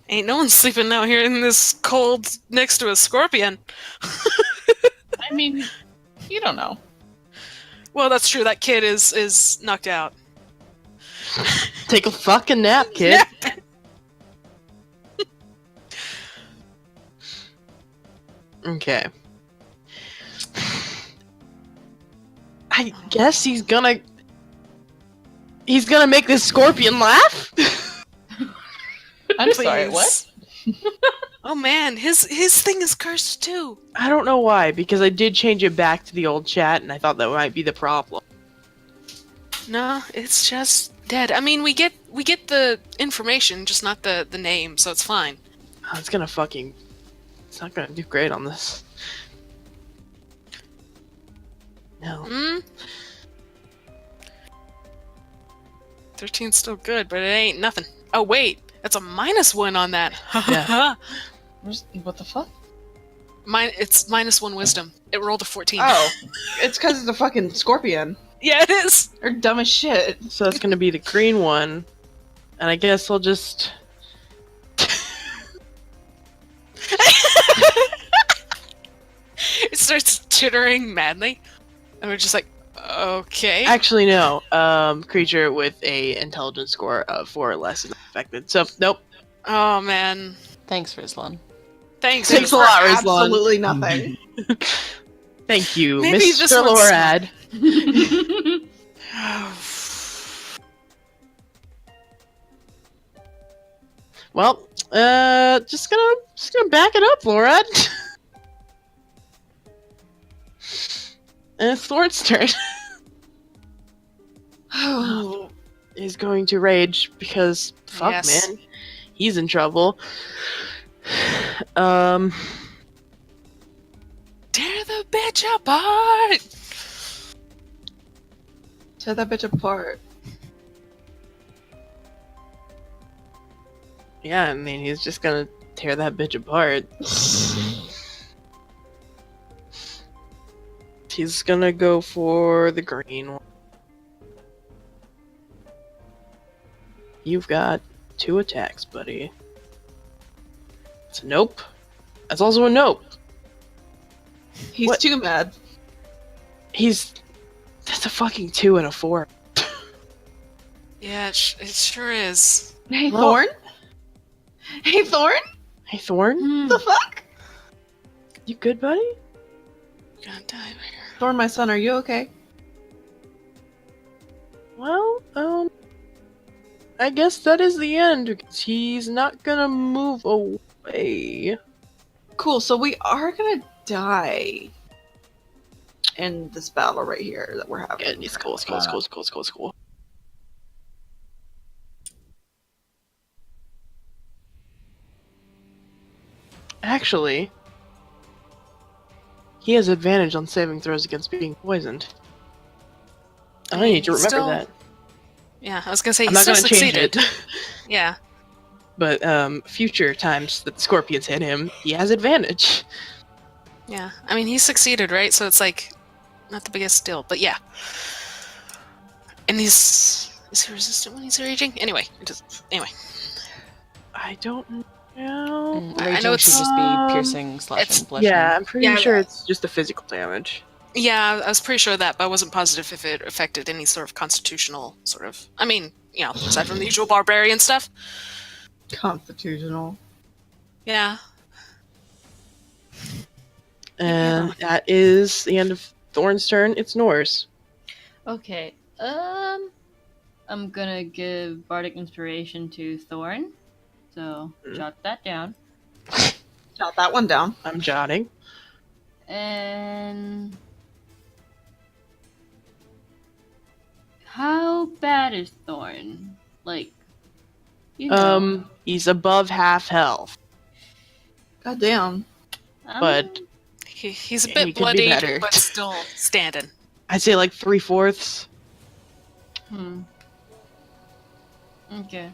Ain't no one sleeping out here in this cold next to a scorpion. I mean, you don't know. Well, that's true. That kid is knocked out. Take a fucking nap, kid. Okay. I guess he's gonna make this scorpion laugh? I'm sorry, Please. what? Oh man, his thing is cursed too. I don't know why, because I did change it back to the old chat and I thought that might be the problem. No, it's just dead. I mean, we get the information, just not the name, so it's fine. Oh, it's not gonna do great on this. No. Hmm? 13's still good, but it ain't nothing. Oh wait, that's a -1 on that. Yeah. What the fuck? It's -1 wisdom. It rolled a 14. Oh, it's because it's a fucking scorpion. Yeah, it is. They're dumb as shit. So it's gonna be the green one. And I guess I'll just It starts chittering madly, and we're just like, okay. actually no. Creature with a intelligence score of 4 or less is affected. So nope. Oh man, Thanks, Rislon. thanks. Thanks a Rislon. lot, Rislon. Absolutely nothing. Thank you, Maybe this Mr. one's Lorad. Well, just gonna back it up, Lorad. And it's Thor's turn. Oh, He's going to rage because fuck, Yes. man, he's in trouble. Tear the bitch apart. tear that bitch apart. Yeah, I mean, he's just gonna tear that bitch apart. He's gonna go for the green one. You've got 2 attacks, buddy. It's a nope. That's also a nope. He's What? too mad. That's a fucking 2 and a 4. Yeah, it sure is. Hey, Well- Thorn? Hey, Thorn? Hey, Thorn? Hmm. The fuck? You good, buddy? Gonna die right here. Thorn, my son, are you okay? Well, I guess that is the end, because he's not gonna move away. Cool, so we are gonna die in this battle right here that we're having. Yeah, it's cool, it's cool, it's cool, it's cool, it's cool, it's cool. Actually, he has advantage on saving throws against being poisoned. I need to remember Still- that. Yeah, I was gonna say I'm he not still gonna change succeeded. it. Yeah. But future times that the scorpions hit him, he has advantage. Yeah, I mean, he succeeded, right? So it's like, not the biggest deal, but yeah. And is he resistant when he's raging? Anyway, anyway. I don't know. I Raging know should it's- just be Um, piercing, slashing, it's- bludgeoning. Yeah, I'm pretty Yeah, sure it's just the physical damage. Yeah, I was pretty sure of that, but I wasn't positive if it affected any sort of constitutional sort of. I mean, you know, aside from the usual barbarian stuff. Constitutional. Yeah. And that is the end of Thorn's turn. It's Nor's. Okay. I'm gonna give bardic inspiration to Thorn. So jot that down. Jot that one down. I'm jotting. And how bad is Thorn? Like, you know, He's above half health, God damn. but He's a He bit could be bloodied, better. but still standing. I'd say like 3/4. Okay.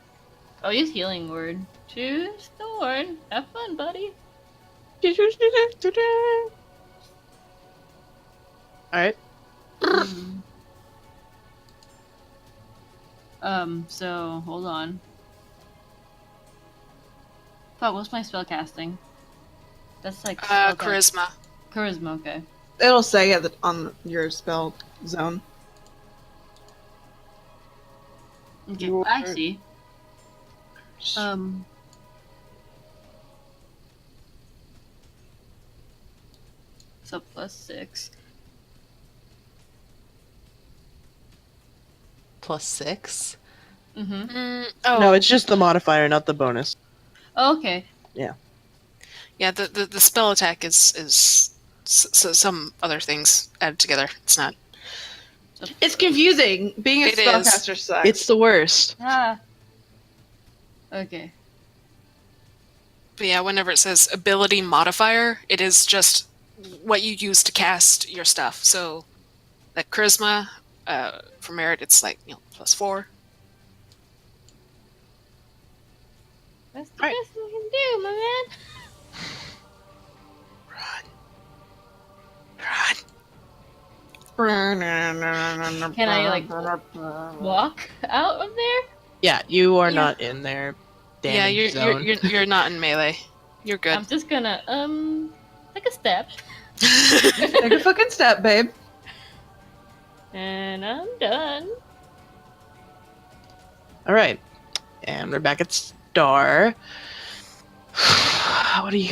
Oh, use healing word. Choose Thorn. Have fun, buddy. Alright. So hold on. Fuck, what's my spell casting? That's like spell Charisma. Charisma, okay. It'll say it on your spell zone. Okay, Your- I see. So +6. +6. Mm-hmm. Oh, No, it's just the modifier, not the bonus. Oh, okay. yeah. The spell attack is some other things added together. It's not. It's confusing. Being a It is. spellcaster sucks. It's the worst. Ah. Okay. But yeah, whenever it says ability modifier, it is just what you use to cast your stuff. So, that charisma, for merit, it's like +4. That's the Right. best we can do, my man. Run. Can I, like, walk out of there? Yeah, you are Yeah. not in their damage Yeah, you're zone. you're not in melee. You're good. I'm just gonna, take a step. Take a fucking step, babe. And I'm done. Alright. And we're back at Star. What do you...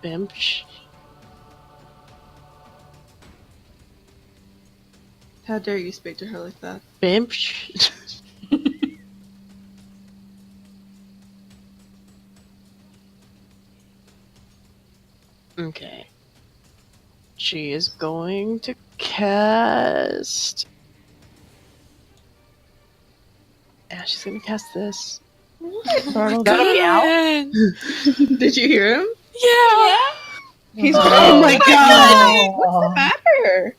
Bimch? How dare you speak to her like that? Bimch? Okay. She is going to cast... Yeah, she's gonna cast this. Arnold, Got a meow? did you hear him? Yeah. He's Oh my god! What's the matter?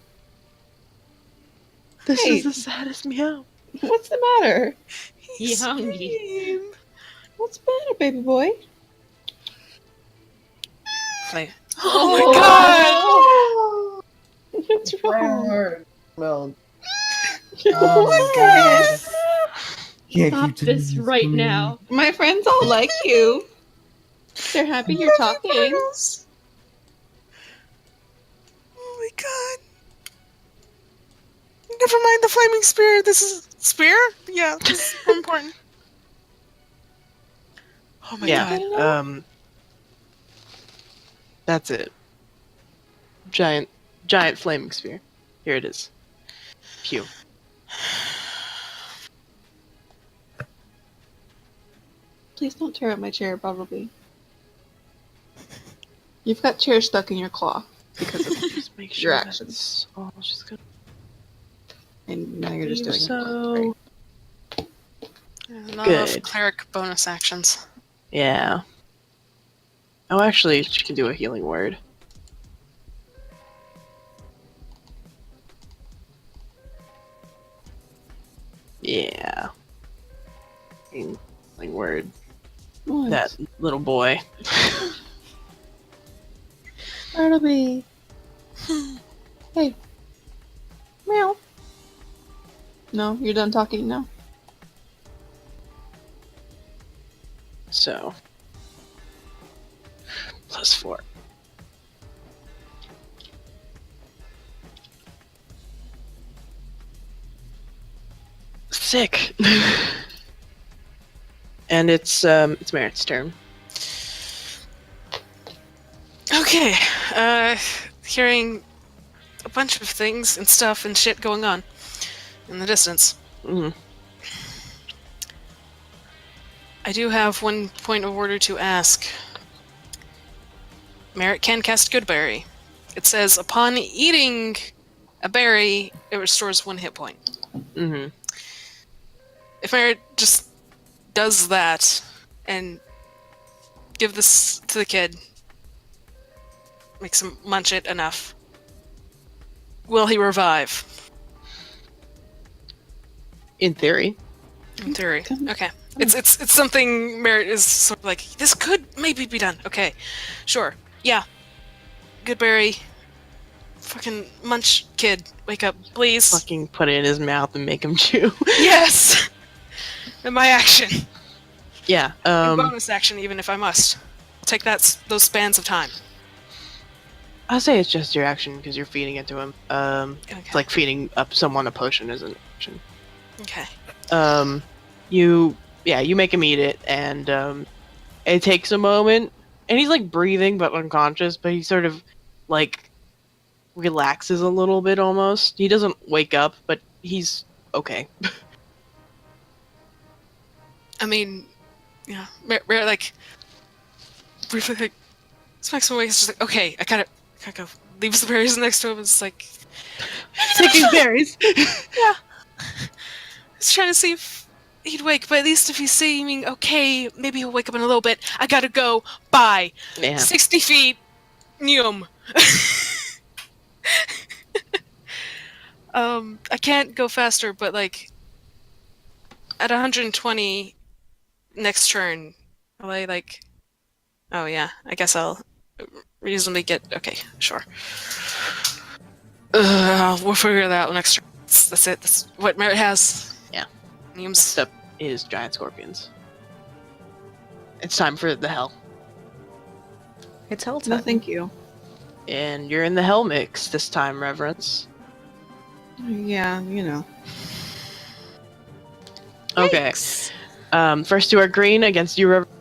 This Hey. is the saddest meow. What's the matter? He's hungry. What's the matter, baby boy? Play. Oh my god! What's wrong? Well, Oh my god! Stop this right now. My friends all like you. They're happy you're talking. Oh my god. Never mind the flaming spear. This is spear? Yeah, this is more important. Oh my god. That's it. Giant flaming sphere. Here it is. Pew. Please don't tear up my chair, probably. You've got chair stuck in your claw because of Just make your sure actions. that's all she's gonna And now you're just do. doing So Not enough Good. cleric bonus actions. yeah. Oh, actually, she can do a healing word. Yeah. Healing word. What? That little boy. Bartleby. Hey. Meow. No, you're done talking now. So. +4. Sick. And it's Merritt's turn. Okay. Hearing a bunch of things and stuff and shit going on in the distance. Mm. I do have one point of order to ask. Merritt can cast Goodberry. It says upon eating a berry, it restores 1 hit point. Mm-hmm. If Merritt just does that and give this to the kid, makes him munch it enough, will he revive? In theory. In theory. Okay. It's something Merritt is sort of like, this could maybe be done. Okay. Sure. Yeah. Goodberry. Fucking munch kid. Wake up, please. Fucking put it in his mouth and make him chew. Yes! And my action. Yeah. Bonus action, even if I must. I'll take those spans of time. I'll say it's just your action because you're feeding it to him. Okay. It's like feeding up someone a potion is an action. Okay. You make him eat it, and it takes a moment, and he's like breathing but unconscious, but he sort of like relaxes a little bit almost. He doesn't wake up, but he's okay. I mean, yeah, Merritt like briefly like smacks him away. He's just like, okay, I gotta go. Leaves the berries next to him. It's like Taking berries. yeah. I was trying to see if he'd wake, but at least if he's seeming okay, maybe he'll wake up in a little bit. I gotta go. Bye. Yeah. 60 feet. Neum. I can't go faster, but like at 120 next turn, will I like? Oh yeah, I guess I'll reasonably get. Okay, sure. We'll figure that out next turn. That's it. That's what Merritt has. Yeah. Neums. Except is giant scorpions. It's time for the hell. It's hell No, time. thank you. And you're in the hell mix this time, Reverence. Yeah, you know. Okay. First two are green against you, Reverence.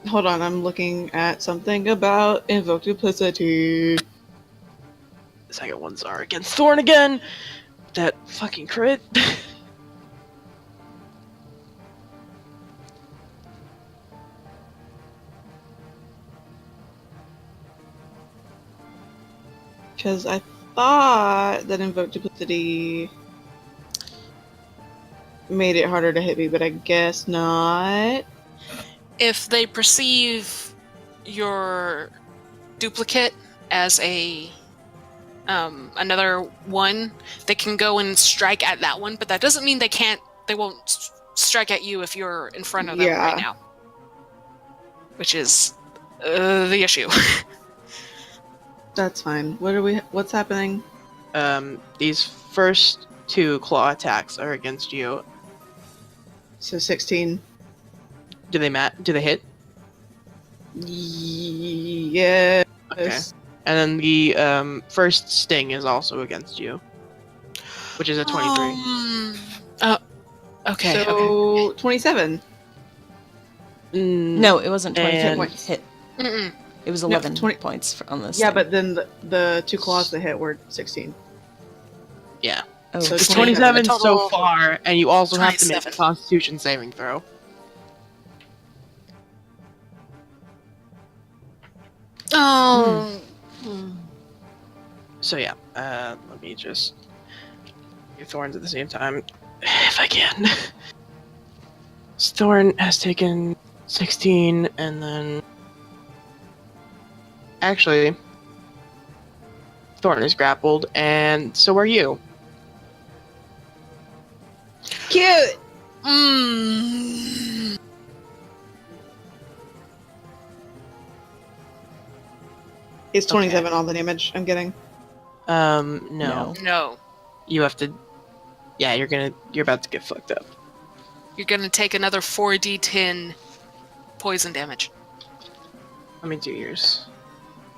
Hold on, I'm looking at something about invoke duplicity. The second ones are against Thorn again. That fucking crit. Because I thought that invoke duplicity made it harder to hit me, but I guess not. If they perceive your duplicate as a another one, they can go and strike at that one, but that doesn't mean they won't strike at you if you're in front of them right now, which is the issue. That's fine. What's happening? These first two claw attacks are against you. So 16. Do they hit? Yes. Okay. And then the first sting is also against you, which is a 23. Okay. So 27. No, it wasn't 20 And- points hit. Mm-mm. It was No, 11 20 points on this. Yeah, thing. but then the two claws that hit were 16. Yeah. Oh, so It's 27 27 so total- far, and you also have to make a 27. Constitution saving throw. Oh. So yeah, let me just do Thorns at the same time, if I can. Thorn has taken 16, and then... Actually, Thorn is grappled, and so are you. Cute! Mm. It's 27 all the damage I'm getting. No. No. You have to... Yeah, you're about to get fucked up. You're gonna take another 4d10 poison damage. Let me do yours.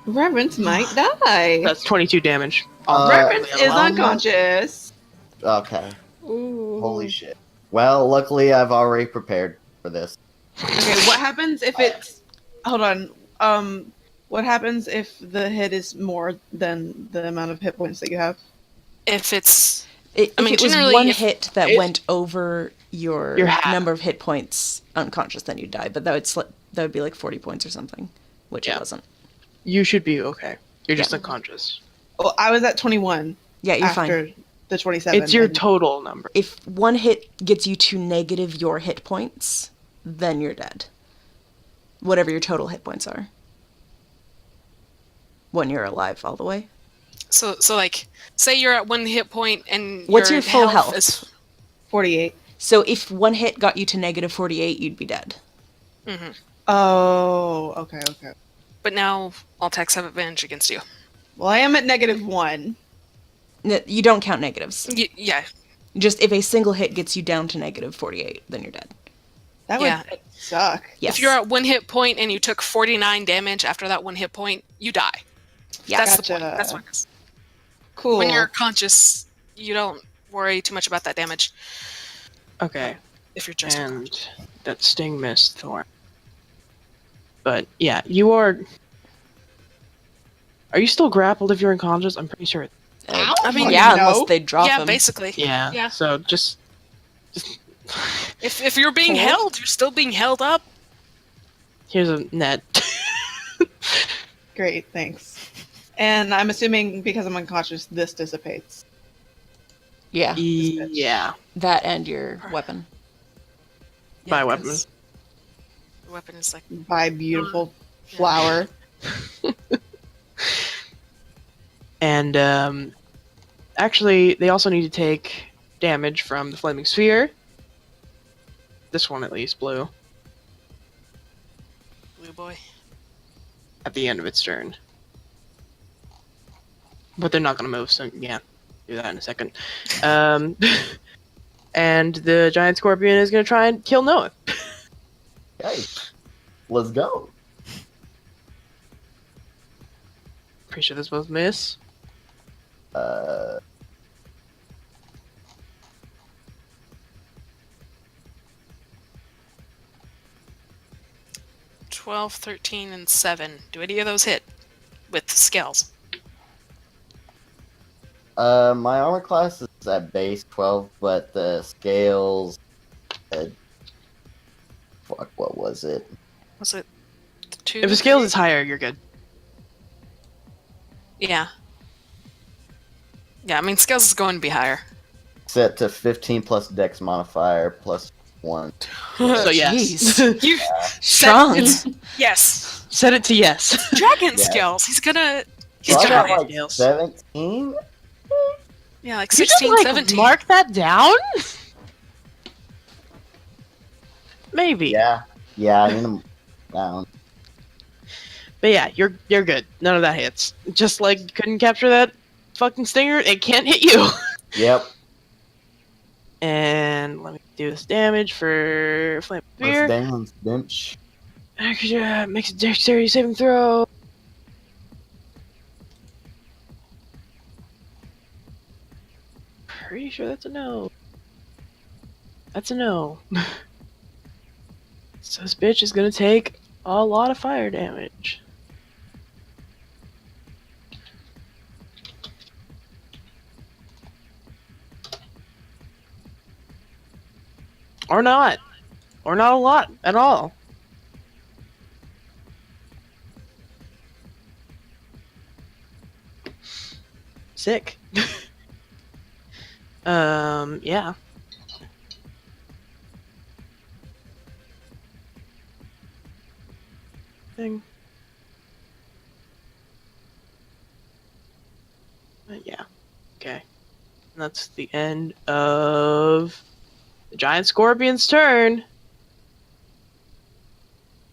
Reverence might die. That's 22 damage. Reverence is alone? unconscious. Okay. Ooh. Holy shit. Well, luckily I've already prepared for this. Okay, what happens if it's... Hold on. What happens if the hit is more than the amount of hit points that you have? If it's If I mean, it was generally, one if- hit that if- went over your Your half. number of hit points unconscious, then you die. But that would be like 40 points or something, which Yeah. it wasn't. You should be okay. You're just Yeah. unconscious. Well, I was at 21 Yeah, you're after fine. the 27. It's your and- total number. If one hit gets you to negative your hit points, then you're dead. Whatever your total hit points are. When you're alive all the way. So like, say you're at 1 hit point and What's your full health? is 48. So if one hit got you to negative 48, you'd be dead. hmm Oh, okay. But now all attacks have advantage against you. Well, I am at -1. You don't count negatives. Yeah. Just if a single hit gets you down to negative 48, then you're dead. That Yeah. would suck. Yes. If you're at 1 hit point and you took 49 damage after that 1 hit point, you die. Yeah. That's Gotcha. the point. That's what it is. Cool. When you're conscious, you don't worry too much about that damage. Okay. If you're just And that sting missed Thorn. But yeah, you are. Are you still grappled if you're unconscious? I'm pretty sure. Ow, I mean, yeah, no. unless they drop yeah, him. basically. Yeah. Yeah. So just. If you're being Cool. held, you're still being held up. Here's a net. Great, thanks. And I'm assuming because I'm unconscious, this dissipates. Yeah. Yeah. That and your weapon. By Yeah, weapon. 'cause the weapon is like By beautiful Yeah. flower. And actually, they also need to take damage from the flaming sphere. This one, at least, blue, blue boy. at the end of its turn. But they're not going to move, so yeah, do that in a second. And the giant scorpion is going to try and kill Noah. Hey, let's go. Pretty sure this both miss. Uh, 12, 13, and 7. Do any of those hit with scales? my armor class is at base 12, but the scales. Fuck, what was it? Was it 2? If the scales is higher, you're good. Yeah. Yeah, I mean, scales is going to be higher. Set to 15 plus dex modifier plus 1. So yes. Jeez. You Strong. yes. Set it to yes. Dragon Yeah. scales. He's gonna. So He's I got gonna. like scales. 17? Yeah, like You 16, just, like, 17. mark that down? Maybe. Yeah, I need them down. But yeah, you're good. None of that hits. Just like you couldn't capture that fucking stinger, it can't hit you. Yep. And let me do this damage for Flame Let's Spear. dance, bench. Extra makes a dexterity saving throw. Pretty sure that's a no. That's a no. So this bitch is gonna take a lot of fire damage. Or not. Or not a lot at all. Sick. Yeah. Thing. Yeah. Okay. And that's the end of the giant scorpion's turn.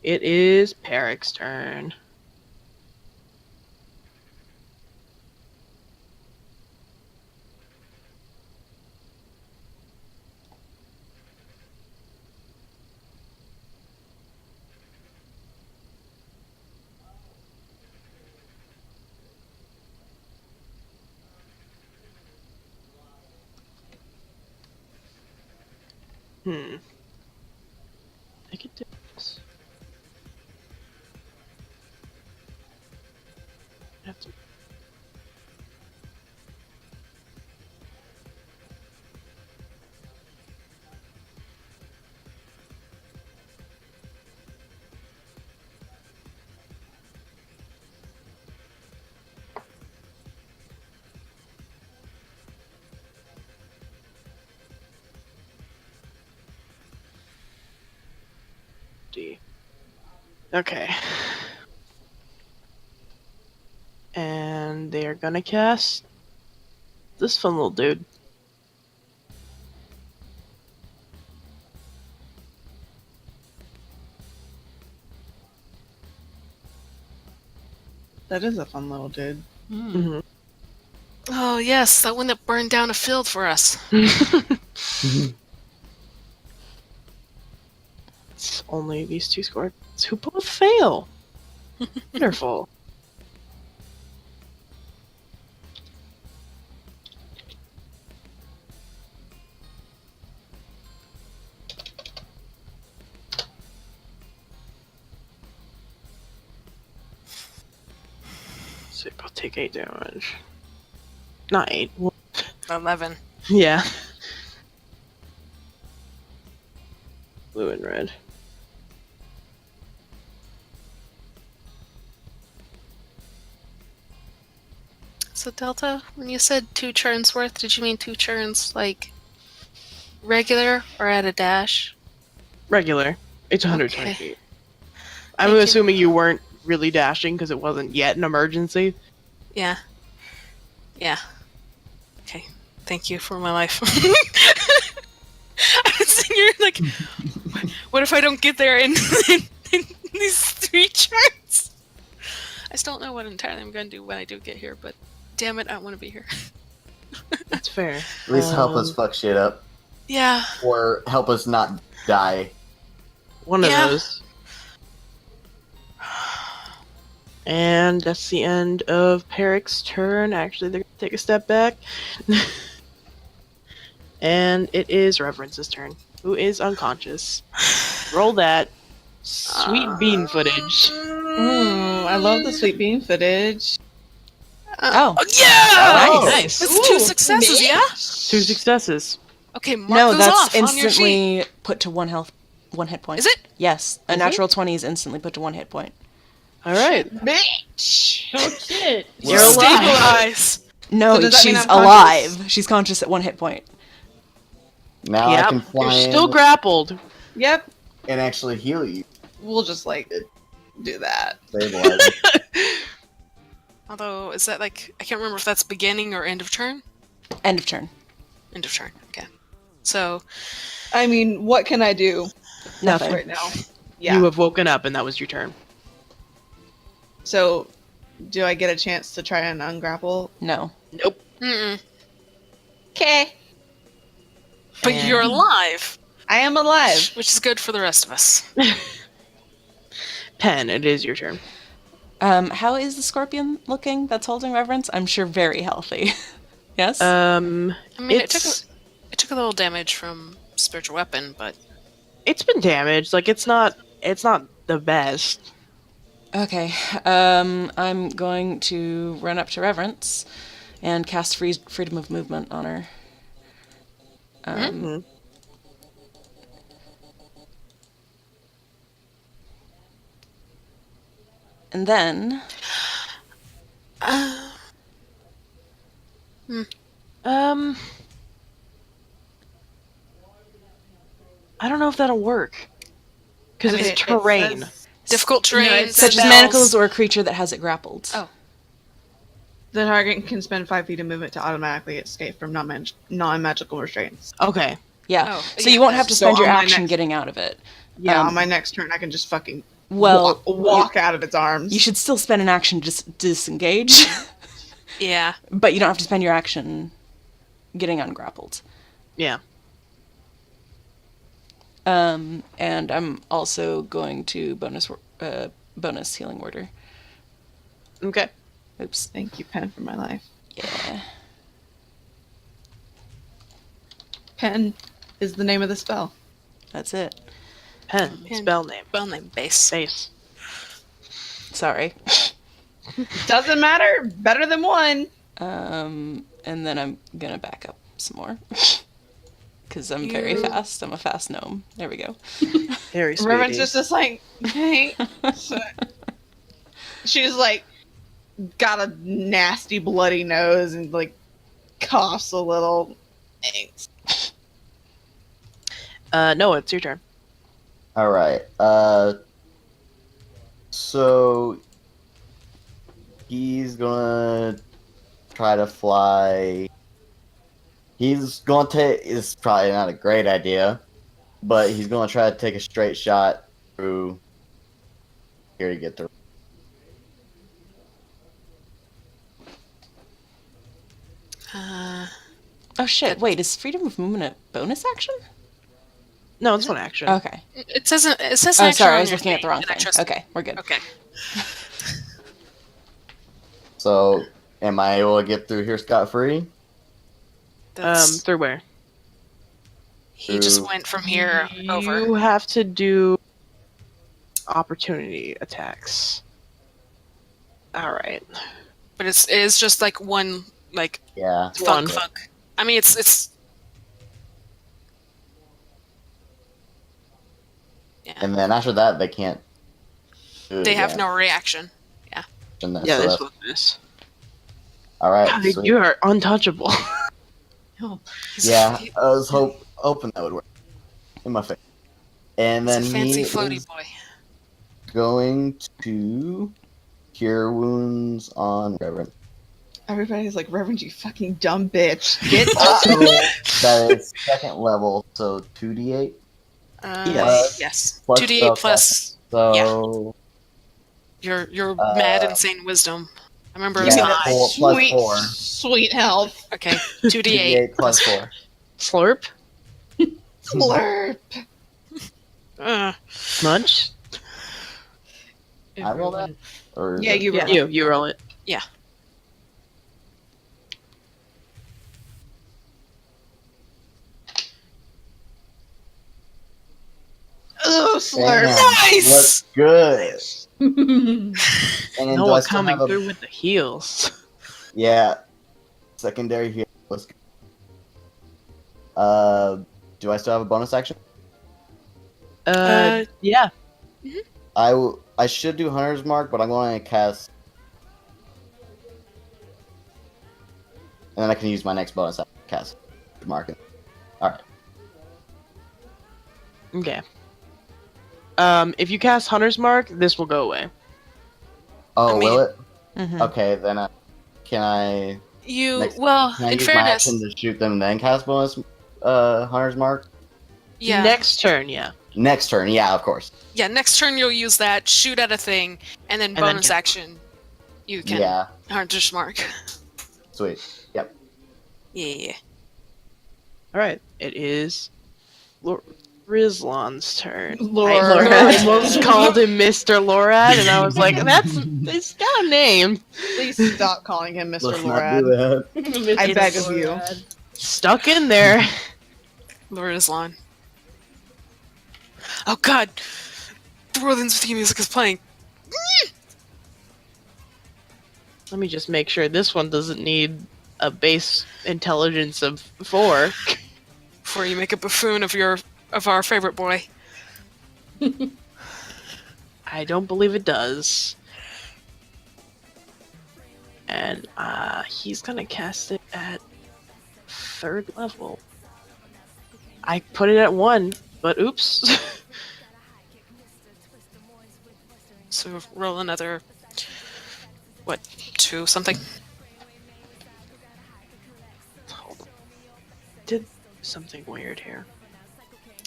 It is Peric's turn. I could do this. I have to. Okay. And and they are gonna cast this fun little dude. That is a fun little dude. Mm-hmm. Oh yes, that one that burned down a field for us. It's only these two scorpions who both fail. Wonderful. So they both take 8 damage. Not 8. 11. Yeah. Blue and red. So Delta, when you said 2 churns worth, did you mean 2 churns like regular or at a dash? Regular. It's 120 Okay. feet. I'm Thank you. assuming you weren't really dashing because it wasn't yet an emergency. Yeah. Yeah. Okay. Thank you for my life. I was sitting here like, what if I don't get there in these 3 charts? I still don't know what entirely I'm going to do when I do get here, but damn it, I want to be here. That's fair. At least help us fuck shit up. Yeah. Or help us not die. One of Yeah. those. And that's the end of Peric's turn. Actually, they're going to take a step back. And it is Reverence's turn, who is unconscious. Roll that sweet bean footage. I love the sweet bean footage. Oh. Yeah! Oh. Nice. That's 2 successes, me? yeah? 2 successes. Okay, mark No, those that's off on your sheet. instantly put to 1 hit point. Is it? Yes. A Is natural 20 is instantly put to 1 hit point. All right. Bitch! Oh shit! You're alive. Stabilize. No, So does that mean she's I'm conscious? alive. She's conscious at 1 hit point. Now I can Yep. fly You're in still grappled. Yep. and actually heal you. We'll just, like, do that. Stabilize. Although, is that like, I can't remember if that's beginning or end of turn? End of turn. End of turn, okay. So, I mean, what can I do Nothing. right now? Yeah. You have woken up, and that was your turn. So, do I get a chance to try and ungrapple? No. Nope. mm-mm. Okay. But And- you're alive, I am alive. which is good for the rest of us. Pen, it is your turn. How is the scorpion looking that's holding Reverence? I'm sure very healthy. Yes? I mean, it It's took a little damage from spiritual weapon, but it's been damaged. Like it's not the best. Okay. I'm going to run up to Reverence and cast freedom of movement on her. Mhm. And then... I don't know if that'll work because I mean, it's It terrain. says difficult terrain, it's Such as spells. manacles or a creature that has it grappled. Oh. The target can spend 5 feet of movement to automatically escape from non-magical restraints. Okay. Yeah. Oh, So yeah, you won't have to so spend your on my action next- getting out of it. Yeah, Um, on my next turn, I can just fucking Well, walk out of its arms. you should still spend an action to disengage, yeah. but you don't have to spend your action getting ungrappled. Yeah. And I'm also going to bonus healing order. Okay. Oops. Thank you, Pen, for my life. Yeah. Pen is the name of the spell. That's it. Pen. Pen. Spell name. Spell name base. Base. Sorry. Doesn't matter. Better than one. And then I'm gonna back up some more. Because I'm very fast. I'm a fast gnome. There we go. Very speedy. Reverence is just like, hey. She's like, got a nasty bloody nose and like coughs a little. Thanks. No, it's your turn. Alright, so he's gonna try to fly. He's going to take. It's probably not a great idea, but he's gonna try to take a straight shot through here to get through. Oh shit! Wait, is freedom of movement a bonus action? No, it's one action. Okay. It says an Oh, action sorry, I on was your looking at the thing, wrong and I thing. trust- Okay, we're good. Okay. So, am I able to get through here scot-free? That's, Through where? he just through- went from here over. You have to do opportunity attacks. All right. But it's just like one like Yeah. One. thunk. I mean, it's. Yeah. And then after that, they can't. do it They have again. no reaction. And then- Yeah, so this that's- was this. All right. God, sweet. you are untouchable. He's- Yeah, he- I was hoping that would work in my face. And he's then a fancy he floaty is boy. going to cure wounds on Reverend. Everybody's like, Reverend, you fucking dumb bitch. Get Also, that is second level, so 2d8. Yes. Yes. Plus 2d8 spell plus So your mad insane wisdom. I remember it was yeah, high. plus sweet, 4. sweet health. Okay, 2d8. 2d8 plus 4. Slurp? Slurp. Munch? I roll that? Or is Yeah, it- you Yeah, roll. you roll it. Oh, slurp. Damn, Nice! Looks good. And No do I one still coming have a- through with the heals. Yeah. Secondary heal. Let's go. Do I still have a bonus action? Yeah. I should do Hunter's Mark, but I'm going to cast. And then I can use my next bonus action to cast Mark. Alright. Okay. If you cast Hunter's Mark, this will go away. Oh, I will mean- it? Mhm. Okay, then can I You Next- well, can I in use my fairness, action to shoot them and then cast bonus Hunter's Mark? yeah, Next turn, yeah. Next turn, yeah, of course. yeah. Next turn you'll use that, shoot at a thing, and then then bonus get- action, you can Yeah, Hunter's Mark. sweet. Yep. Yeah. Alright, it is Rislon's turn. Lord. I almost called him Mr. Lorad, and I was like, it's got a name. Please stop calling him Mr. Let's not do Lorad. that. I beg of you. Stuck in there. Lord Rislon. Oh god! The World's theme music is playing. Let me just make sure this one doesn't need a base intelligence of 4. Before you make a buffoon of our favorite boy. I don't believe it does. And he's gonna cast it at 3rd level. I put it at 1, but oops. So roll another 2 something? Hold on. Did something weird here.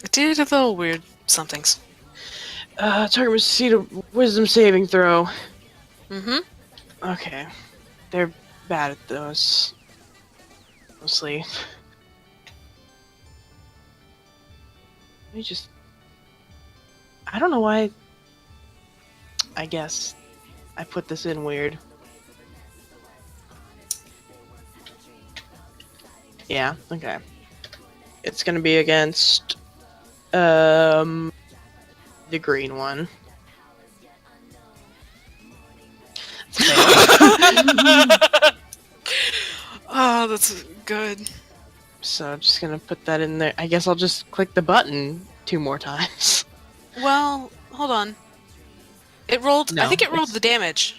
It did a little weird somethings. Target must succeed a wisdom saving throw. Mm-hmm. Okay. They're bad at those. Mostly. Let me just... I don't know why... I guess I put this in weird. Yeah, okay. It's gonna be against... the green one. Oh, that's good. So I'm just gonna put that in there. I guess I'll just click the button 2 more times. Well, hold on. It rolled. I No, think it rolled it's- the damage.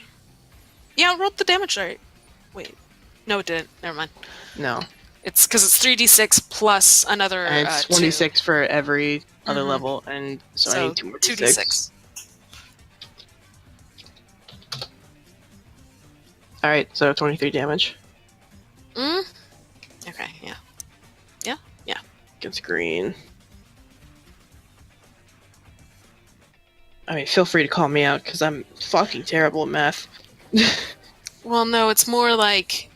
Yeah, it rolled the damage right. Wait, no, it didn't. Never mind. No. It's because it's 3d6 plus another. And it's 2. 26 for every other Mhm. level, and so, I need 2 more 2d6. 2d6. 2d6. 6. Alright, so 23 damage. Mm? Okay, yeah. Against green. I mean, feel free to call me out, because I'm fucking terrible at math. Well, no, it's more like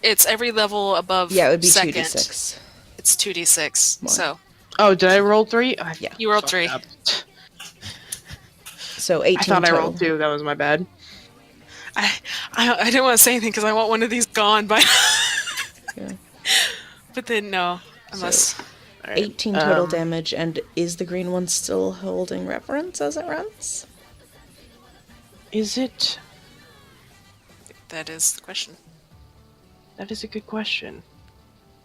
it's every level above Yeah, it would be second. 2d6. It's 2d6. More. So Oh, did I roll 3? Yeah. you rolled fucked 3. up. So 18 I thought total. I rolled 2, that was my bad. I didn't want to say anything because I want one of these gone by. Yeah. But then no, unless 18 total Um, damage, and is the green one still holding reverence as it runs? Is it? that is the question. That is a good question.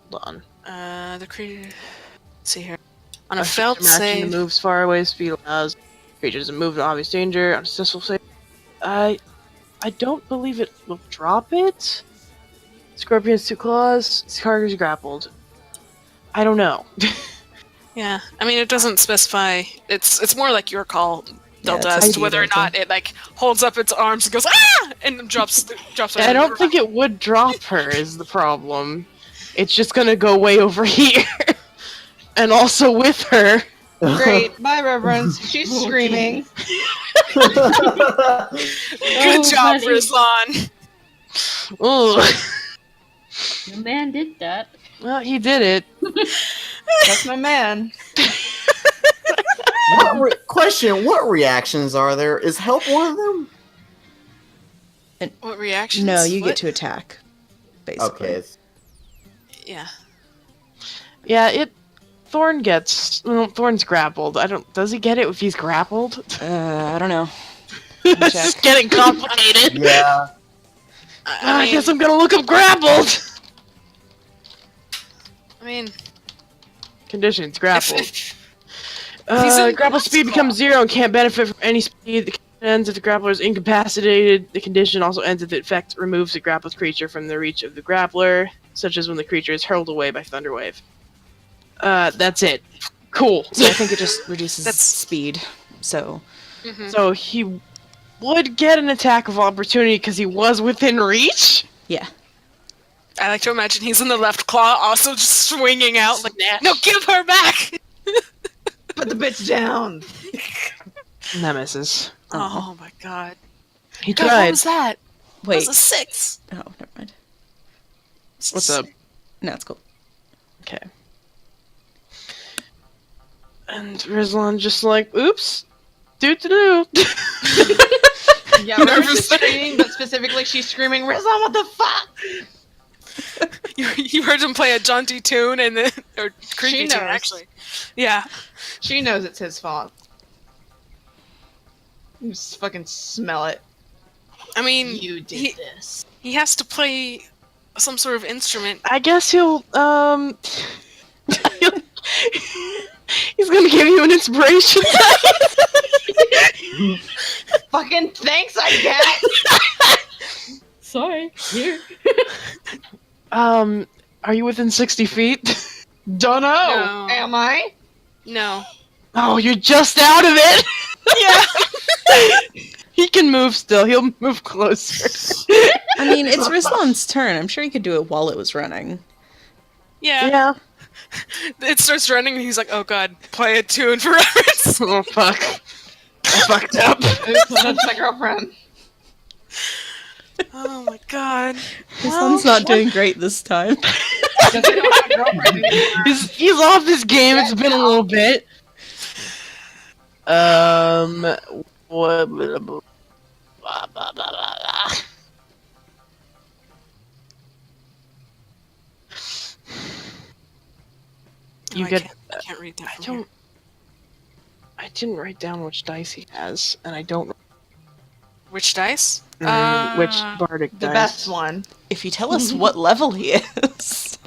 Hold on. The creature. Let's see here. On a A failed system action save. that moves far away, speed allows creatures to move in obvious danger. On a successful save, I don't believe it will drop it. Scorpion has 2 claws. Cargers grappled. I don't know. Yeah, I mean it doesn't specify. It's more like your call, Delta, it's as up to to you, whether or Delta. not it like holds up its arms and goes ah and drops. I don't think it would drop her. Is the problem? It's just gonna go way over here, and also with her. Great. Bye, Reverence. She's screaming. Good Oh, job, buddy. Rislon. Ugh. The man did that. Well, he did it. That's my man. Question: what reactions are there? Is help one of them? What reactions? No, you What? get to attack, basically. Okay. Yeah. Yeah, Thorn gets. Well, Thorn's grappled. I don't. Does he get it if he's grappled? I don't know. This is check. getting complicated. Yeah. I guess I'm gonna look up grappled. I mean, Conditions: if, grappled. if, he's in Grapple the speed last becomes 0 and can't benefit from any speed. The condition ends if the grappler is incapacitated. The condition also ends if the effect removes the grappled creature from the reach of the grappler, such as when the creature is hurled away by Thunderwave. That's it. Cool. So I think it just reduces That's- speed. So Mhm. So he would get an attack of opportunity because he was within reach? yeah, I like to imagine he's in the left claw, also just swinging out like, no, give her back. Put the bitch down. And that misses. Oh my god. He God, what tried. was that? That wait. was a 6. Oh, never mind. What's up? No, it's cool. Okay. And Rislon just like, oops. Doo-doo-doo. Yeah, Reverence is screaming, but specifically she's screaming, Rislon, what the fuck? You heard him play a jaunty tune and then or creepy She tune knows. actually. Yeah. She knows it's his fault. You just fucking smell it. I mean You did this. he has to play some sort of instrument. I guess he'll he's gonna give you an inspiration. Fucking thanks, I guess. Sorry. Here. Are you within 60 feet? Don't know. No. Am I? No. Oh, you're just out of it! Yeah. He can move still, he'll move closer. I mean, it's Rislon's turn. I'm sure he could do it while it was running. Yeah. Yeah. It starts running and he's like, oh god, play a tune for reference. Oh, fuck. I fucked up. Oops, that's my girlfriend. Oh my god. Rislon's not doing great this time. Because I don't have a girlfriend anymore. He's off this game, it's been a little bit. What? You I get. can't read that. I from don't. here. I didn't write down which dice he has, and I don't Which dice? remember which bardic The dice. best one. If you tell us what level he is.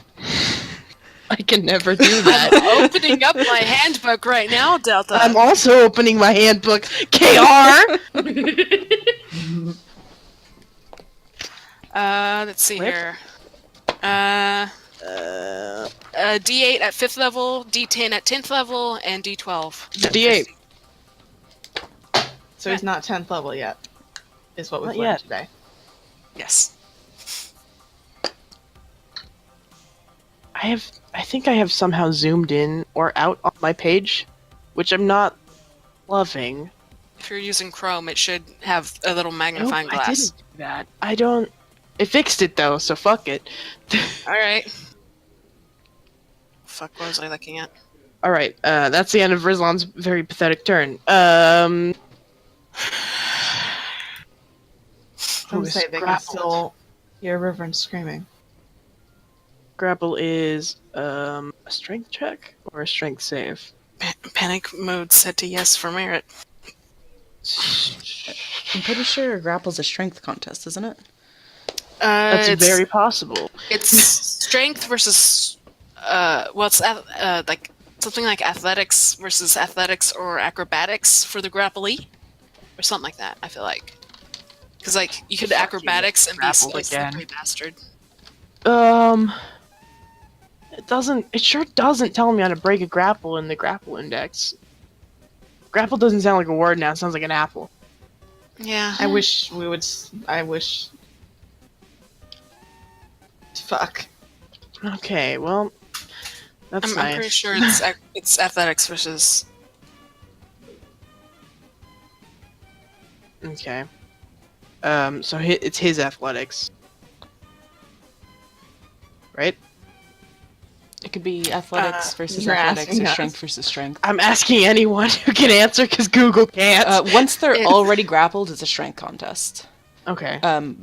I can never do that. Opening up my handbook right now, Delta. I'm also opening my handbook. KR. Let's see Whip? here. D8 at 5th level, D10 at 10th level, and D12. D8. So he's not 10th level yet. Is what we've Not learned yet. today. Yes. I think I have somehow zoomed in or out on my page, which I'm not loving. If you're using Chrome, it should have a little magnifying Nope, I glass. didn't do that. I don't. It fixed it though, so fuck it. All right. Fuck, what was I looking at? All right, that's the end of Rislon's very pathetic turn. I'm Who is say they can grappled? still hear Reverend screaming. Grapple is a strength check or a strength save. Panic mode set to yes for merit. I'm pretty sure grapple's a strength contest, isn't it? That's It's very possible. It's strength versus it's like something like athletics versus athletics or acrobatics for the grapplee, or something like that. I feel like because like you could Fuck you, acrobatics and be grappled a again. slippery bastard. It doesn't. It sure doesn't tell me how to break a grapple in the grapple index. Grapple doesn't sound like a word now. It sounds like an apple. Yeah. I wish we would. I wish. Fuck. Okay, well, that's I'm nice. pretty sure it's athletics versus. Okay. So it's his athletics, right? It could be athletics versus you're athletics asking or us. strength versus strength. I'm asking anyone who can answer because Google can't. Once they're It's- already grappled, it's a strength contest. Okay.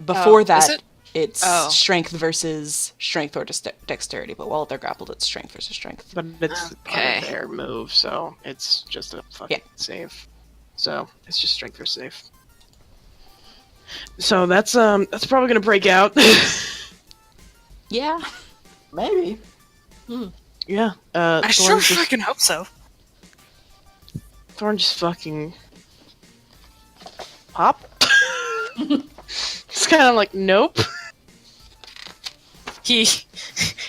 Before is that, it? it's Oh. strength versus strength or dexterity. But while they're grappled, it's strength versus strength. But it's part Okay. of their move, so it's just a fucking save. So it's just strength or save. So that's probably gonna break out. Yeah. Maybe. Yeah. I Thorn sure just, fucking hope so. Thorn just fucking pop. It's kind of like nope. He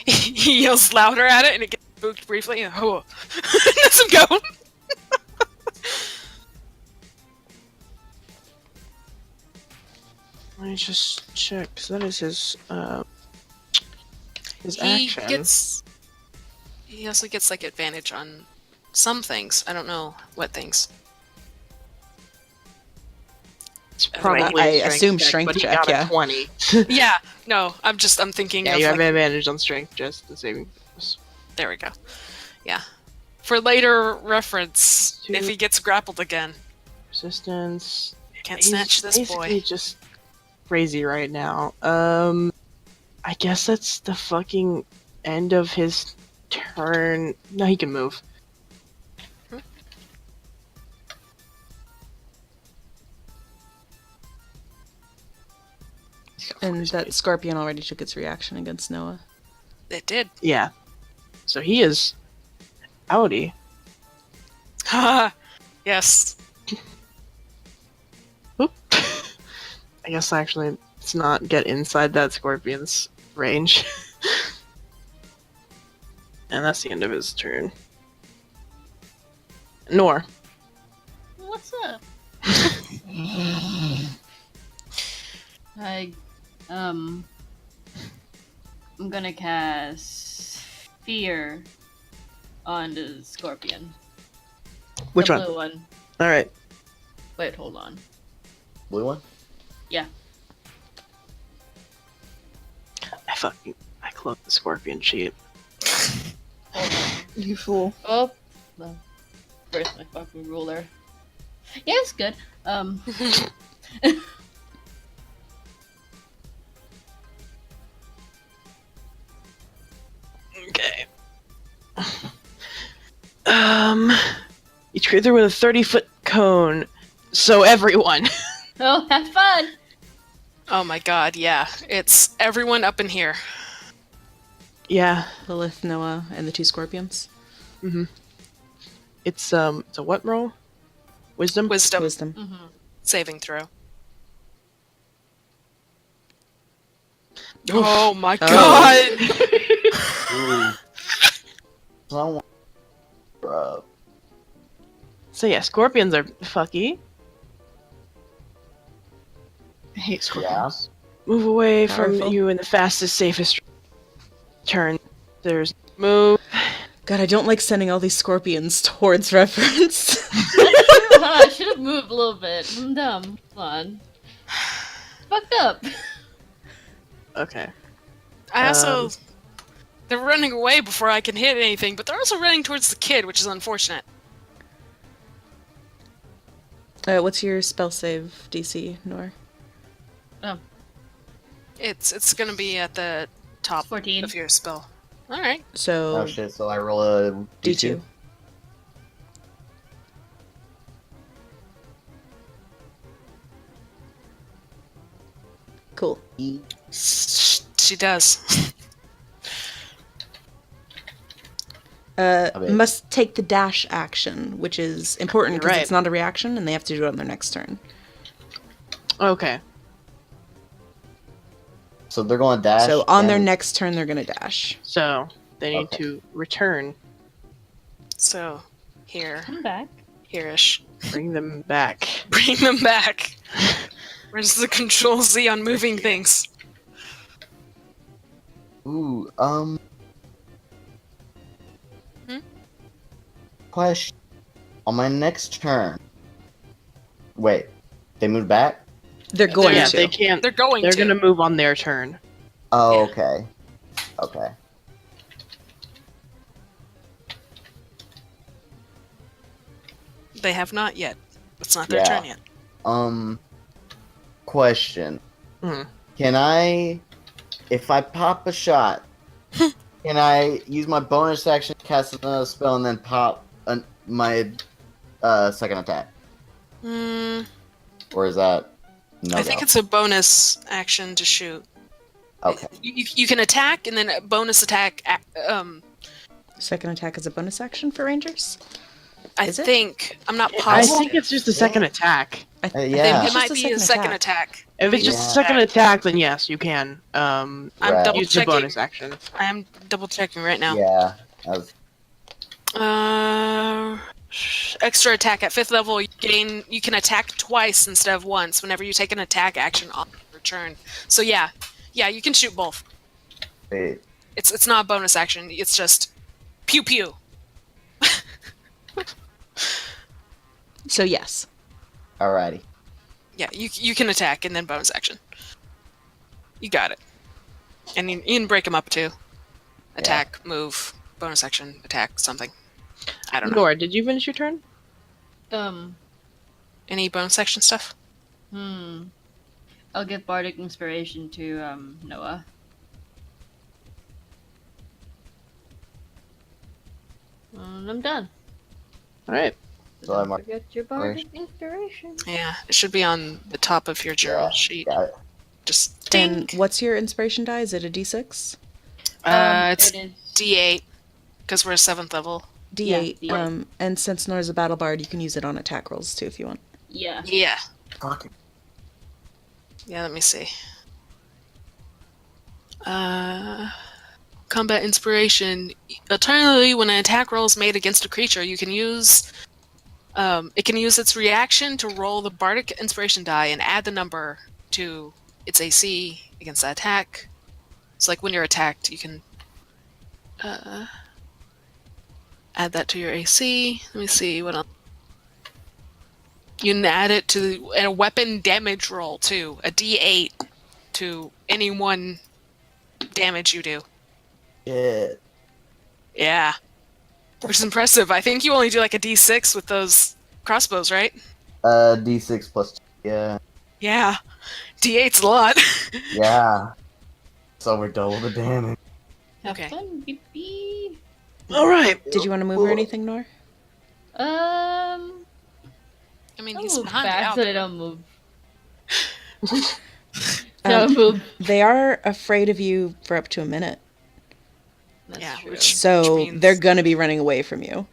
he yells louder at it and it gets spooked briefly. And lets him go. Let me just check. 'Cause that is his He action. He also gets like advantage on some things. I don't know what things. It's probably I a assume check, strength but he check, got yeah. a 20. Yeah, no, I'm thinking Yeah, of you have like, advantage on strength, just the saving. there we go. Yeah. For later reference, Two. if he gets grappled again, Resistance. can't He's snatch this basically boy. just crazy right now. I guess that's the fucking end of his turn. No, he can move. He's got And 40 that space. scorpion already took its reaction against Noah. It did. Yeah. So he is outie. Haha. Yes. Oop. I guess actually let's not get inside that scorpion's range. And that's the end of his turn. Nor. What's up? I'm gonna cast Fear on the scorpion. Which The one? blue one. Alright. Wait, hold on. Blue one? Yeah. I closed the scorpion sheet. Hold on. You fool. Oh, no. Where's my fucking ruler? Yeah, it's good. Okay. Each creature with a 30-foot cone. So everyone. Oh, have fun! Oh my god, yeah. It's everyone up in here. Yeah. Lilith, Noah, and the two scorpions. It's a what roll? Wisdom? Wisdom Wisdom. Mm-hmm. saving throw. Oh my god! Ooh. Someone. Bruh. So yeah, scorpions are fucky. I hate scorpions. Move away from Powerful. you in the fastest, safest turn. There's move. God, I don't like sending all these scorpions towards reference. I should have moved a little bit. I'm dumb. Come on. Fucked up. Okay. I also they're running away before I can hit anything, but they're also running towards the kid, which is unfortunate. What's your spell save DC, Nor? Oh, It's gonna be at the top 14. of your spell. All right. So Oh shit! So I roll a D2. D2. Cool. She does. mean- Must take the dash action, which is important You're because right. it's not a reaction, and they have to do it on their next turn. Okay. So they're going to dash. So on their and- next turn, they're gonna dash. So they need Okay. to return. So here, Come back. here-ish. Bring them back. Bring them back. Where's the Control Z on moving things? Ooh, Hmm? Question. On my next turn. Wait, they moved back? They're going Yeah, to. they can't. They're going They're to. gonna move on their turn. Oh, Yeah. okay. Okay. They have not yet. It's not their Yeah. turn yet. Question. Hmm. Can I, if I pop a shot, can I use my bonus action to cast another spell and then pop my second attack? Hmm. Or is that no? I think it's a bonus action to shoot. Okay. You can attack and then a bonus attack. Second attack is a bonus action for rangers. I Is it? think I'm not I positive. think it's just a second attack. Yeah. It It's might just a be a second second attack. If it's just a Yeah. second attack, then yes, you can. I'm Right. double Use the checking. bonus action. I am double checking right now. Yeah. I was- Extra attack at 5th level. You can attack twice instead of once whenever you take an attack action on your turn. So yeah, you can shoot both. wait. It's not a bonus action. It's just pew pew. So yes. Alrighty. Yeah, you can attack and then bonus action. You got it. And you can break them up too. Attack, move, bonus action, attack, something. I don't know. Nora, did you finish your turn? Any bonus action stuff? I'll give Bardic Inspiration to Noah. And I'm done. All right. So I'm Don't forget your Bardic Inspiration. Yeah, it should be on the top of your journal Yeah, sheet. got it. Just And ding. what's your inspiration die? Is it a D6? It's It is. D8 because we're 7th level. D8. Yeah, D8. And since Nora's a battle bard, you can use it on attack rolls too if you want. Yeah. Yeah. Fuck. Yeah, let me see. Combat inspiration. Alternatively, when an attack roll is made against a creature, you can use it can use its reaction to roll the bardic inspiration die and add the number to its AC against that attack. It's like when you're attacked, you can add that to your AC. Let me see what else. You can add it to a weapon damage roll too, a D8 to any one damage you do. Shit. Yeah. Which is impressive. I think you only do like a D6 with those crossbows, right? D6 plus 2. Yeah. Yeah. D8's a lot. Yeah. So we're double the damage. Have Okay. fun, baby. All right. Did you want to move or anything, Nor? I mean, I'll he's move behind back the so they alcove. don't move. Don't move. They are afraid of you for up to a minute. That's Yeah, true. which So means- they're gonna be running away from you.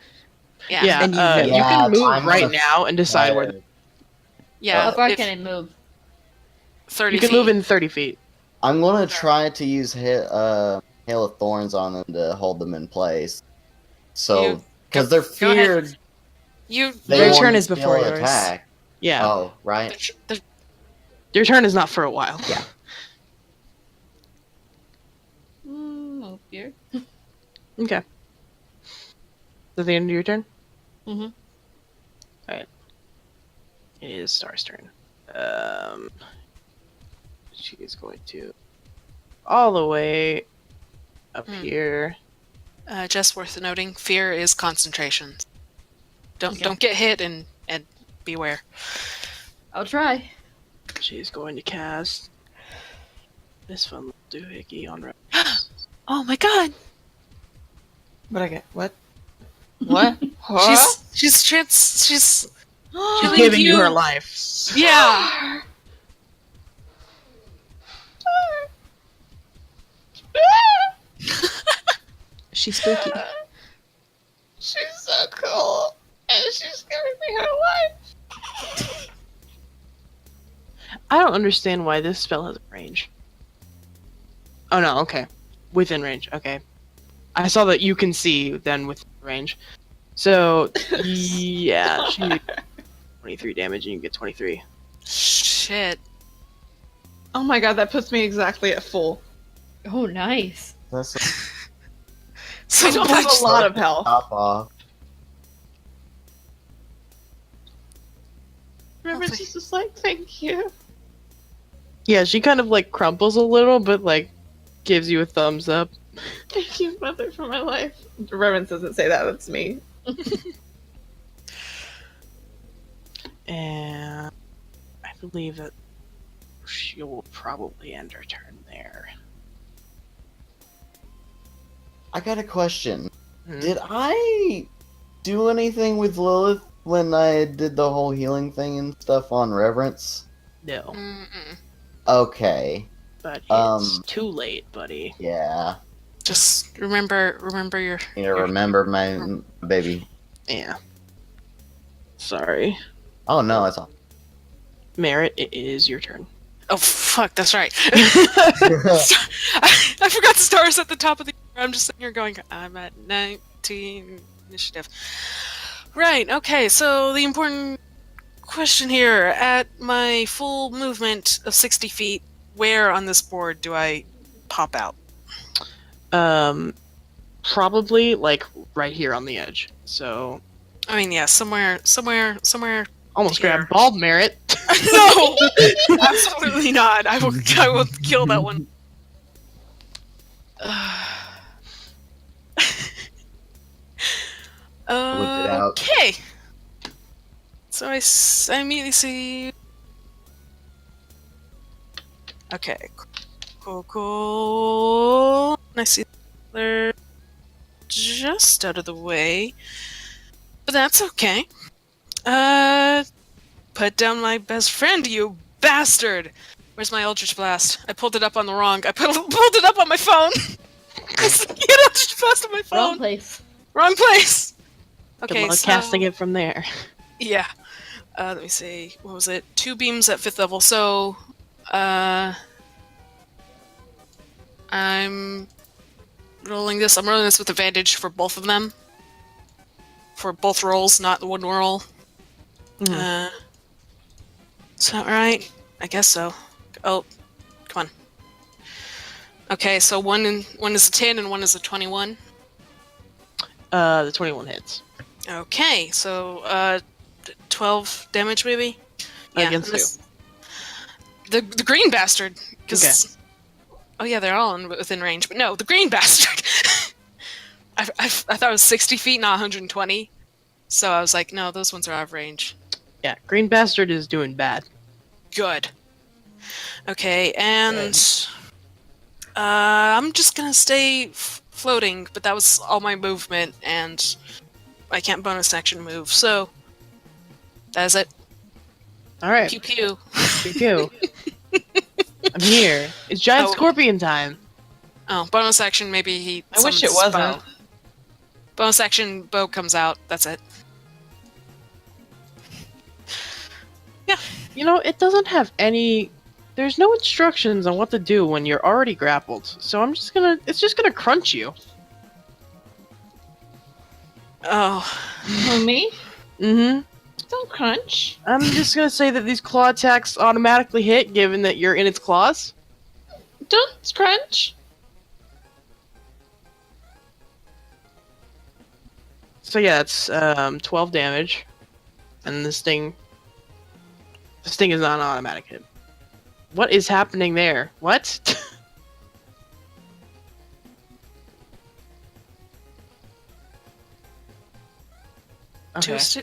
Yeah. Yeah. And you you know. Yeah, can move I'm right gonna- now and decide where. Yeah. How far if can it move? 30 You can feet. move in 30 feet. I'm gonna try to use Hail of Thorns on them to hold them in place. So, You- because they're go ahead. feared, You. they Your won't turn is still before yours. attack. Yeah. Oh, right. Your turn is not for a while. Yeah. Move here. Okay. Is that the end of your turn? Mm-hmm. Alright. It is Star's turn. She is going to all the way up here. Just worth noting, fear is concentration. Okay. Don't get hit and beware. I'll try. She's going to cast this fun little doohickey on Rex. Oh my god! But I get what? What? Huh? She's She's killing giving you her life. Yeah. She's spooky. She's so cool, and she's giving me her life. I don't understand why this spell has a range. Oh no, okay. Within range, okay. I saw that you can see then within range. So, yeah, she 23 damage and you get 23. Shit. Oh my god, that puts me exactly at full. Oh, nice. That's So I don't have a lot of health. top off. Remember, she's just like, thank you. Yeah, she kind of like crumples a little, but like gives you a thumbs up. Thank you, mother, for my life. Reverence doesn't say that, that's me. And I believe that she will probably end her turn there. I got a question. Hmm. Did I do anything with Lilith when I did the whole healing thing and stuff on Reverence? No, Mm-mm. Okay. but it's Um, too late, buddy. Yeah. Just remember your. You know, remember my baby. Yeah. Sorry. Oh no, that's all. Merritt, it is your turn. Oh fuck, that's right. I forgot the stars at the top of the. I'm just sitting here going. I'm at 19 initiative. Right. Okay. So the important question here: at my full movement of 60 feet, where on this board do I pop out? Probably like right here on the edge. So I mean, yeah, somewhere. almost Here. grab bald Merritt. No, absolutely not. I will kill that one. Whip it out. Okay. So I immediately see. Okay. Cool. I see they're just out of the way, but that's okay. Put down my best friend, you bastard! Where's my Eldritch Blast? I pulled it up on the wrong. I pulled it up on my phone. I said, get Eldritch Blast on my phone. Wrong place. Wrong place. Good Okay, luck so casting it from there. yeah. Let me see. What was it? 2 beams at 5th level. So, I'm rolling this. I'm rolling this with advantage for both of them. For both rolls, not the one roll. Mhm. Is that right? I guess so. Oh, come on. Okay, so one is a 10 and one is a 21. The 21 hits. Okay, so 12 damage maybe. Against this- The green bastard. Because oh yeah, they're all within range, but no, the green bastard. I thought it was 60 feet, not 120. So I was like, no, those ones are out of range. Yeah, Green Bastard is doing bad. Good. Okay, and I'm just gonna stay floating, but that was all my movement, and I can't bonus action move, so that is it. Alright, Pew pew. pew pew. I'm here. It's giant Oh. scorpion time. Oh, bonus action, maybe he. I wish it summons wasn't. bow. Bonus action, bow comes out. That's it. You know, it doesn't have any... There's no instructions on what to do when you're already grappled, so it's just gonna crunch you. Oh, Oh, me? Mm-hmm. Don't crunch. I'm just gonna say that these claw attacks automatically hit, given that you're in its claws. Don't crunch. So yeah, it's 12 damage, and this thing is not an automatic hit. What is happening there? What? Two, Okay.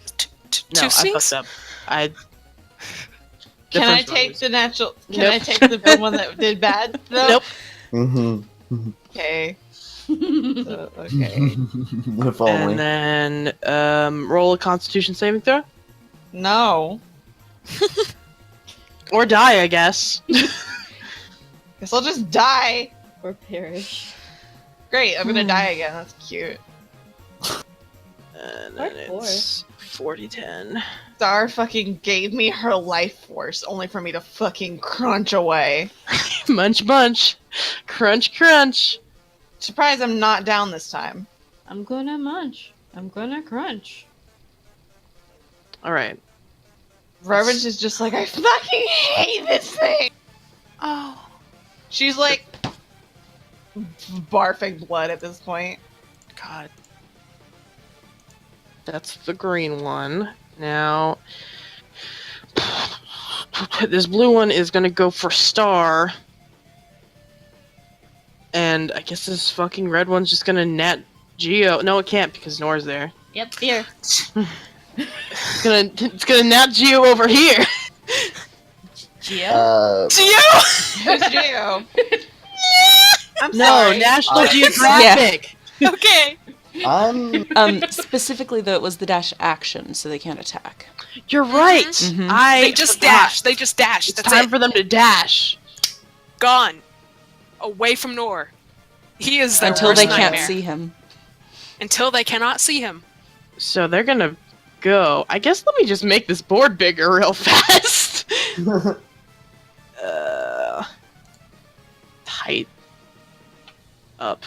two No, I stings? fucked up. I. Can I first one take was- the natural? Can Nope. I take the one that did bad? Though? Nope. Mm-hmm. Okay. That's Okay. If only. And then roll a Constitution saving throw, No. or die, I guess. Guess I'll just die. or perish. Great. I'm gonna die again. That's cute. And Part then four. it's 40-10. Star fucking gave me her life force only for me to fucking crunch away. Munch, munch, crunch, crunch. Surprised I'm not down this time. I'm gonna munch. I'm gonna crunch. All right. Reverence is just like, I fucking hate this thing. Oh. She's like barfing blood at this point. God. That's the green one. Now, this blue one is gonna go for Star. And I guess this fucking red one's just gonna nat Geo. No, it can't because Nora's there. Yep, here. It's gonna nat Geo over here. Geo? Geo! Who's Geo? I'm No, sorry. National Geographic. Okay. I'm Specifically, though, it was the dash action, so they can't attack. You're right. Mhm. I They just forgot. dash. They just dash. It's That's time it. for them to dash. Gone. Away from Nor. He is their Until worst they can't nightmare. see him. Until they cannot see him. So they're gonna go. I guess let me just make this board bigger real fast. Tight up.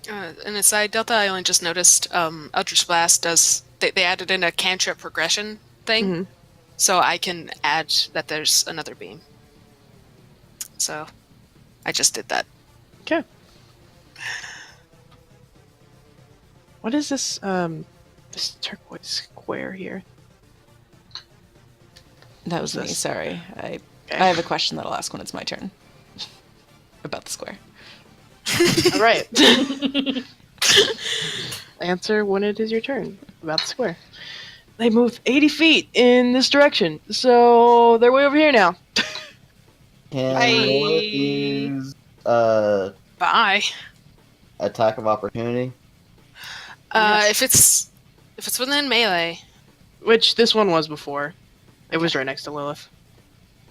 And aside, Delta, I only just noticed Eldritch Blast does. They added in a cantrip progression thing, Mhm. so I can add that there's another beam. So I just did that. Okay. What is this? This turquoise square here. That was me, This- sorry. I Okay. have a question that I'll ask when it's my turn. About the square. All right. Answer when it is your turn. About the square. They moved 80 feet in this direction, so they're way over here now. Can Bye. Noah use Bye. attack of opportunity? If it's within melee, Which this one was before. It was right next to Lilith.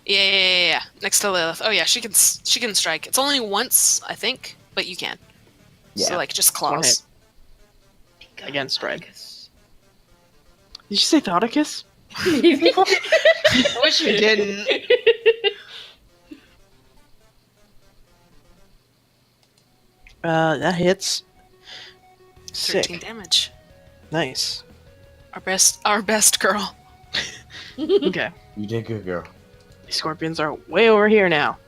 yeah. Next to Lilith. Oh yeah, she can strike. It's only once, I think, but you can. Yeah. So like just One claws. Against Red. Did you say Thoticus? I wish you didn't. That hits. 13 Sick. damage. Nice. Our best girl. Okay. You did good, girl. These scorpions are way over here now.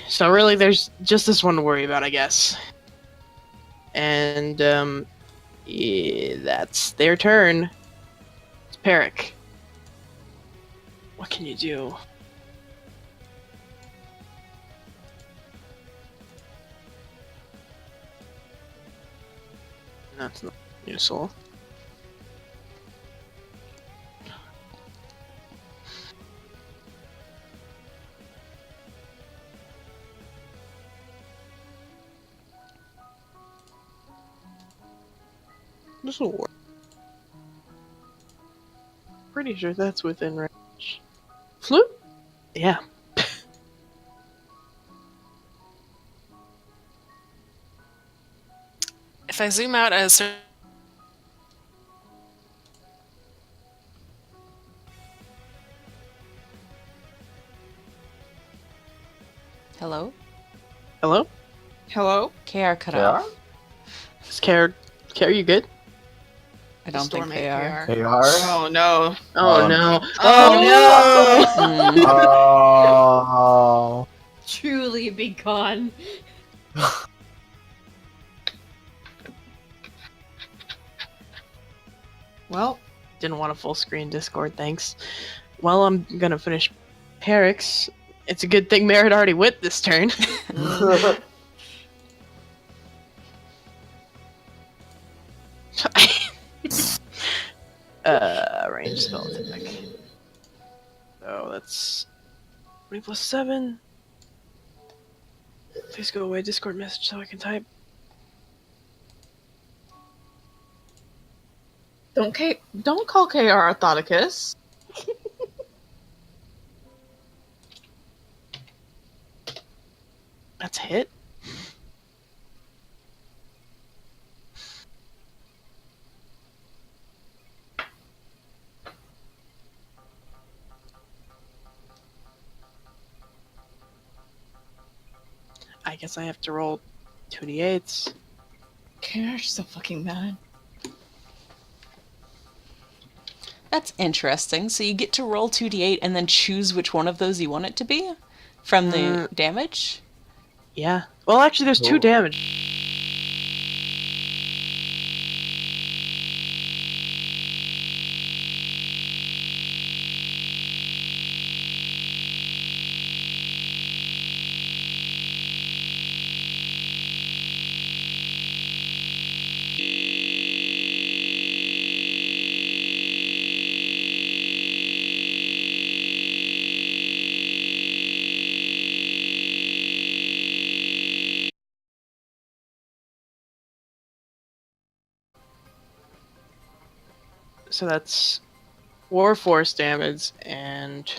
So really, there's just this one to worry about, I guess. And, yeah, that's their turn. It's Peric. What can you do? That's not useful. This will work. Pretty sure that's within range. Flute? Yeah. If I zoom out as Hello? Hello? Hello? KR cut Yeah? off. Is Care, you good? I don't think Storm they are. APR. They are? Oh no. Oh Um, no. Oh, Mm. Oh. Truly be gone. Well, didn't want a full screen Discord, thanks. Well, I'm gonna finish Perix. It's a good thing Merritt already went this turn. Range spell attack. So that's 20 plus 7. Please go away, Discord message, so I can type. Don't call KR a Thoticus. That's a hit. I guess I have to roll 2d8s. KR's so fucking mad. That's interesting. So you get to roll 2d8 and then choose which one of those you want it to be from the damage? Yeah. Well, actually, there's 2 Cool. damage. So that's 4 force damage and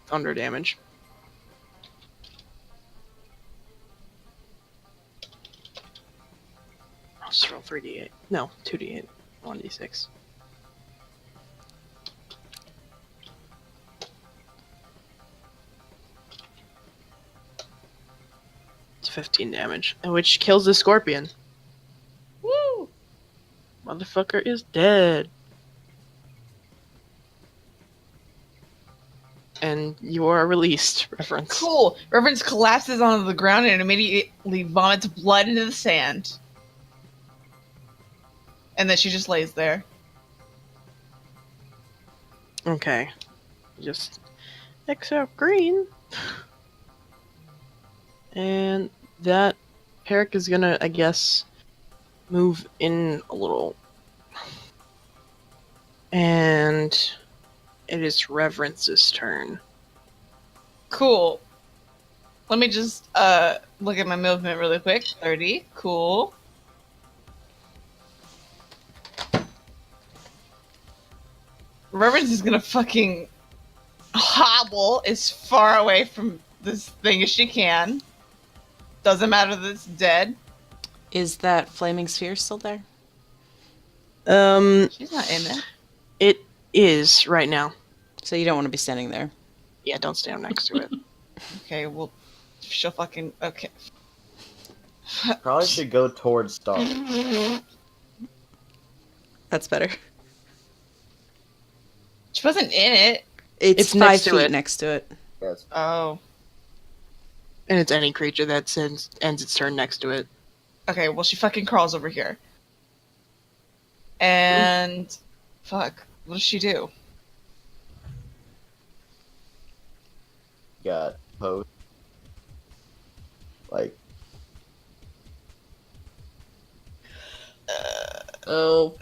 thunder damage. I'll just roll 3d8. No, 2d8. 1d6. It's 15 damage, which kills the scorpion. Woo! Motherfucker is dead. And you are released, reference. Cool. Reverence collapses onto the ground and immediately vomits blood into the sand. And then she just lays there. Okay. Just X out green. And that Peric is gonna, I guess, move in a little. And it is Reverence's turn. Cool. Let me just look at my movement really quick. 30. Cool. Reverence is gonna fucking hobble as far away from this thing as she can. Doesn't matter that it's dead. Is that flaming sphere still there? She's not in it. It is right now. So you don't want to be standing there. Yeah, don't stand next to it. Okay, well, she'll fucking... Okay. Probably should go towards Star. That's better. She wasn't in it. It's It's 5 next to feet it. next to it. Yes. Oh. And it's any creature that ends its turn next to it. Okay, well, she fucking crawls over here. And... Fuck. What does she do? Got post. Like. Oh.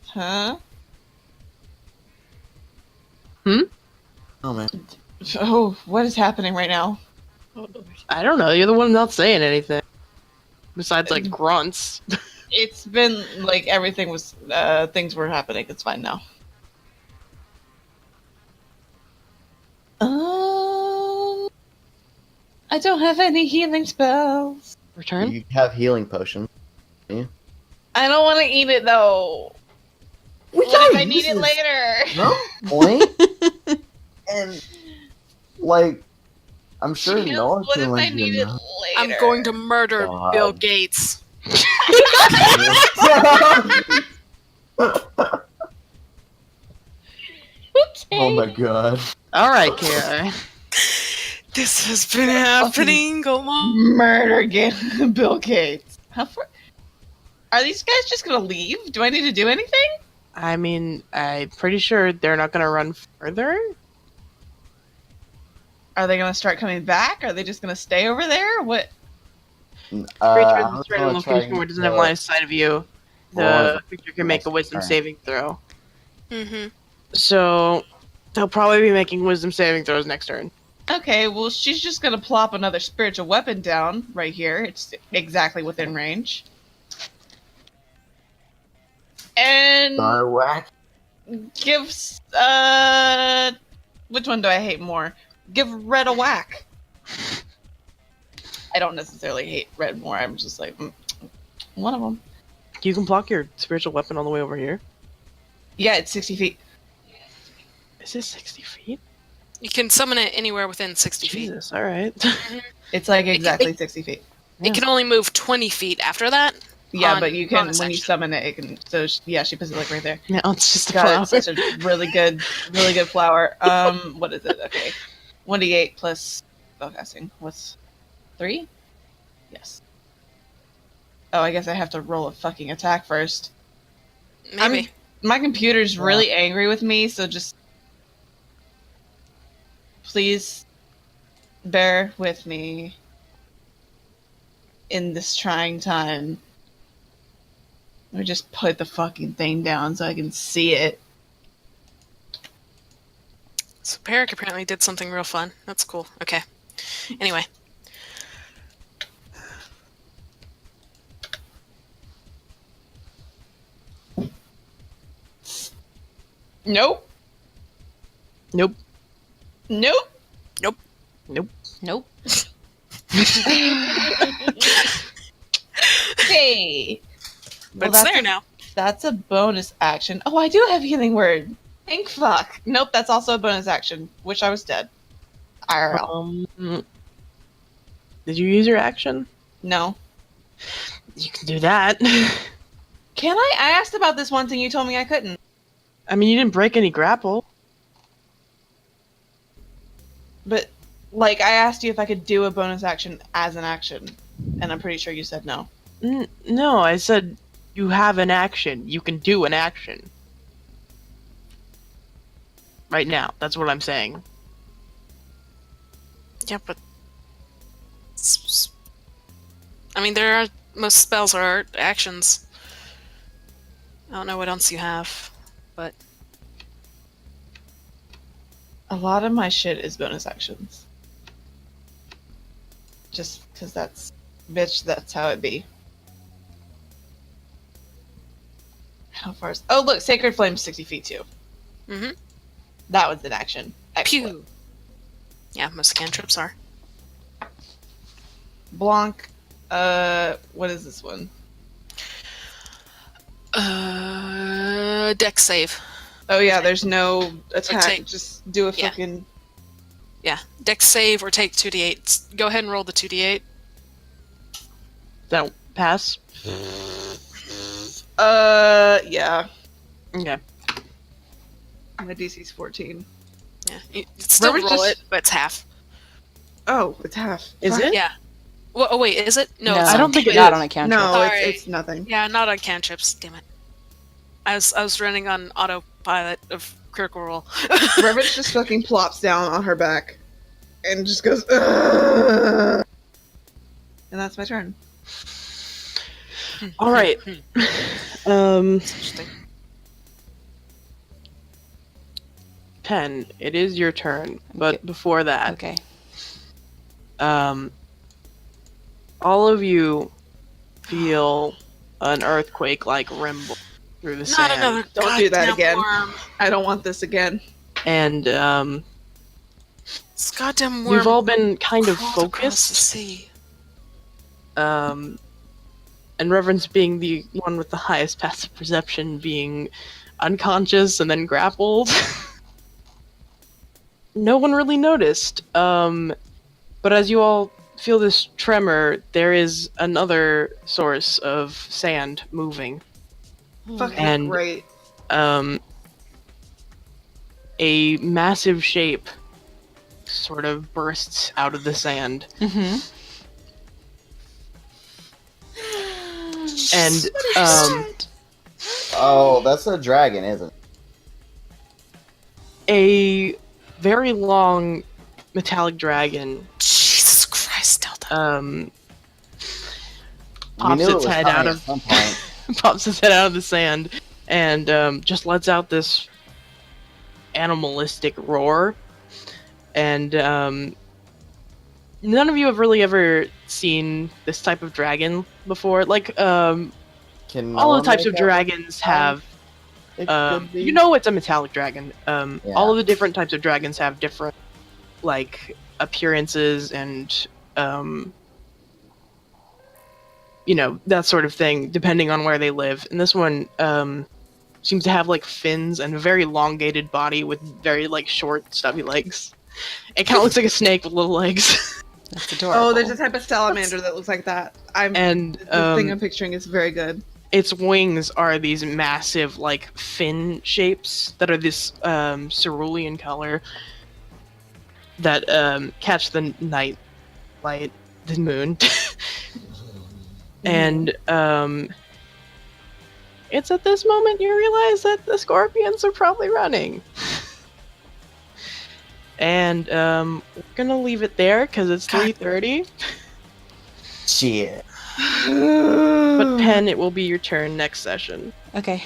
Huh? Oh man. Oh, what is happening right now? I don't know. You're the one not saying anything. Besides, like, grunts. It's been, like, everything was... things were happening. It's fine now. I don't have any healing spells. Return? You have healing potion. I don't want to eat it, though. What if I need it later? No point. And like, I'm sure Shields, no one what can if I lend need you it enough. later? I'm going to murder God. Bill Gates. Oh my god. Alright, Kara. This has been happening a long. Murder Bill Gates. How far? Are these guys just gonna leave? Do I need to do anything? I mean, I'm pretty sure they're not gonna run further. Are they gonna start coming back? Are they just gonna stay over there? What? Creature I in a was certain gonna location try where it doesn't have line of sight of you. The creature can make a wisdom turn. saving throw. Mm-hmm. So they'll probably be making wisdom saving throws next turn. Okay, well, she's just gonna plop another spiritual weapon down right here. It's exactly within range. And Star whack. gives which one do I hate more? Give Red a whack. I don't necessarily hate Red more. I'm just like one of them. You can block your spiritual weapon all the way over here. Yeah, it's 60 feet. Is it 60 feet? You can summon it anywhere within 60 feet. Jesus, alright. It's like exactly 60 feet. It can only move 20 feet after that. Yeah, on but you can bonus when you action. summon it. It can. So yeah, she puts it like right there. No, it's just a God, flower. it's such a really good flower. What is it? Okay, 1d8 plus spellcasting. What's 3? Yes. Oh, I guess I have to roll a fucking attack first. Maybe. My computer's really angry with me, so just please bear with me in this trying time. Let me just put the fucking thing down so I can see it. So Peric apparently did something real fun. That's cool. Okay. Anyway. Nope. Nope. Nope. Nope. Nope. Hey. But it's that's there a- now. That's a bonus action. Oh, I do have healing word. Thank fuck. Nope, that's also a bonus action. Wish I was dead. IRL. Did you use your action? No. You can do that. Can I? I asked about this one thing. You told me I couldn't. I mean, you didn't break any grapple. But, like, I asked you if I could do a bonus action as an action. And I'm pretty sure you said no. No, I said you have an action. You can do an action. Right now. That's what I'm saying. Yeah, but I mean, there are most spells are actions. I don't know what else you have, but A lot of my shit is bonus actions. Just because that's how it be. How far is... Oh, look, Sacred Flame's 60 feet too. mm-hmm. That was an action. Excellent. Pew. Yeah, most cantrips are. Blanc, what is this one? Dex save. Oh yeah, there's no attack. take- Just do a yeah. fucking... Yeah, Dex save or take 2d8. Go ahead and roll the 2d8. Don't pass. Yeah. Okay. My DC's 14. Yeah, you still Remember roll just- it, but it's half. Oh, it's half. Is Fuck. it? Yeah. Well, oh wait, is it? No, No, it's I don't think it not is. on a cantrip. No, Sorry. it's nothing. Yeah, not on cantrips. Damn it. I was running on autopilot of Critical Role. Revit just fucking plops down on her back and just goes, "Ugh." And that's my turn. All right. Interesting. Pen, it is your turn, but Okay. before that, Okay. all of you feel an earthquake-like rumble through the Not sand, another Don't do that goddamn again. worm. I don't want this again. and This goddamn worm. you've all been kind of crawled across the focused. sea. And Reverence being the one with the highest passive perception, being unconscious and then grappled. No one really noticed. But as you all feel this tremor, there is another source of sand moving. Fucking And- great. A massive shape sort of bursts out of the sand. Mm-hmm. And Oh, that's a dragon, isn't it? a very long metallic dragon Jesus Christ, Delta. We pops knew it its was head coming out at of some point. pops its head out of the sand and just lets out this animalistic roar. And none of you have really ever seen this type of dragon before. Like Can all Noah the types make of out what dragons have it could be? you know it's a metallic dragon. Yeah. All of the different types of dragons have different like appearances and you know, that sort of thing, depending on where they live. And this one seems to have like fins and a very elongated body with very like short, stubby legs. It kind of looks like a snake with little legs. That's adorable. Oh, there's a type of salamander that looks like that. And The thing I'm picturing is very good. its wings are these massive like fin shapes that are this cerulean color that catch the night light, the moon. And it's at this moment you realize that the scorpions are probably running. And we're gonna leave it there because it's 3:30. Shit. But Pen, it will be your turn next session. Okay.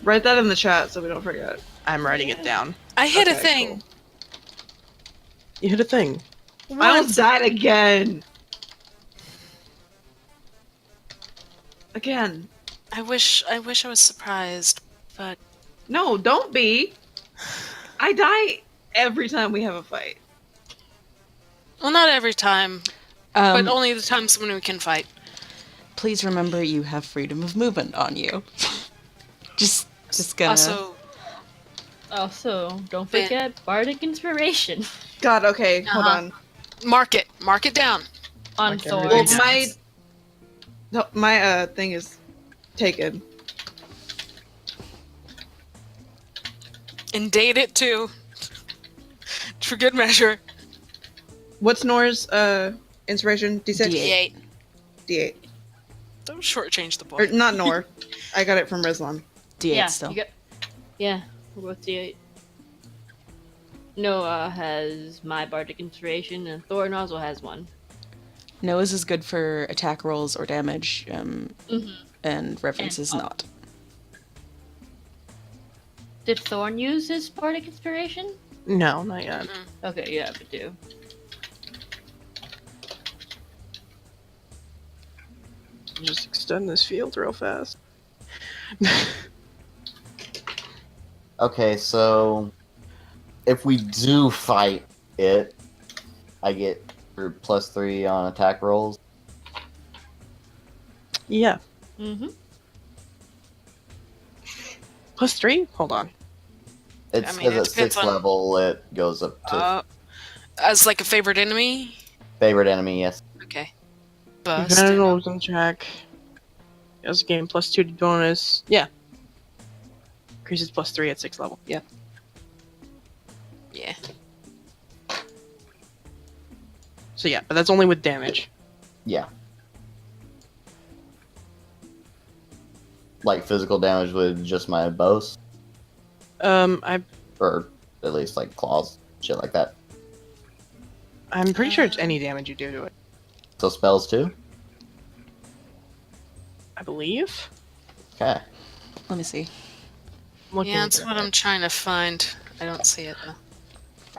Write that in the chat so we don't forget. I'm writing it down. I hit a Okay, thing. cool. You hit a thing. I almost died again. Again. I wish I was surprised, but No, don't be. I die every time we have a fight. well, not every time, but Um, only the times when we can fight. please remember you have freedom of movement on you. just gonna. Also, don't Fan- forget Bardic Inspiration God, okay, hold Uh-huh. on. Mark it down. on Like Thor. everything Well, my thing is taken. And date it too. For good measure. What's Nor's inspiration? D6? D8. D8. Don't shortchange the Or boy. not Nor. I got it from Rislon. D8 Yeah, still. you got. Yeah, we're both D8. Noah has my Bardic Inspiration, and Thor also has one. Noah's is good for attack rolls or damage, and Reverence is And- not. Did Thorn use his Bardic Inspiration? No, not yet. Okay, you have it too. Just extend this field real fast. Okay, so if we do fight it, I get for +3 on attack rolls. Yeah. Mm-hmm. +3? Hold on. It's I mean, because it at depends 6th on- level it goes up to As like a favorite enemy. favorite enemy. Yes. Okay. If Bust. any rolls on track. As game +2 to bonus. Yeah. Increases +3 at 6th level. Yeah. Yeah. So yeah, but that's only with damage. Yeah. Like physical damage with just my bows, I'm or at least like claws, shit like that. pretty sure it's any damage you do to it. So spells too. I believe. Okay. Let me see. I'm looking Yeah, that's at what it. I'm trying to find. I don't see it though.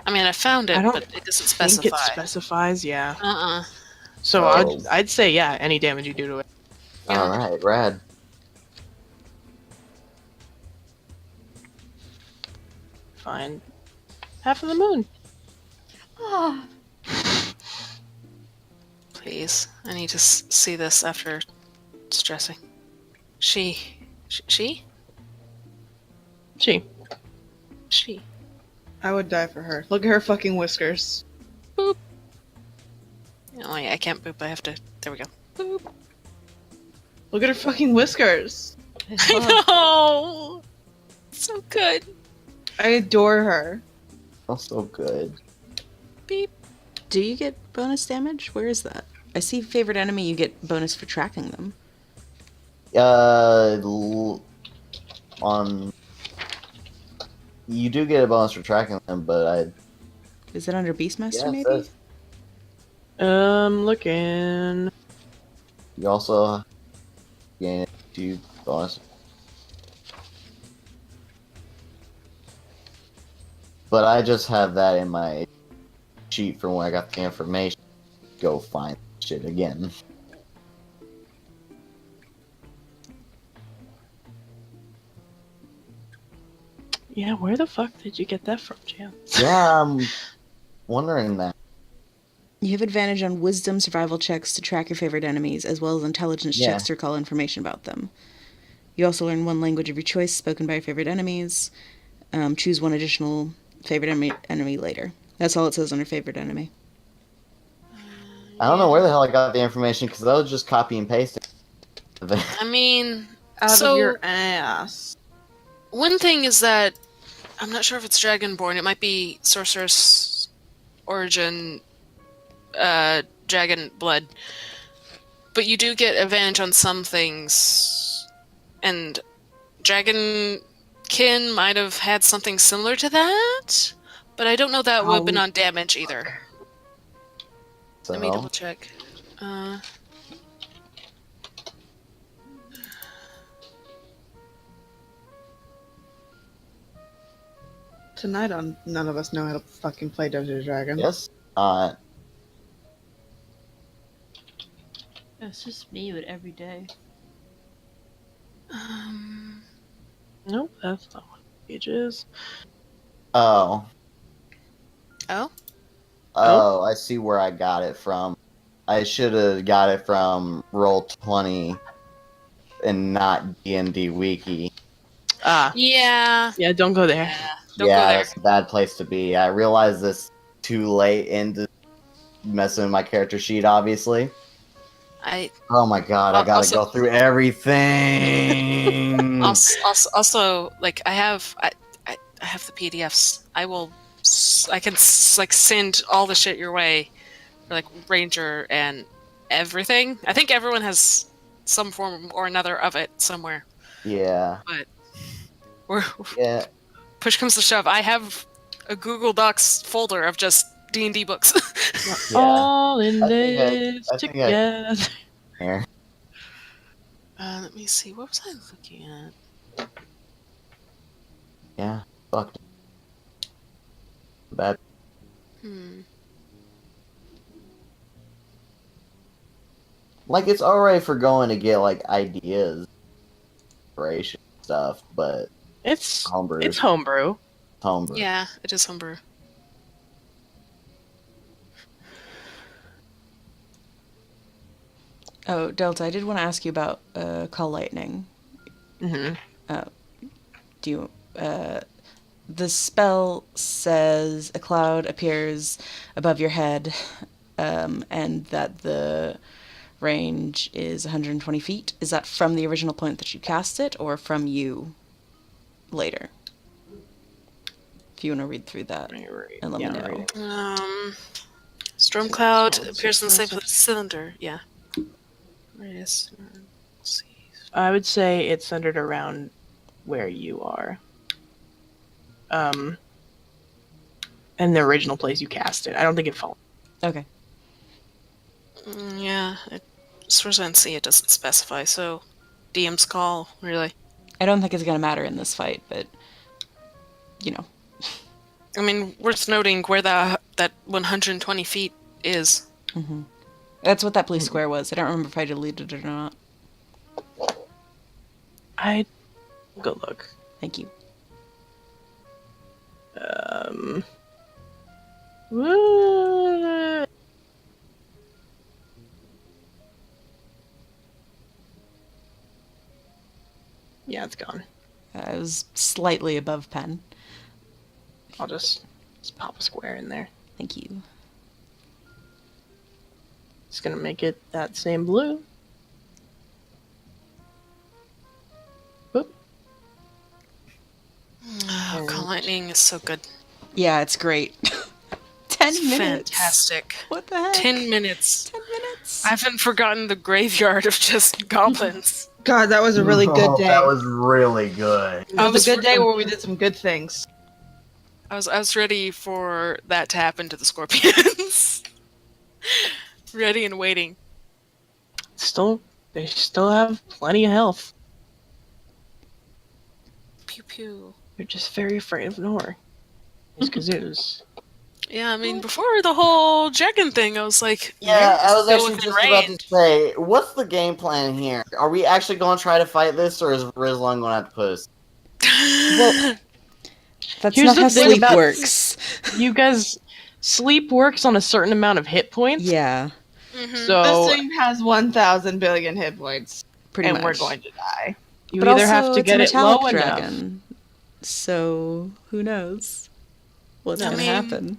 I mean, I found it, I don't but it doesn't I think specify. it specifies, yeah. Uh-uh. So Oh. I'd say yeah, any damage you do to it. Yeah. All right. Rad. Fine. Half of the moon. Oh, Please, I need to see this after stressing. She. She. I would die for her. Look at her fucking whiskers. Oh, yeah, I can't boop. I have to. There we go. Boop. Look at her fucking whiskers. I know. So good. I adore her. Also good. Beep. Do you get bonus damage? Where is that? I see favorite enemy. You get bonus for tracking them. On you do get a bonus for tracking them, but I Is it under Beastmaster, yeah, it maybe? says Looking. you also gain 2 bonus. But I just have that in my sheet from where I got the information. Go find shit again. Yeah, where the fuck did you get that from, Jan? Yeah, I'm wondering that. You have advantage on wisdom survival checks to track your favorite enemies, as well as intelligence Yeah. checks to recall information about them. You also learn one language of your choice spoken by your favorite enemies. Choose one additional favorite enemy later. That's all it says under favorite enemy. I don't know where the hell I got the information because I was just copy and pasting. I mean, Out so of your ass. one thing is that I'm not sure if it's Dragonborn. It might be Sorceress Origin, Dragon Blood. But you do get advantage on some things, and Dragonkin might have had something similar to that, but I don't know that would have been on damage either. So, Let me double check. Tonight, none of us know how to fucking play Dungeons & Dragons. yes. It's just me with every day. Nope, that's not what the page is. Oh. Oh? Oh, I see where I got it from. I should have got it from Roll20 and not D&D Wiki. Ah, Yeah. yeah, don't go there. Don't go there. That's a bad place to be. I realized this too late into messing with my character sheet, obviously. Oh my god, I gotta Also- go through everything! Also, like I have the PDFs. I can like send all the shit your way for like Ranger and everything. I think everyone has some form or another of it somewhere. Yeah. But Yeah. push comes to shove, I have a Google Docs folder of just D&D books. Yeah. All in I think this I think together. Here. Let me see. What was I looking at? Yeah. Fucked. Bad. Like, it's alright for going to get, like, ideas, inspiration stuff, but It's homebrew. it's homebrew. Homebrew. Yeah, it is homebrew. Oh, Delta, I did want to ask you about Call Lightning. Mm-hmm. Do you... the spell says a cloud appears above your head, and that the range is 120 feet. Is that from the original point that you cast it, or from you later? If you want to read through that and let me know. Storm cloud appears in the same cylinder. Yeah. Radius. Let's see. I would say it's centered around where you are. And the original place you cast it. I don't think it falls. Okay. Yeah, as far as I can see, it doesn't specify, so DM's call, really. I don't think it's going to matter in this fight, but, you know. I mean, worth noting where that 120 feet is. Mm-hmm. That's what that police square was. I don't remember if I deleted it or not. I'd go look. Thank you. What? Yeah, it's gone. It was slightly above pen. I'll just pop a square in there. Thank you. Just gonna make it that same blue. Boop. Oh, Call Lightning is so good. Yeah, it's great. 10 minutes. Fantastic. What the heck? 10 minutes. 10 minutes. I haven't forgotten the graveyard of just goblins. God, that was a really good day. That was really good. That was a good day where we did some good things. I was ready for that to happen to the scorpions. Ready and waiting. They still have plenty of health. Pew pew. They're just very afraid of Nor. It's because it was. Yeah, I mean, before the whole dragon thing, I was like, Yeah, I was still actually within just about to range. say, what's the game plan here? Are we actually going to try to fight this, or is Rislon going to have to put us? Well, that's Here's not the how thing sleep about- works. You guys, sleep works on a certain amount of hit points. Yeah, Mhm. So This thing has 1,000 billion hit points, pretty and much. we're going to die. you but either also, have to it's get a it low metallic enough. dragon. So who knows what's I gonna mean- happen?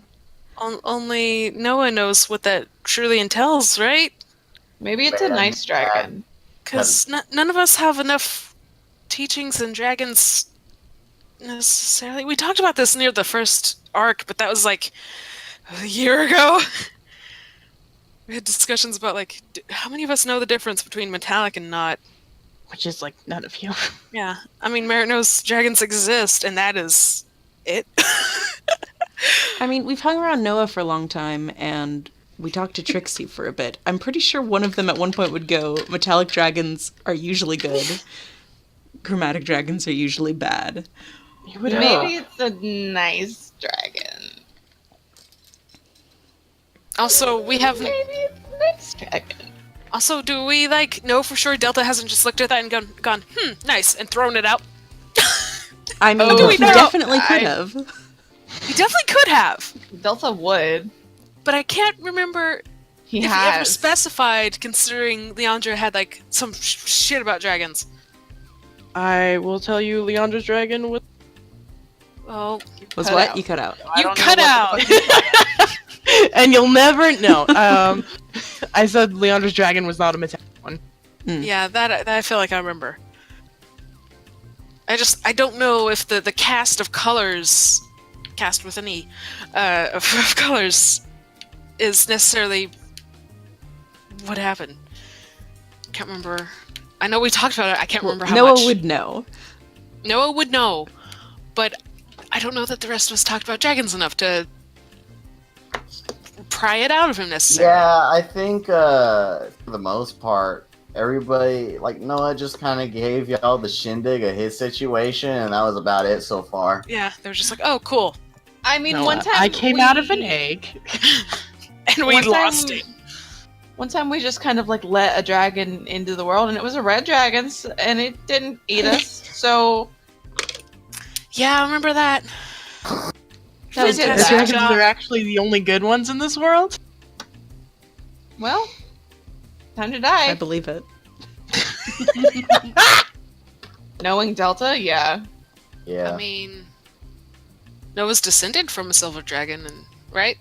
Only Noah knows what that truly entails, right? Maybe it's a Man, nice dragon. Because none of us have enough teachings in dragons necessarily. We talked about this near the first arc, but that was like a year ago. We had discussions about like how many of us know the difference between metallic and not. Which is like none of you. Yeah, I mean, Merritt knows dragons exist, and that is it. I mean, we've hung around Noah for a long time, and we talked to Trixie for a bit. I'm pretty sure one of them at one point would go, metallic dragons are usually good. Chromatic dragons are usually bad. You would Maybe hope. it's a nice dragon. Also, we have. Maybe it's a nice dragon. Also, do we like know for sure Delta hasn't just looked at that and gone, nice, and thrown it out? I mean, Oh, he no. definitely could have. He definitely could have, Delta would. but I can't remember He if he ever has. specified, considering Leandra had like some shit about dragons. I will tell you, Leandra's dragon was. Well, Was Cut what? out. You cut out. I you don't know cut what the out. fuck And you'll never know. I said Leandra's dragon was not a metallic one. Yeah, that I feel like I remember. I don't know if the cast of colors, cast with an E, of colors, is necessarily what happened. Can't remember. I know we talked about it. I can't remember how Noah much. would know. Noah would know, but I don't know that the rest of us talked about dragons enough to pry it out of him necessarily. Yeah, I think for the most part, everybody, like Noah just kind of gave y'all the shindig of his situation, and that was about it so far. Yeah, they were just like, oh, cool. I mean, No, one time I came out of an egg. And we One time- lost it. One time we just kind of like let a dragon into the world, and it was a red dragon, and it didn't eat us. So Yeah, I remember that. that was The it. Fantastic dragons job. are actually the only good ones in this world. Well, time to I die. believe it. Knowing Delta, yeah. Yeah, I mean, Noah's descended from a silver dragon, and right?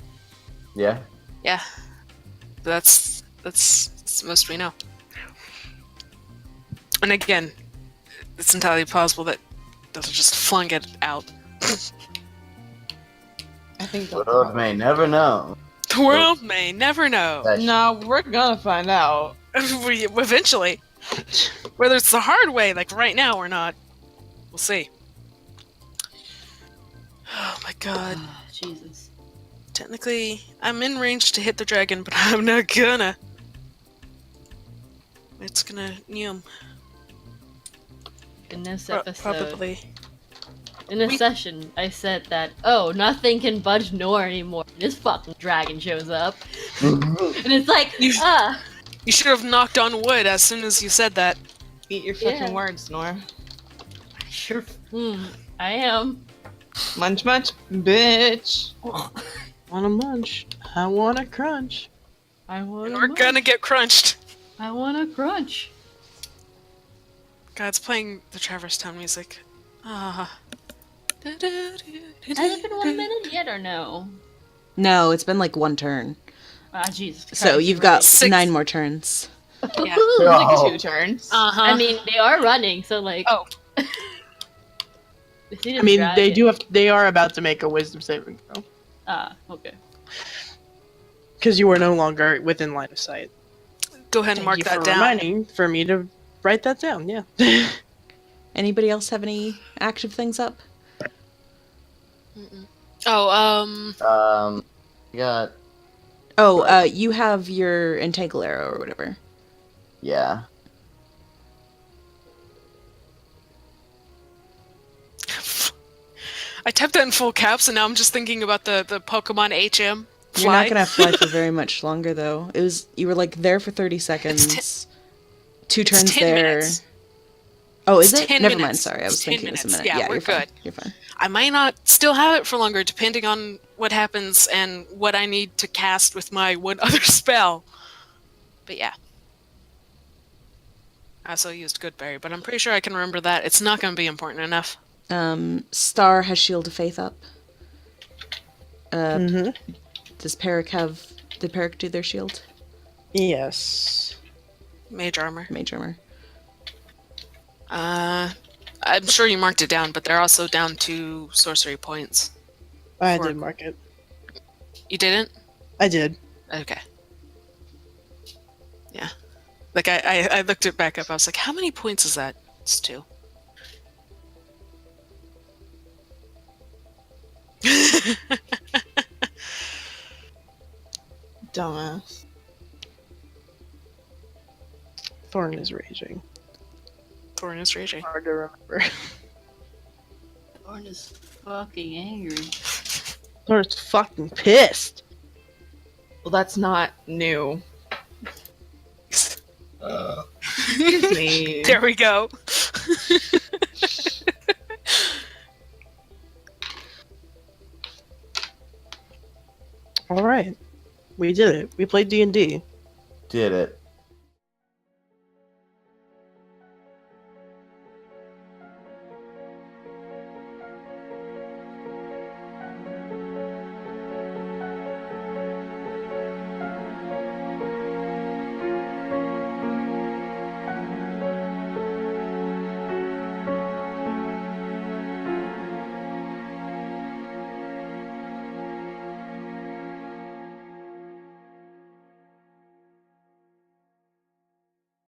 yeah. Yeah, that's the most we know. And again, it's entirely possible that they'll just flung it out. I think The world may never know. The world may never know. That No, we're gonna find out. Eventually, whether it's the hard way, like right now, or not, we'll see. Oh my god. Jesus. Technically, I'm in range to hit the dragon, but I'm not gonna. It's gonna yum. In this Pro- episode, Probably. in this session, I said that, oh, nothing can budge Nor anymore. This fucking dragon shows up. And it's like, You- ah. You should have knocked on wood as soon as you said that. Eat your fucking Yeah. words, Nor. Sure. I am. Munch, munch, bitch. Want a munch? I want a crunch. I want And we're gonna get crunched. I want a crunch. God, it's playing the Traverse Town music. Ah. Has it been 1 minute yet or no? No, it's been like one turn. Ah, Jesus. So Christ, you've you're got right. 6. 9 more turns. Yeah. Oh. Like 2 turns. Uh-huh. I mean, they are running, so like. Oh. They see I the mean, they dragon. do have. They are about to make a wisdom saving throw Ah, okay. because you are no longer within line of sight. Go ahead and Thank mark you that for down. reminding for me to write that down. Yeah. Anybody else have any active things up? Oh, You got Oh, Right. you have your entangle arrow or whatever. yeah. I typed that in full caps, and now I'm just thinking about the Pokemon HM fly. You're not gonna fly for very much longer, though. You were like there for 30 seconds. 2 It's turns 10 there. minutes. Oh, It's is it? 10 Never mind. minutes. Sorry, I It's was 10 thinking it was a minutes. minute. Yeah, Yeah, we're you're fine. good. You're fine. I might not still have it for longer, depending on what happens and what I need to cast with my one other spell. But yeah. I also used Goodberry, but I'm pretty sure I can remember that. It's not going to be important enough. Star has Shield of Faith up. Mm-hmm. Does Peric have? Did Peric do their shield? Yes. Mage armor. Mage armor. I'm sure you marked it down, but they're also down 2 sorcery points. I For- did mark it. You didn't? I did. Okay. Yeah. Like, I looked it back up. I was like, how many points is that? It's 2. Dumbass. Thorn is raging. Thorn is raging. Hard to remember. Thorn is fucking angry. Thorn's fucking pissed. Well, that's not new. Excuse me. There we go. All right, we did it. We played D&D. Did it.